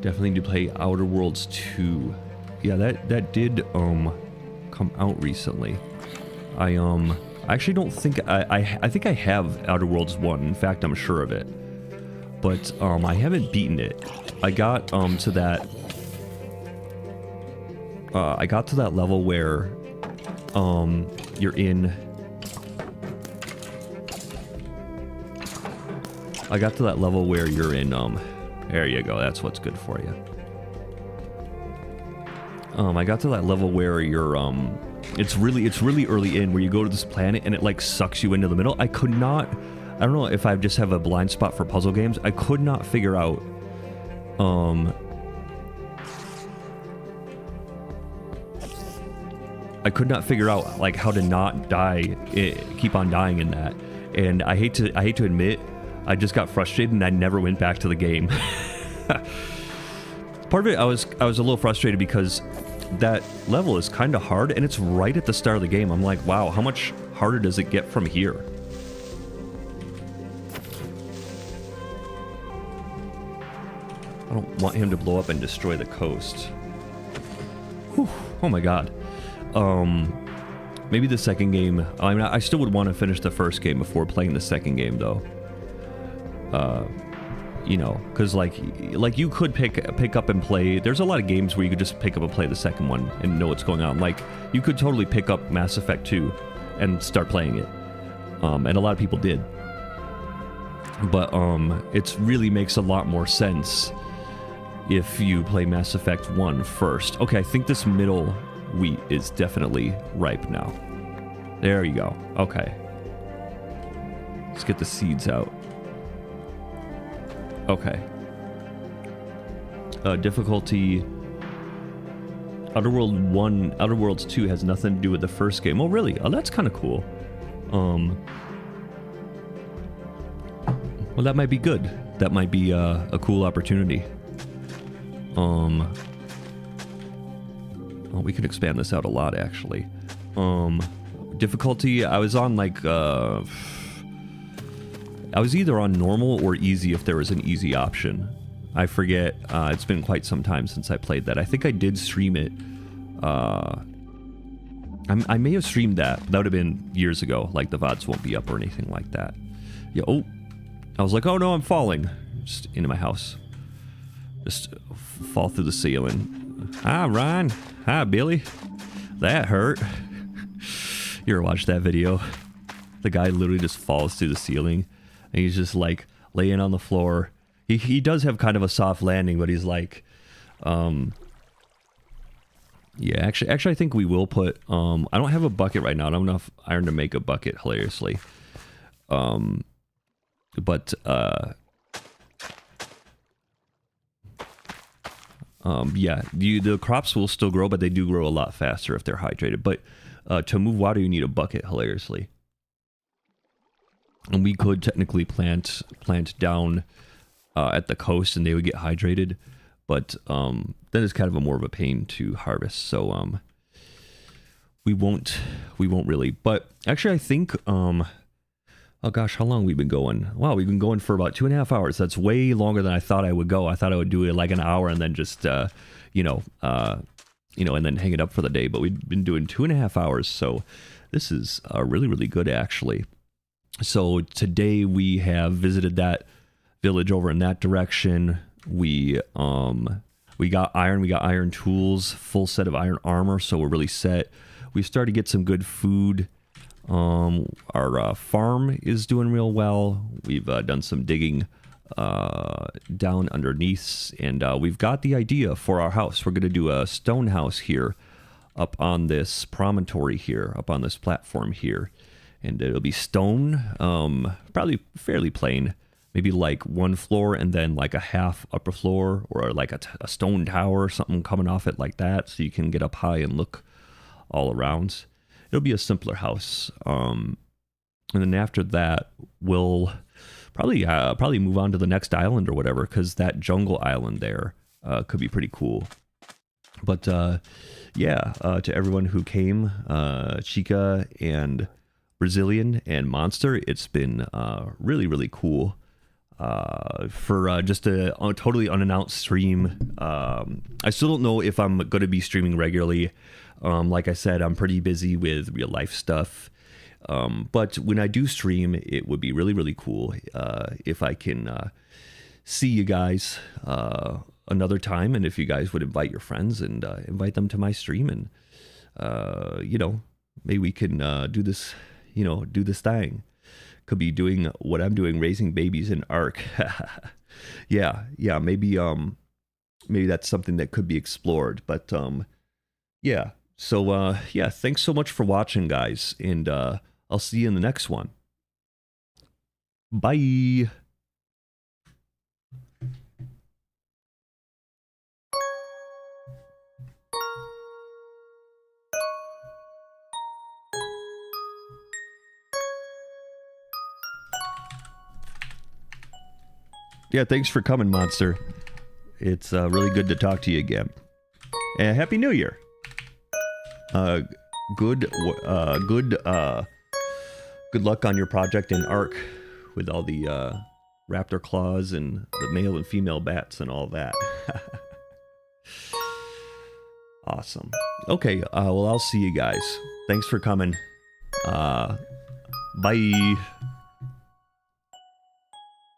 Definitely need to play Outer Worlds 2. Yeah, that did come out recently. I actually don't think I think I have Outer Worlds 1. In fact, I'm sure of it. But I haven't beaten it. I got to that level where you're in. I got to that level where you're in there you go, that's what's good for you. I got to that level where you're it's really early in, where you go to this planet and it like sucks you into the middle. I don't know if I just have a blind spot for puzzle games. I could not figure out like how to not die, keep on dying in that. And I hate to admit, I just got frustrated and I never went back to the game. Part of it, I was a little frustrated because that level is kind of hard, and it's right at the start of the game. I'm like, wow, how much harder does it get from here? I don't want him to blow up and destroy the coast. Whew. Oh my god. Maybe the second game. I mean, I still would want to finish the first game before playing the second game, though. Because like you could pick up and play. There's a lot of games where you could just pick up and play the second one and know what's going on. Like, you could totally pick up Mass Effect 2 and start playing it, and a lot of people did. But it really makes a lot more sense if you play Mass Effect 1 first. Okay, I think this middle wheat is definitely ripe now. There you go. Okay, let's get the seeds out. Okay. Difficulty. Outer Worlds 2 has nothing to do with the first game. Oh, really? Oh, that's kind of cool. Well, that might be good. That might be a cool opportunity. Well, we could expand this out a lot, actually. Difficulty, I was on like I was either on normal or easy if there was an easy option. I forget. It's been quite some time since I played that. I think I did stream it. I may have streamed that. That would have been years ago. Like, the VODs won't be up or anything like that. Yeah. Oh, I was like, oh no, I'm falling. Just into my house. Just fall through the ceiling. Hi, Ryan. Hi, Billy. That hurt. You ever watched that video? The guy literally just falls through the ceiling. And he's just like laying on the floor. He does have kind of a soft landing, but he's like, yeah. Actually, I think we will put. I don't have a bucket right now. I don't have enough iron to make a bucket. Hilariously, but yeah. The crops will still grow, but they do grow a lot faster if they're hydrated. But to move water, you need a bucket. Hilariously. And we could technically plant down at the coast, and they would get hydrated, but that is kind of more of a pain to harvest. So we won't really. But actually, I think oh gosh, how long we've been going? Wow, we've been going for about 2.5 hours. That's way longer than I thought I would go. I thought I would do it like an hour and then just you know, and then hang it up for the day. But we've been doing 2.5 hours, so this is really, really good actually. So today we have visited that village over in that direction. We got iron tools, full set of iron armor, so we're really set. We started to get some good food. Our farm is doing real well. We've done some digging down underneath, and we've got the idea for our house. We're going to do a stone house here up on this promontory here, up on this platform here. And it'll be stone, probably fairly plain. Maybe like one floor and then like a half upper floor, or like a stone tower or something coming off it like that, so you can get up high and look all around. It'll be a simpler house. And then after that, we'll probably move on to the next island or whatever, because that jungle island there could be pretty cool. But yeah, to everyone who came, Chica and Brazilian and Monster, it's been really, really cool. For just a totally unannounced stream. I still don't know if I'm going to be streaming regularly. Like I said, I'm pretty busy with real life stuff. But when I do stream, it would be really, really cool if I can see you guys another time, and if you guys would invite your friends and invite them to my stream, and maybe we can do this thing. Could be doing what I'm doing, raising babies in Ark. yeah, maybe that's something that could be explored. But yeah, so yeah, thanks so much for watching, guys, and I'll see you in the next one. Bye. Yeah, thanks for coming, Monster. It's really good to talk to you again. And Happy New Year. Good luck on your project in Ark with all the raptor claws and the male and female bats and all that. Awesome. Okay, well, I'll see you guys. Thanks for coming. Bye.